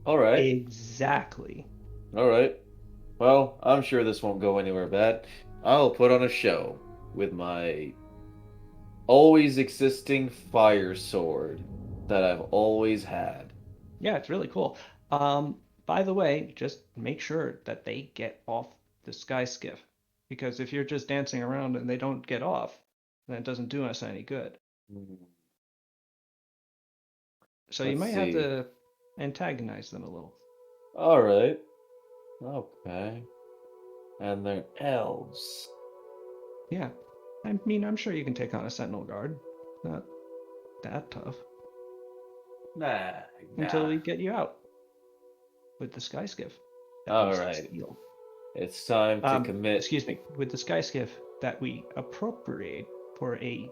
All right. Exactly. All right. Well, I'm sure this won't go anywhere bad. I'll put on a show with my always existing fire sword that I've always had. Yeah, it's really cool. By the way, just make sure that they get off the sky skiff. Because if you're just dancing around and they don't get off, then it doesn't do us any good. So you Let's might have see. to antagonize them a little. All right. Okay. And they're elves. Yeah. I mean, I'm sure you can take on a sentinel guard. Not that tough. Nah. Until we get you out with the sky skiff. that All we right. steal. It's time to commit. Excuse me, with the sky skiff that we appropriate for a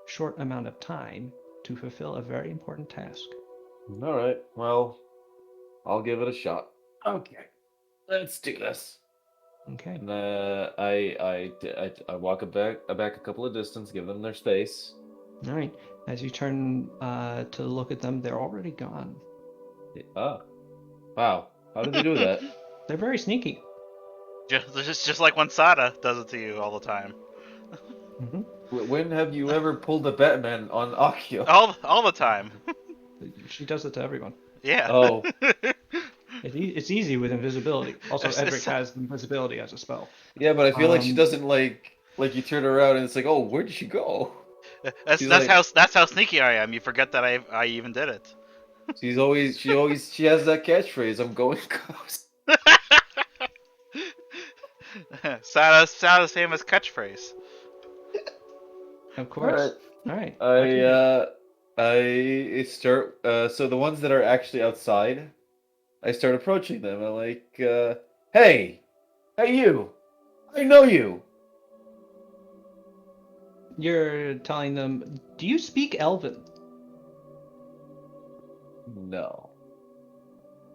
short amount of time to fulfill a very important task. All right. Well, I'll give it a shot. Okay. Let's do this. Okay. And I walk back a couple of distance, give them their space. All right. As you turn to look at them, they're already gone. Oh, wow! How did they do that? They're very sneaky. Just like when Sada does it to you all the time. Mm-hmm. When have you ever pulled a Batman on Akio? All the time. She does it to everyone. Yeah. Oh. It's easy with invisibility. Also, It's- Edric has invisibility as a spell. Yeah, but I feel like she doesn't like you turn around and it's like, oh, where did she go? She's like- that's how sneaky I am. You forget that I even did it. She has that catchphrase. I'm going ghost. Sada's famous catchphrase. Of course. All right. I start. So the ones that are actually outside, I start approaching them. I'm like, hey you, I know you. You're telling them, do you speak Elven? No,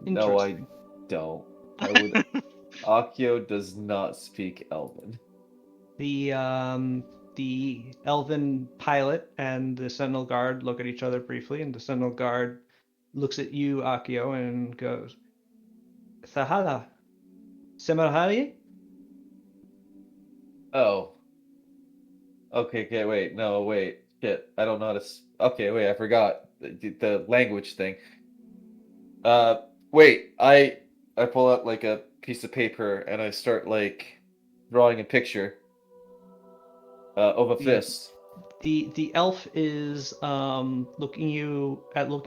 I Interesting. don't. I would. Akio does not speak Elven. The Elven pilot and the Sentinel Guard look at each other briefly, and the Sentinel Guard looks at you, Akio, and goes, Sahala, Semarhali? Oh. Okay, wait. No, wait. Shit. I don't know how to. Okay, wait. I forgot the language thing. Wait. I pull out like a piece of paper and I start like drawing a picture of a fist. The elf is looking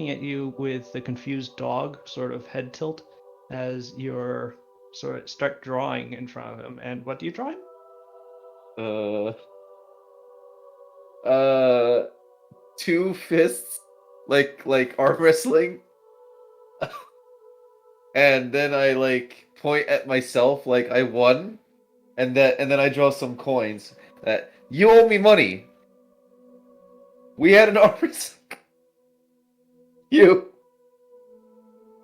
at you with the confused dog sort of head tilt as you're sort of start drawing in front of him. And what do you draw him? Two fists, like arm wrestling, and then I like point at myself like I won, and then I draw some coins that you owe me money. We had an arm wrestling. You.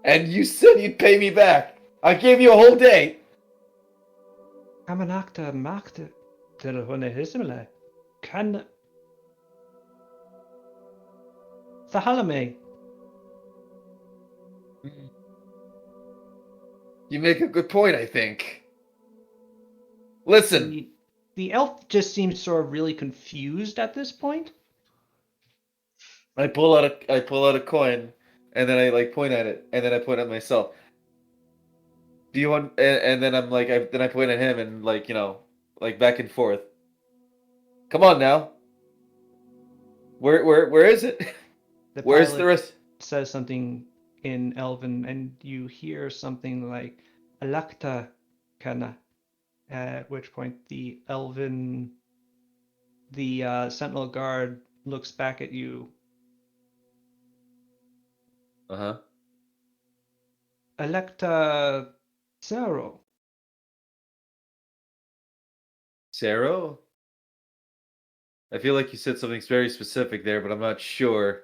And you said you'd pay me back. I gave you a whole day. Amanakta makta telefone hismele. Kan Sahalame. You make a good point, I think. Listen. The elf just seems sort of really confused at this point. I pull out a coin, and then I like point at it, and then I point at myself. do you want? And then I'm like, then I point at him and like like back and forth. Come on now. Where is it? The Where's the pilot rest? says something in Elven, and you hear something like "Alakta kana," at which point the Sentinel Guard looks back at you. Uh-huh. "Alakta Zero." Saro? I feel like you said something very specific there, but I'm not sure.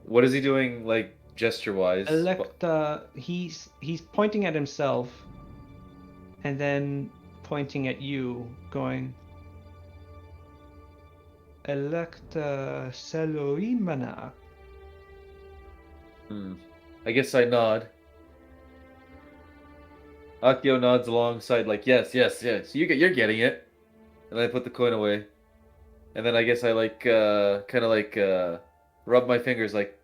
What is he doing, like gesture-wise? Alekta, he's pointing at himself and then pointing at you, going, Electa Seloimana. I guess I nod. Akio nods alongside, like, yes, yes, yes. You're getting it. And I put the coin away. And then I guess I like kind of like rub my fingers like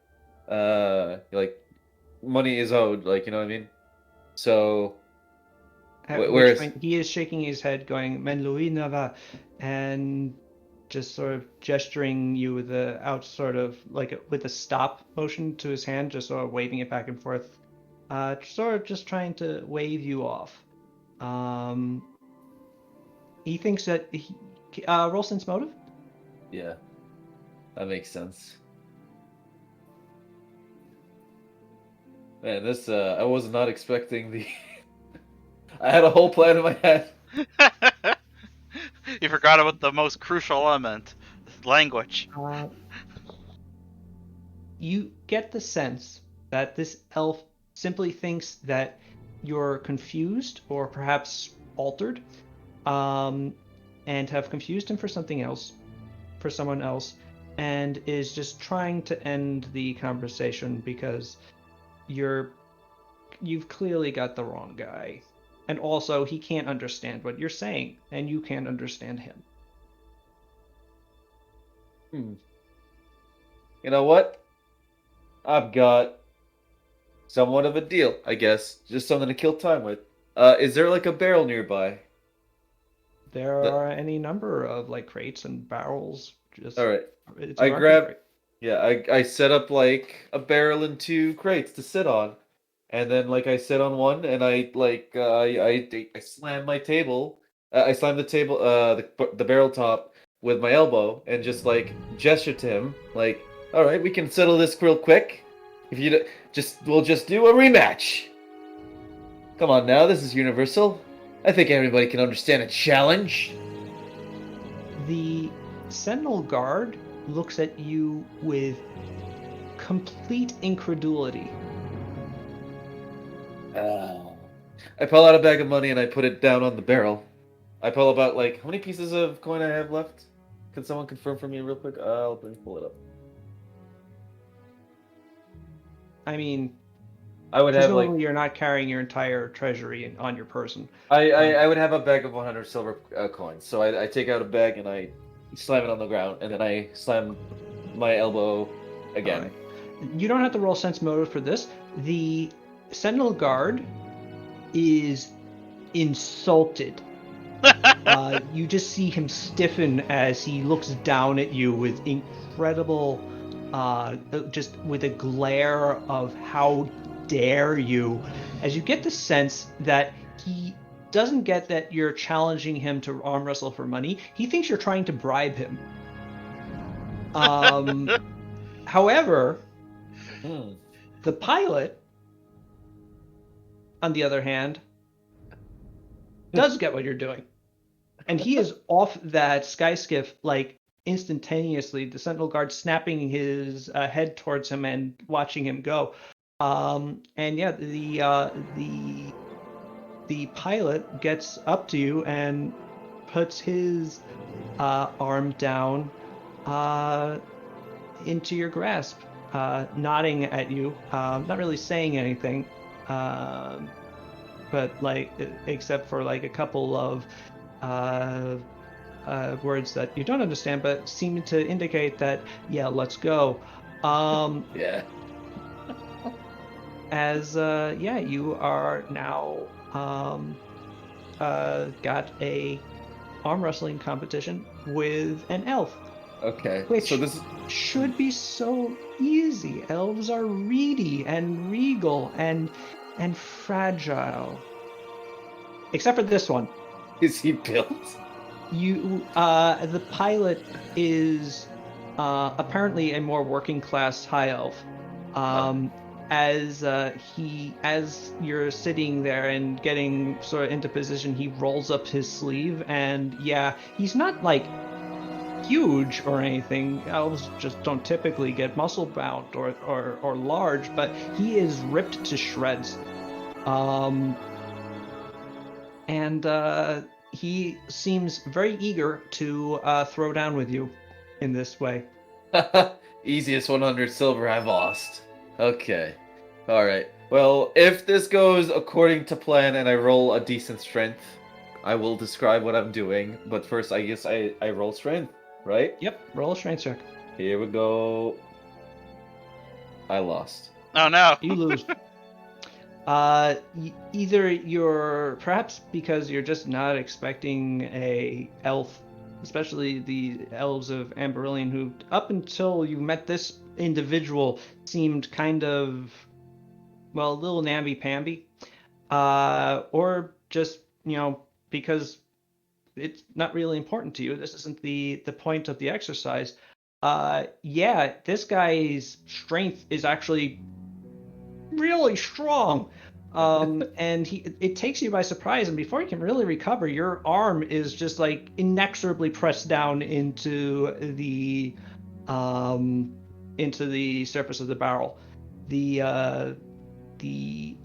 money is owed, like you know what I mean? So At which where's point he is shaking his head, going Menluinava, and just sort of gesturing you with a out sort of like with a stop motion to his hand, just sort of waving it back and forth, sort of just trying to wave you off. He thinks that roll sense motive. yeah, that makes sense. Man, this I was not expecting the I had a whole plan in my head. You forgot about the most crucial element, language. You get the sense that this elf simply thinks that you're confused or perhaps altered, and have confused him for something else, for someone else, and is just trying to end the conversation because you've clearly got the wrong guy. And also, he can't understand what you're saying, and you can't understand him. You know what? I've got somewhat of a deal, I guess. Just something to kill time with. Is there like a barrel nearby? There The- are any number of like crates and barrels. Just All right. it's I a market grab crate. Yeah, I set up like a barrel and two crates to sit on. And then like I sit on one and I like I slam my table. I slam the table the barrel top with my elbow and just like gesture to him like, "All right, we can settle this real quick. If you we'll just do a rematch. Come on now, this is universal. I think everybody can understand a challenge." The Sentinel Guard looks at you with complete incredulity. I pull out a bag of money and I put it down on the barrel. I pull about like how many pieces of coin I have left? Can someone confirm for me real quick? I'll pull it up. I mean, I would have presumably like you're not carrying your entire treasury on your person. I would have a bag of 100 silver coins. So I take out a bag and I slam it on the ground and then I slam my elbow again. Alright. You don't have to roll sense motive for this. The Sentinel Guard is insulted. You just see him stiffen as he looks down at you with incredible, just with a glare of how dare you, as you get the sense that he doesn't get that you're challenging him to arm wrestle for money. He thinks you're trying to bribe him. However, the pilot, on the other hand, does get what you're doing. And he is off that sky skiff like instantaneously, the Sentinel Guard snapping his head towards him and watching him go. And yeah, the pilot gets up to you and puts his arm down into your grasp, nodding at you, not really saying anything, but like except for like a couple of words that you don't understand, but seem to indicate that yeah, let's go. Yeah. as yeah, you are now got a arm wrestling competition with an elf, Okay. which So this. should be so easy. Elves are reedy and regal and fragile. Except for this one. Is he built? The pilot is apparently a more working class high elf. As you're sitting there and getting sort of into position, he rolls up his sleeve, and yeah, he's not like huge or anything. Elves just don't typically get muscle bound or large, but he is ripped to shreds. And he seems very eager to throw down with you in this way. Easiest 100 silver I've lost. Okay. Alright. Well, if this goes according to plan and I roll a decent strength, I will describe what I'm doing. But first, I guess I roll strength, right? Yep, roll a strength check. Here we go. I lost. Oh no. You lose. Either you're perhaps because you're just not expecting a elf, especially the elves of Amberillion, who up until you met this individual seemed kind of, well, a little namby-pamby, or just because it's not really important to you. This isn't the point of the exercise. Yeah, this guy's strength is actually really strong. And it takes you by surprise, and before you can really recover, your arm is just like inexorably pressed down into the surface of the barrel. The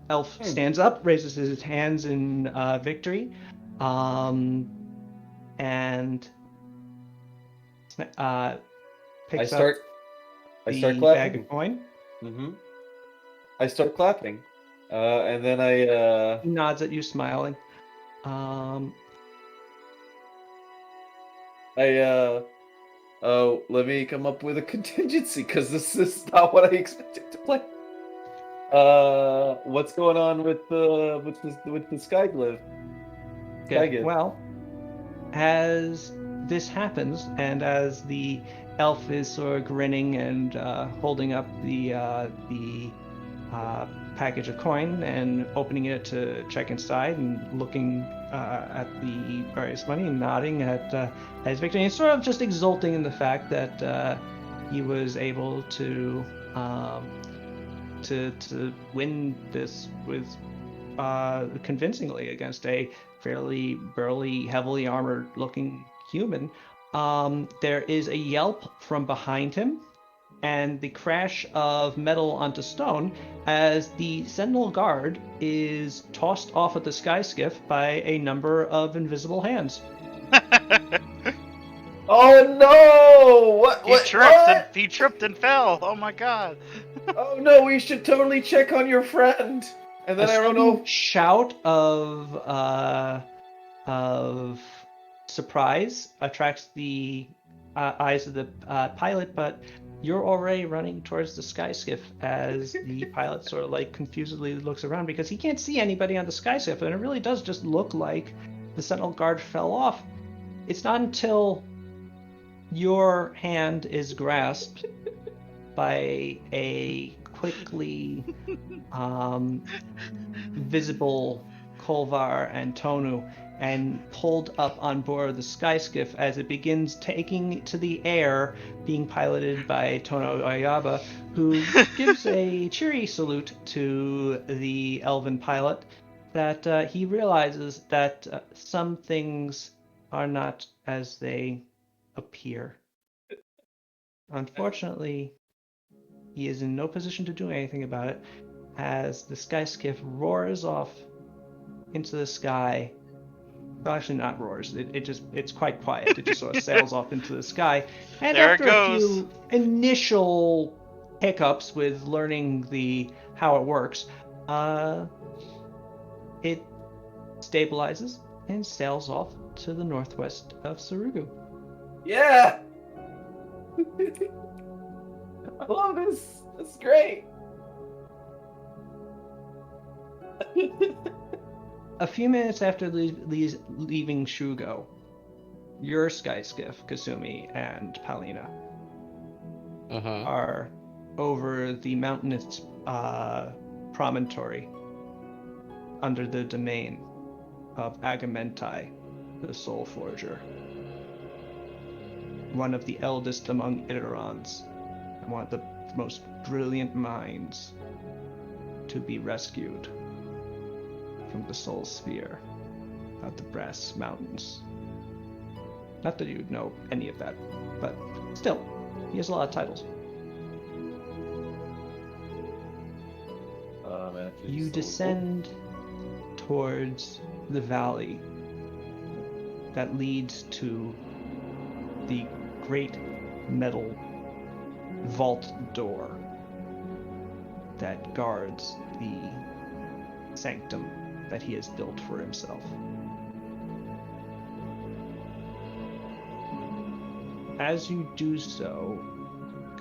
elf stands up, raises his hands in victory, and picks I up start the bag clapping. of coin. Mm-hmm. I start clapping. And then I He nods at you, smiling. Oh, let me come up with a contingency, because this is not what I expected to play. What's going on with the sky glyph? Okay. Well, as this happens, and as the elf is sort of grinning and holding up the package of coin and opening it to check inside and looking at the various money and nodding at his victory, and sort of just exulting in the fact that he was able to win this with convincingly against a fairly burly, heavily armored looking human. There is a yelp from behind him and the crash of metal onto stone as the Sentinel Guard is tossed off of the sky skiff by a number of invisible hands. Oh no! What? He tripped and fell. Oh my god. Oh no! We should totally check on your friend. And then A I don't sudden know. shout of surprise attracts the eyes of the pilot, but you're already running towards the sky skiff as the pilot sort of like confusedly looks around because he can't see anybody on the sky skiff, and it really does just look like the Sentinel Guard fell off. It's not until your hand is grasped by a quickly visible Kolvar and Tonu and pulled up on board the sky skiff as it begins taking to the air, being piloted by Tono Oyaba, who gives a cheery salute to the elven pilot, that he realizes that some things are not as they appear. Unfortunately, he is in no position to do anything about it as the sky skiff roars off into the sky. Well, actually not roars. It's quite quiet. It just sort of sails off into the sky. And There after it a goes. few initial hiccups with learning how it works, it stabilizes and sails off to the northwest of Sarugu. Yeah. I love this. It's great. A few minutes after leaving Shugo, your sky skiff, Kasumi and Palina, Uh-huh. are over the mountainous promontory under the domain of Agamentai, the Soul Forger, one of the eldest among Idarons, and one of the most brilliant minds to be rescued from the Soul Sphere of the Brass Mountains. Not that you'd know any of that, but still, he has a lot of titles. Man, You so cool. descend towards the valley that leads to the great metal vault door that guards the sanctum that he has built for himself. As you do so,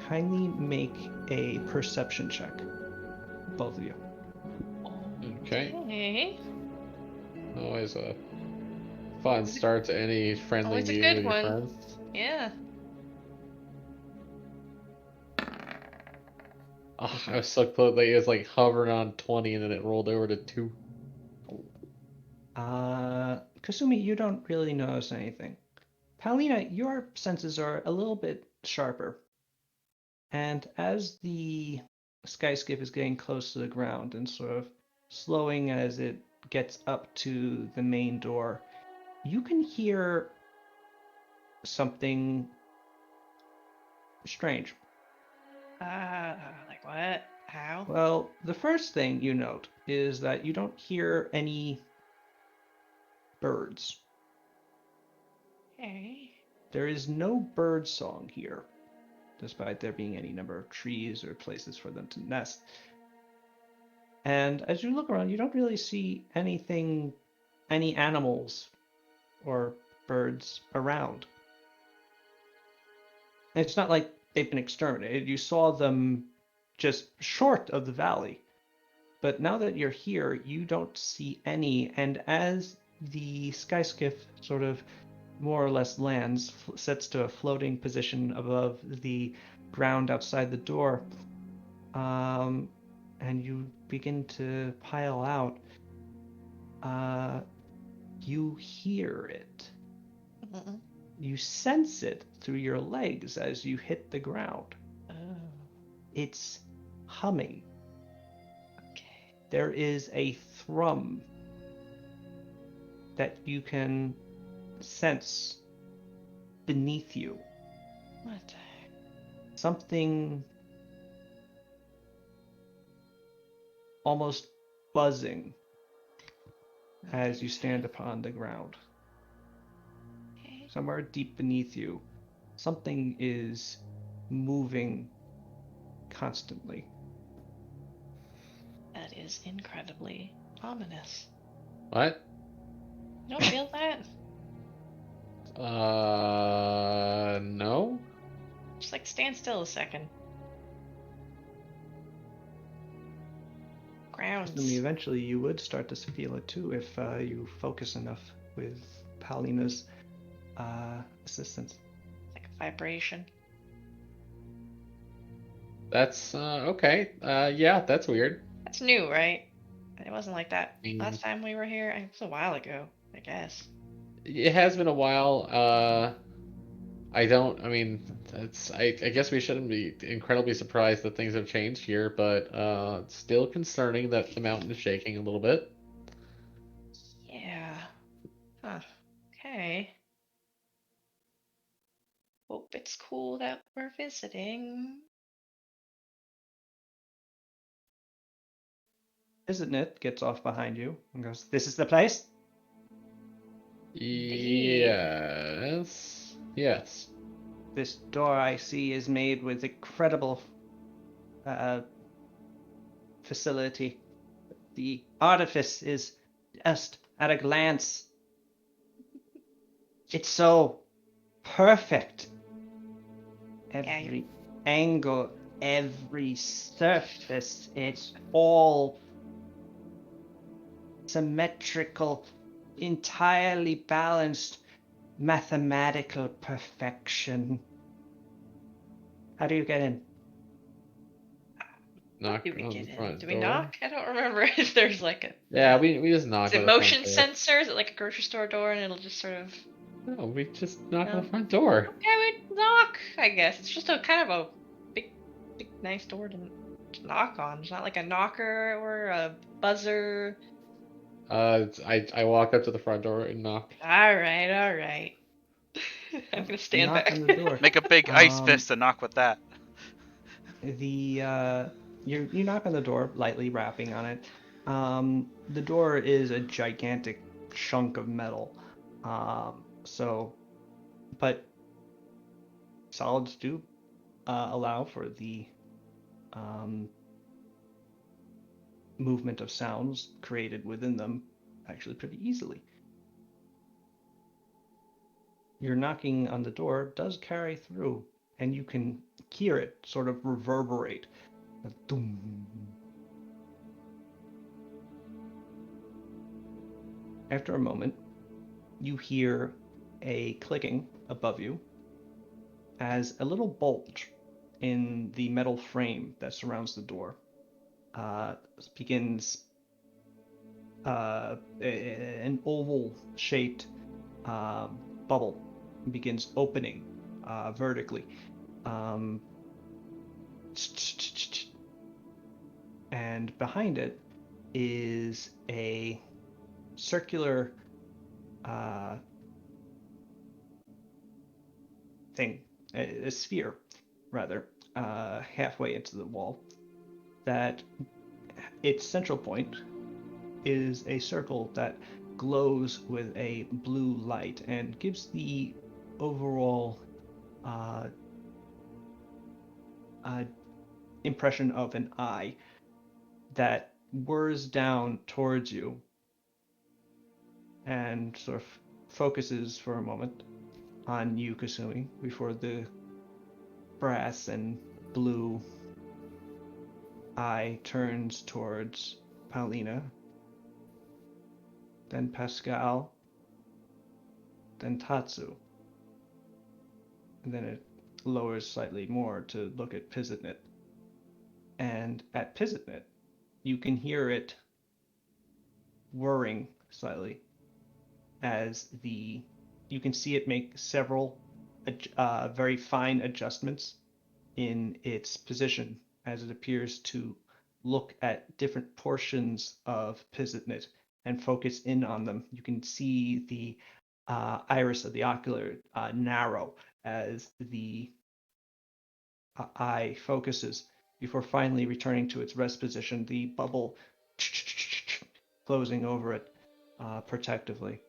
kindly make a perception check, both of you. Okay. Okay. Always a fun start to any friendly Always a meeting good with your one. friends. Yeah. Oh, I was so close. Like, it was like hovering on 20 and then it rolled over to 2. Kasumi, you don't really notice anything. Paulina, your senses are a little bit sharper. And as the skyskip is getting close to the ground and sort of slowing as it gets up to the main door, you can hear something strange. Like what? How? Well, the first thing you note is that you don't hear any birds. Okay. There is no bird song here, despite there being any number of trees or places for them to nest. And as you look around, you don't really see anything, any animals or birds around. And it's not like they've been exterminated. You saw them just short of the valley. But now that you're here, you don't see any. And as the skyskiff sort of more or less lands, sets to a floating position above the ground outside the door, and you begin to pile out, you hear it. Mm-mm. You sense it through your legs as you hit the ground. Oh. It's humming. Okay. There is a thrum that you can sense beneath you. What the heck? Something almost buzzing as you stand upon the ground. Okay. Somewhere deep beneath you, something is moving constantly. That is incredibly ominous. What? You don't feel that? No? Just like stand still a second. Grounds. I mean, eventually you would start to feel it too if you focus enough with Palina's assistance. Like a vibration. That's, okay. Yeah, that's weird. That's new, right? It wasn't like that Mm. last time we were here. It was a while ago, I guess. It has been a while. I mean, I guess we shouldn't be incredibly surprised that things have changed here, but it's still concerning that the mountain is shaking a little bit. Yeah. Huh. Okay. Hope it's cool that we're visiting. Isn't it? Gets off behind you and goes, "This is the place?" Yes. Yes. This door I see is made with incredible facility. The artifice is just at a glance. It's so perfect. Every angle, every surface, it's all symmetrical, entirely balanced, mathematical perfection. How do you get in? Knock Do we on get the in? front Do we door. knock? I don't remember if there's like a. Yeah, we just knock Is on it the front motion door. sensor? Is it like a grocery store door and it'll just sort of. No, we just knock on No. the front door. Okay, we knock, I guess. It's just a kind of a big, nice door to knock on. It's not like a knocker or a buzzer. I walk up to the front door and knock. Alright. I'm gonna stand Knock back. on the door. Make a big ice Um, fist and knock with that. You knock on the door, lightly rapping on it. The door is a gigantic chunk of metal. But solids do allow for the movement of sounds created within them actually pretty easily. Your knocking on the door does carry through, and you can hear it sort of reverberate. Doom. After a moment, you hear a clicking above you as a little bulge in the metal frame that surrounds the door begins an oval-shaped bubble begins opening vertically. And behind it is a circular thing, a sphere, rather, halfway into the wall, that its central point is a circle that glows with a blue light and gives the overall impression of an eye that whirs down towards you and sort of focuses for a moment on you, Kasumi, before the brass and blue eye turns towards Paulina, then Pascal, then Tatsu, and then it lowers slightly more to look at Pizitnit. And at Pizitnit, you can hear it whirring slightly as you can see it make several very fine adjustments in its position as it appears to look at different portions of Pizitnit and focus in on them. You can see the iris of the ocular narrow as the eye focuses before finally returning to its rest position, the bubble closing over it protectively.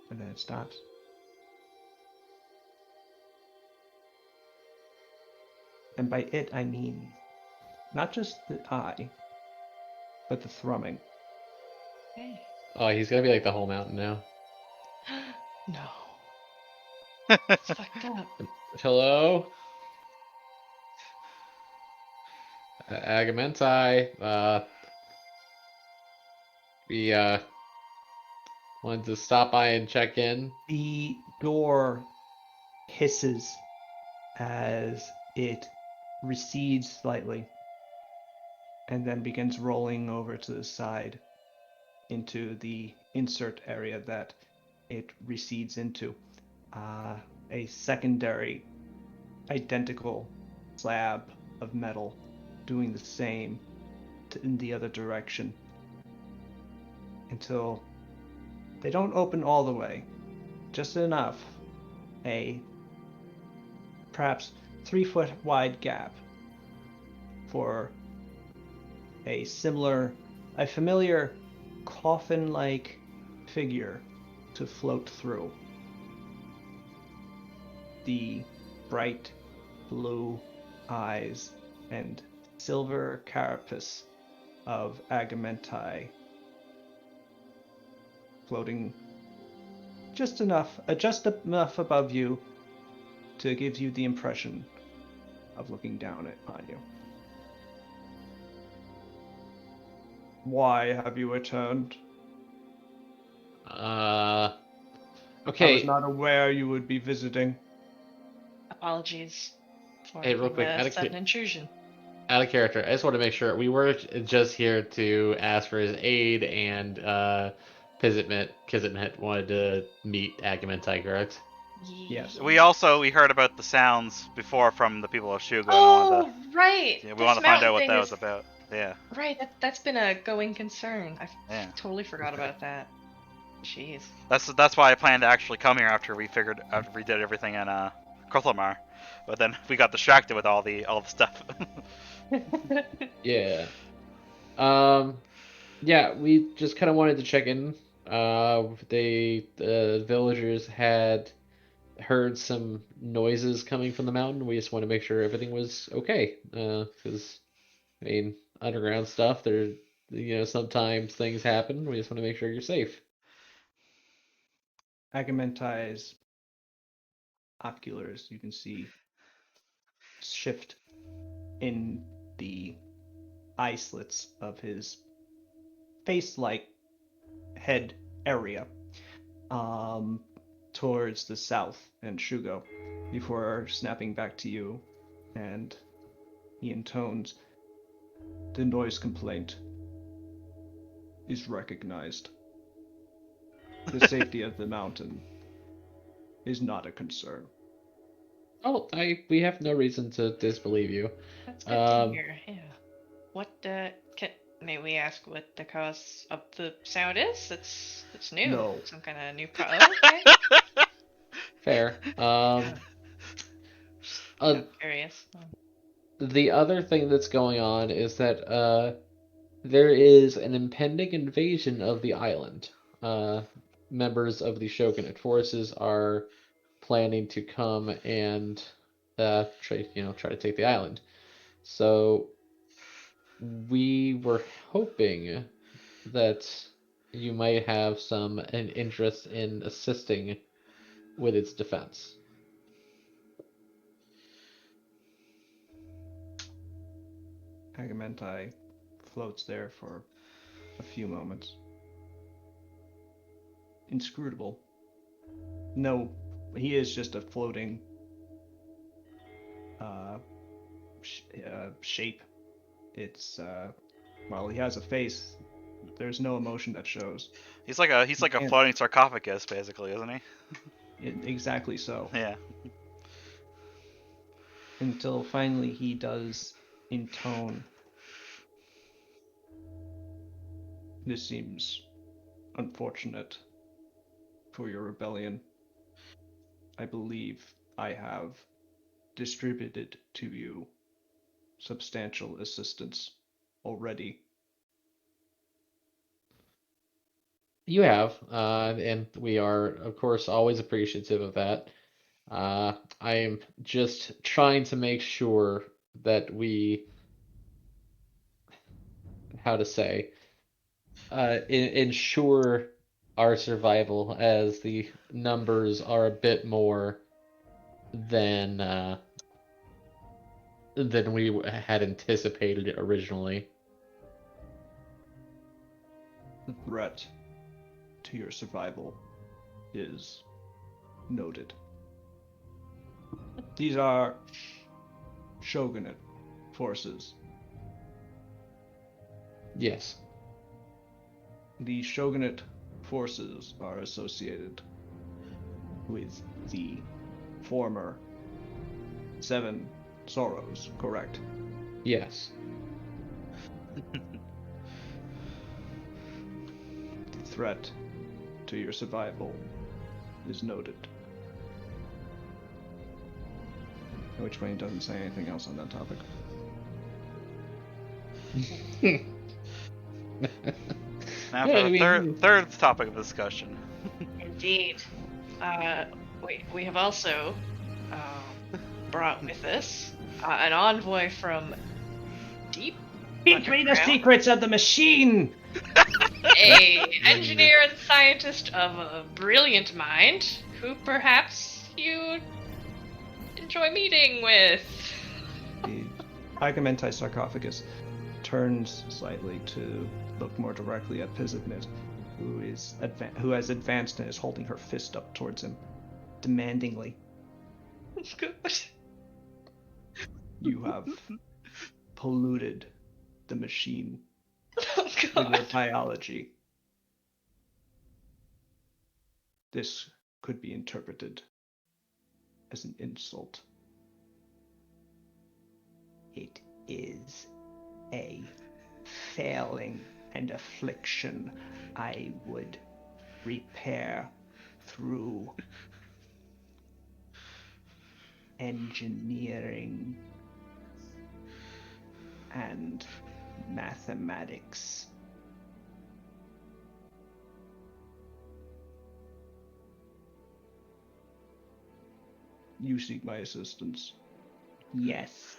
And then it stops. And by it, I mean not just the eye, but the thrumming. Okay. Oh, he's gonna be like the whole mountain now. No. It's fucked up. Hello? Agamentai, we wanted to stop by and check in. The door hisses as it recedes slightly and then begins rolling over to the side into the insert area that it recedes into. A secondary identical slab of metal doing the same in the other direction until they don't open all the way, just enough, a perhaps 3-foot wide gap for a familiar coffin-like figure to float through. The bright blue eyes and silver carapace of Agamentai floating just enough above you to give you the impression of looking down upon you. Why have you returned? Uh, I okay. was not aware you would be visiting. Apologies for Hey, real quick, the sudden intrusion. out of character. I just want to make sure we were just here to ask for his aid, and Kizitmet wanted to meet Agamentai, correct? Yes. We heard about the sounds before from the people of Shugo. And I wanted Right. we This wanted to find mountain out what thing that is was about. Yeah. right. That's been a going concern. I Yeah. totally forgot about that. Jeez. That's why I planned to actually come here after we did everything in Kotlamar. But then we got distracted with all the stuff. Yeah. Yeah, we just kind of wanted to check in. The villagers had heard some noises coming from the mountain. We just want to make sure everything was okay. Because, I mean, underground stuff, sometimes things happen. We just want to make sure you're safe. Agamantai's oculars, you can see, shift in the eye slits of his face-like head area towards the south and Shugo before snapping back to you, and he intones, "The noise complaint is recognized. The safety of the mountain is not a concern." Oh, we have no reason to disbelieve you. That's good to hear. Yeah. What may we ask what the cause of the sound is? It's new. No. Some kind of new okay. Fair. I'm curious. The other thing that's going on is that there is an impending invasion of the island. Members of the Shogunate forces are planning to come and try to take the island. So we were hoping that you might have an interest in assisting with its defense. Agamentai floats there for a few moments. Inscrutable. No, he is just a floating shape. It's while he has a face, there's no emotion that shows. He's like a floating sarcophagus, basically, isn't he? Exactly so. Yeah. Until finally he does intone, "This seems unfortunate for your rebellion. I believe I have distributed to you substantial assistance already." You have, and we are, of course, always appreciative of that. I am just trying to make sure that how to say, ensure our survival, as the numbers are a bit more than we had anticipated originally. The threat to your survival is noted. These are Shogunate forces. Yes. The Shogunate forces are associated with the former Seven Sorrows, correct? Yes. The threat to your survival is noted. At which point he doesn't say anything else on that topic. Now for the third topic of discussion. Indeed. We have also brought with us an envoy from deep Teach me the secrets of the machine! a engineer and scientist of a brilliant mind, who perhaps you enjoy meeting with. The Agamentai sarcophagus turns slightly to look more directly at Pizitnit, who has advanced and is holding her fist up towards him, demandingly. That's good. You have polluted the machine Oh with your god. biology. This could be interpreted as an insult. It is a failing and affliction I would repair through engineering and mathematics. You seek my assistance. Yes.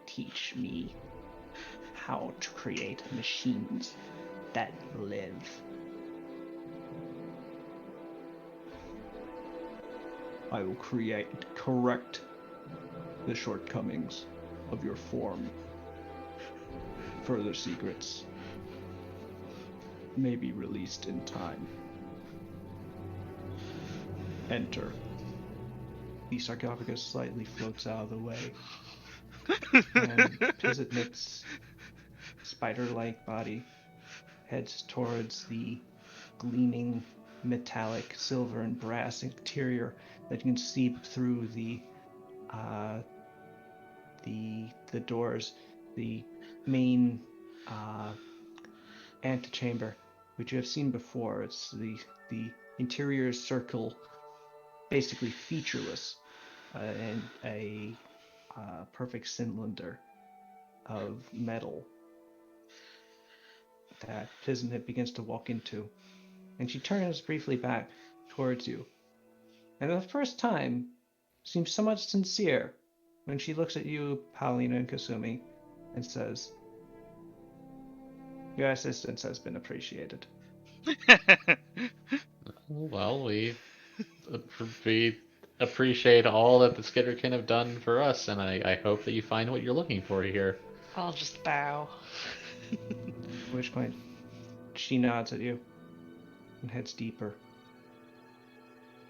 Teach me how to create machines that live. I will correct the shortcomings of your form. Further secrets may be released in time. Enter. The sarcophagus slightly floats out of the way, and Pizitnit's spider-like body heads towards the gleaming metallic silver and brass interior that you can see through the doors. The main antechamber, which you have seen before. It's the interior circle, basically featureless, and a perfect cylinder of metal that Pizitnit begins to walk into. And she turns briefly back towards you. And for the first time, seems somewhat sincere when she looks at you, Paulina and Kasumi, and says, "Your assistance has been appreciated." Well, we appreciate all that the Skitterkin have done for us, and I hope that you find what you're looking for here. I'll just bow. At which point, she nods at you and heads deeper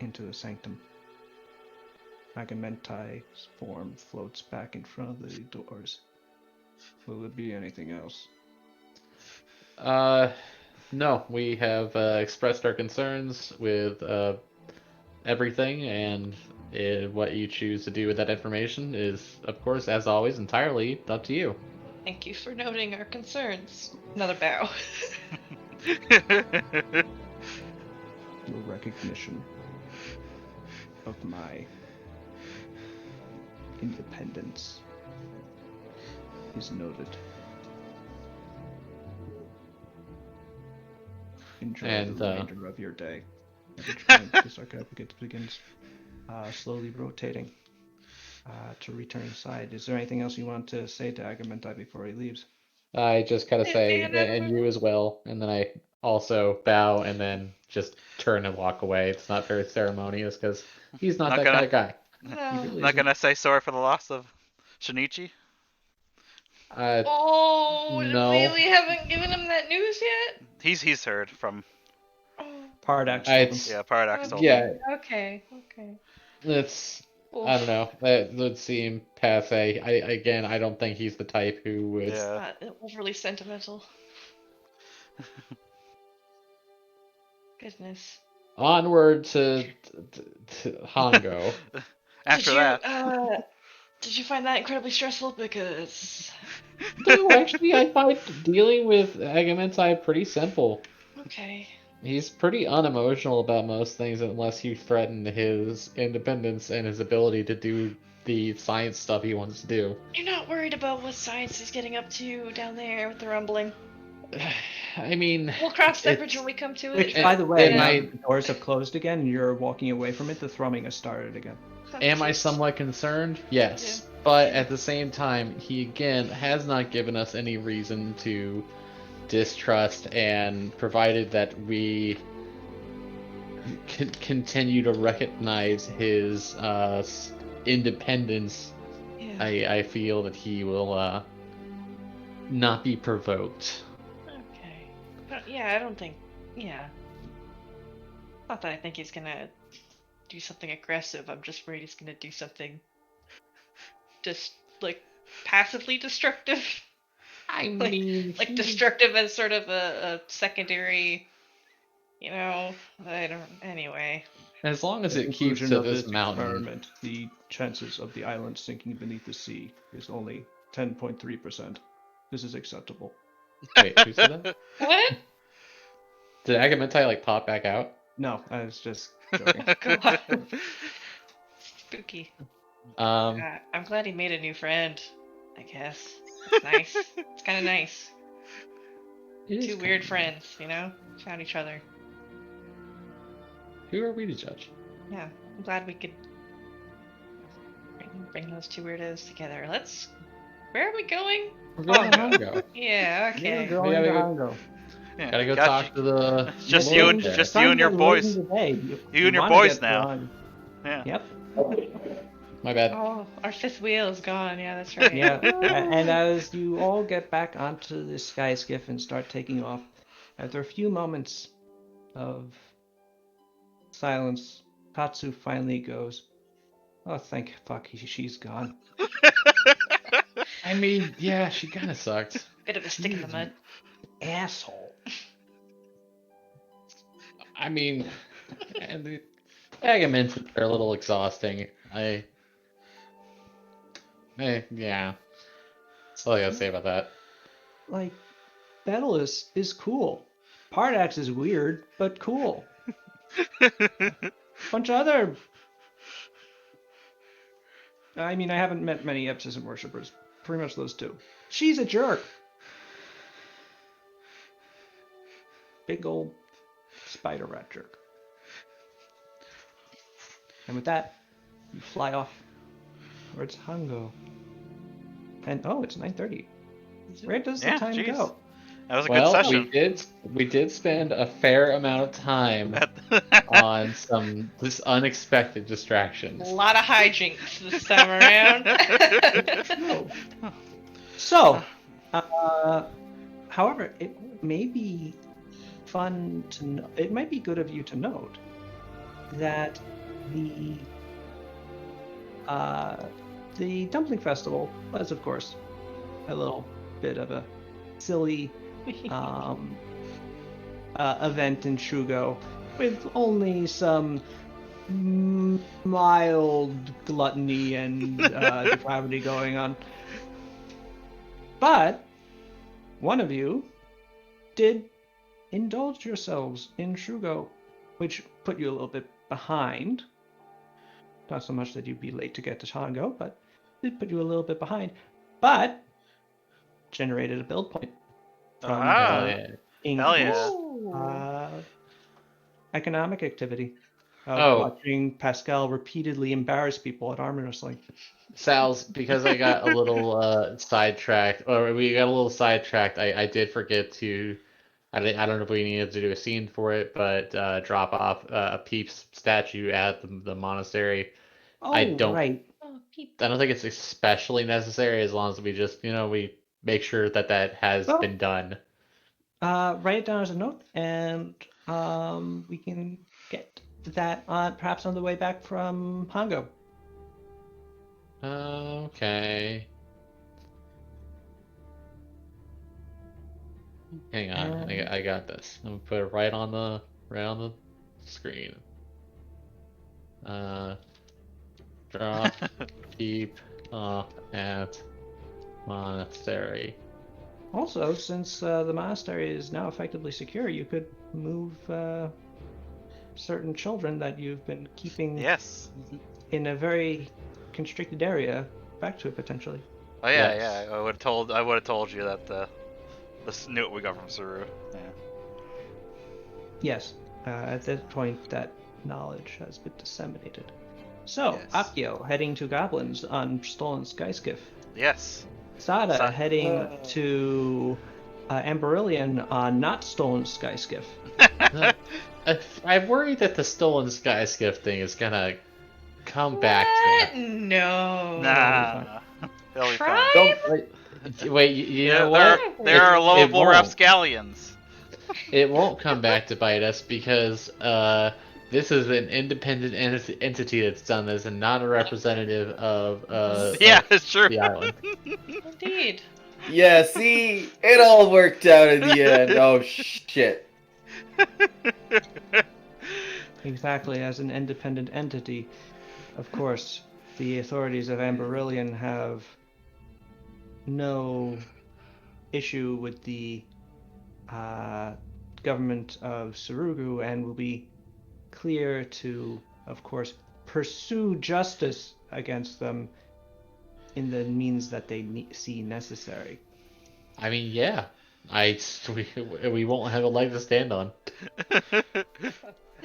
into the sanctum. Agamenti's form floats back in front of the doors. Will there be anything else? No, we have expressed our concerns with everything, and what you choose to do with that information is, of course, as always, entirely up to you. Thank you for noting our concerns. Another bow. Your recognition of my independence is noted. Enjoy And, the remainder of your day. At which point, the sarcophagus begins slowly rotating to return inside. Is there anything else you want to say to Agamemnon before he leaves? I just kind of say, Man, and you as well, and then I also bow and then just turn and walk away. It's not very ceremonious because he's not Not that gonna- kind of guy. No. He really Not isn't. gonna say sorry for the loss of Shinichi? Oh, no. really haven't given him that news yet? He's heard from Oh, Pardax told I'd- him. yeah, Paradox told Yeah, me. okay. it's Oof. I don't know. That would seem passe. I don't think he's the type who would. Yeah. Overly sentimental. Goodness. Onward to Hongo. After did that. Did you find that incredibly stressful? Because No, actually, I find dealing with Agamemnon pretty simple. okay. He's pretty unemotional about most things unless you threaten his independence and his ability to do the science stuff he wants to do. You're not worried about what science is getting up to down there with the rumbling. I mean, We'll cross that it's- bridge when we come to Which, it. by the way, it now might- that the doors have closed again and you're walking away from it, the thrumming has started again. Am I somewhat concerned? Yes. But at the same time, he again has not given us any reason to distrust, and provided that we continue to recognize his independence, Yeah. I feel that he will not be provoked. Okay. Yeah, I don't think. Yeah. Not that I think he's gonna do something aggressive. I'm just worried he's gonna do something just like passively destructive. I like, mean, like destructive as sort of a secondary. I don't. Anyway. as long as The it keeps conclusion to of this this mountain. experiment, the chances of the island sinking beneath the sea is only 10.3%. This is acceptable. Wait, who said that? What? Did Agamentai like pop back out? No, I was just joking. God. Spooky. Um, I'm glad he made a new friend. I guess. It's nice. It's kind of nice. it is Two kinda weird nice. friends, found each other. Who are we to judge? Yeah, I'm glad we could bring those two weirdos together. Where are we going? We're going to Hongo. Hongo. Yeah, okay. We're going Yeah, to we- Hongo. Yeah, Gotta go got talk you. to the. It's just the you lord and there. just Time you and your to get late boys. in the day. You and your wanna boys get now. on. Yeah. Yep. My bad. Oh, our fifth wheel is gone. Yeah, that's right. Yeah. And as you all get back onto the sky skiff and start taking off, after a few moments of silence, Tatsu finally goes, "Oh, thank fuck, she's gone." I mean, yeah, she kind of sucked. Bit of a stick in the mud. Asshole. I mean, and the Agamentai are a little exhausting. Yeah. That's all I gotta say about that. Like, Daedalus is cool. Pardax is weird, but cool. Bunch of other. I mean, I haven't met many Epsisan worshippers. Pretty much those two. She's a jerk. Big old spider rat jerk. And with that, you fly off towards Hango. And oh, it's 9:30. Where does the Yeah, time jeez. go? That was a Well, good session. we did spend a fair amount of time on some this unexpected A distractions. lot of hijinks this time around. No. So, however, it may be fun to know. It might be good of you to note that the Dumpling Festival was, of course, a little bit of a silly event in Shugo with only some mild gluttony and depravity going on. But one of you did indulge yourselves in Shugo, which put you a little bit behind. Not so much that you'd be late to get to Shango, but did put you a little bit behind. But generated a build point from Ah. the Hell increased economic activity of Oh. watching Pascal repeatedly embarrass people at arm wrestling. Sal's, because I got a little sidetracked, or we got a little sidetracked. I did forget to. I don't know if we needed to do a scene for it, but drop off a Peeps statue at the monastery. Oh, I don't- right. Oh, peep. I don't think it's especially necessary as long as we just we make sure that has Well- been done. Write it down as a note, and we can get that on perhaps on the way back from Hongo. Okay. Hang on, I got this. I'm gonna put it right on the screen. Drop keep at monastery. Also, since the monastery is now effectively secure, you could move certain children that you've been keeping Yes. in a very constricted area back to it potentially. Oh yeah, Yes. yeah. I would have told you that this note we got from Saru. Yeah. Yes, at this point, that knowledge has been disseminated. So, Yes. Akio heading to goblins on stolen skyskiff. Yes. Sada heading to Amberillion on not stolen skyskiff. I worry that the stolen sky skiff thing is gonna come back to What? No. Nah. They'll be fine. Crime? Don't, Wait, you know there, what? there are It lovable won't. rapscallions. It won't come back to bite us because this is an independent entity that's done this and not a representative of Yeah, it's true. the island. Indeed. Yeah, see, it all worked out in the end. Oh shit. Exactly, as an independent entity, of course, the authorities of Amberillion have no issue with the government of Surugu and will be clear to, of course, pursue justice against them in the means that they see necessary. I mean, yeah. We won't have a leg to stand on.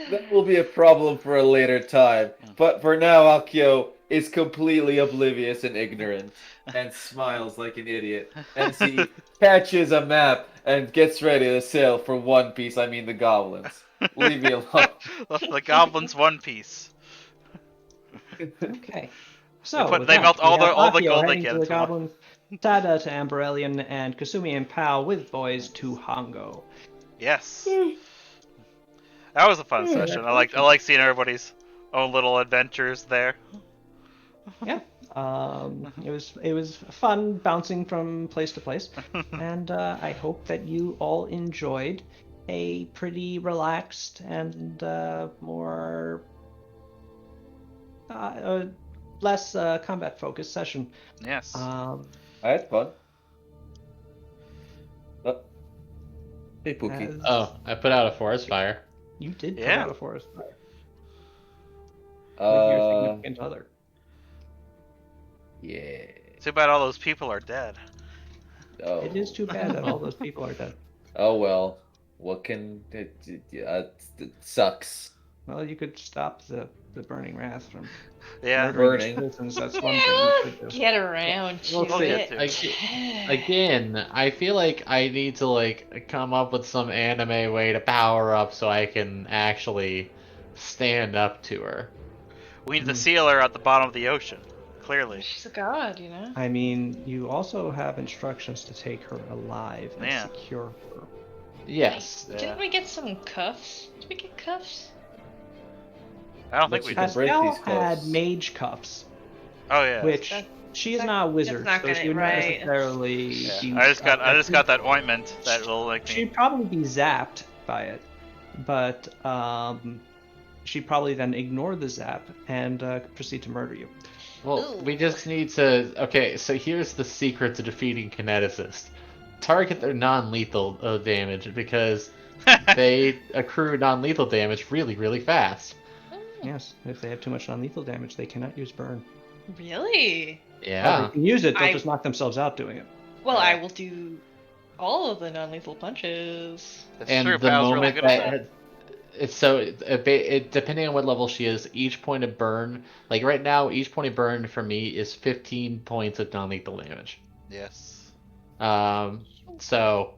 That will be a problem for a later time. But for now, Akio is completely oblivious and ignorant and smiles like an idiot as he catches a map and gets ready to sail for One Piece. I mean the goblins. Leave me alone. The goblins' One Piece. Okay. So, put- with they that, melt we all the- have all the Akio gold they heading get to the into one. goblins, Tada to Amberellion, and Kasumi and Pal with boys to Hongo. Yes. That was a fun session. I like seeing everybody's own little adventures there. Yeah. It was fun bouncing from place to place, and I hope that you all enjoyed a pretty relaxed and more less combat focused session. Yes. I had fun. Oh. Hey, Pookie. As Oh, I put out a forest fire. you did put Yeah. out a forest fire with your significant other. Yeah. Too bad all those people are dead. Oh. It is too bad that all those people are dead. Oh well. What can it sucks. Well, you could stop the burning wrath from Yeah. murdering Burning. citizens. That's one Yeah, thing you we'll could do. get around We'll to see. it. Again, I feel like I need to come up with some anime way to power up so I can actually stand up to her. We need to seal her at the bottom of the ocean. Clearly. She's a god, you know. I mean, you also have instructions to take her alive and Yeah. secure her. Yes. Yeah. Didn't we get some cuffs? Did we get cuffs? I don't think But we she did. can break Pascal these had cuffs. mage cuffs, Oh yeah. which That- she is that- not a wizard, not so gonna- she would not right. necessarily Yeah. be I just got affected. that ointment that will make me. She'd probably be zapped by it, but she'd probably then ignore the zap and proceed to murder you. Well, Ooh. we just need to. Okay, so here's the secret to defeating kineticists: target their non-lethal damage because they accrue non-lethal damage really, really fast. Yes, if they have too much non-lethal damage, they cannot use burn. Really? Or Yeah. they can use it, they'll I- just knock themselves out doing it. Well, Yeah. I will do all of the non-lethal punches. That's And true. the Pal's really moment good at that. it's so depending on what level she is, each point of burn, like right now, each point of burn for me is 15 points of non-lethal damage. Yes. So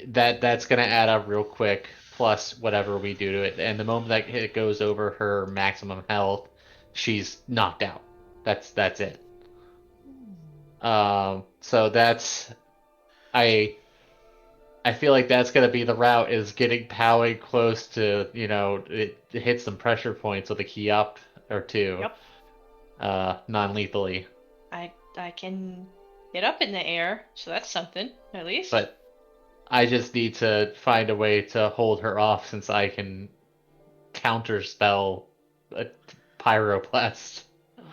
that's gonna add up real quick, plus whatever we do to it. And the moment that it goes over her maximum health, she's knocked out. That's it. So that's I feel like that's gonna be the route is getting Powie close to it hit some pressure points with a key up or two. Yep. Non-lethally. I can get up in the air, so that's something at least. But I just need to find a way to hold her off since I can counterspell a pyroblast. Oh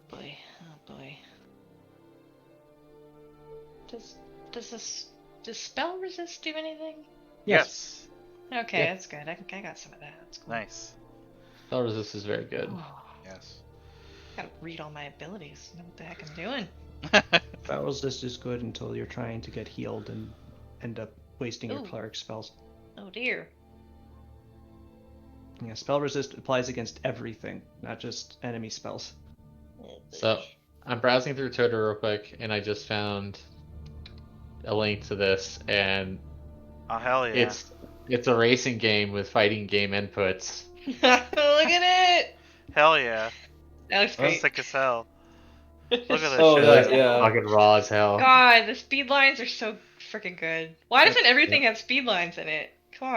boy, oh boy. Does spell resist do anything? Yes. Okay, Yeah. that's good. I got some of that. That's cool. Nice. Spell resist is very good. Oh, Yes. gotta read all my abilities. Know what the heck I'm doing. Spell resist is good until you're trying to get healed and end up wasting your Ooh. cleric spells. Oh dear. Yeah, spell resist applies against everything, not just enemy spells. Oh, So boy. I'm browsing through Twitter real quick, and I just found a link to this, and Oh hell yeah. it's a racing game with fighting game inputs. Look at it. Hell yeah. That looks That's great. sick as hell. Look at this Oh, shit. that, yeah. Fucking raw as hell. God, the speed lines are so freaking good. Why doesn't everything have speed lines in it? Come on.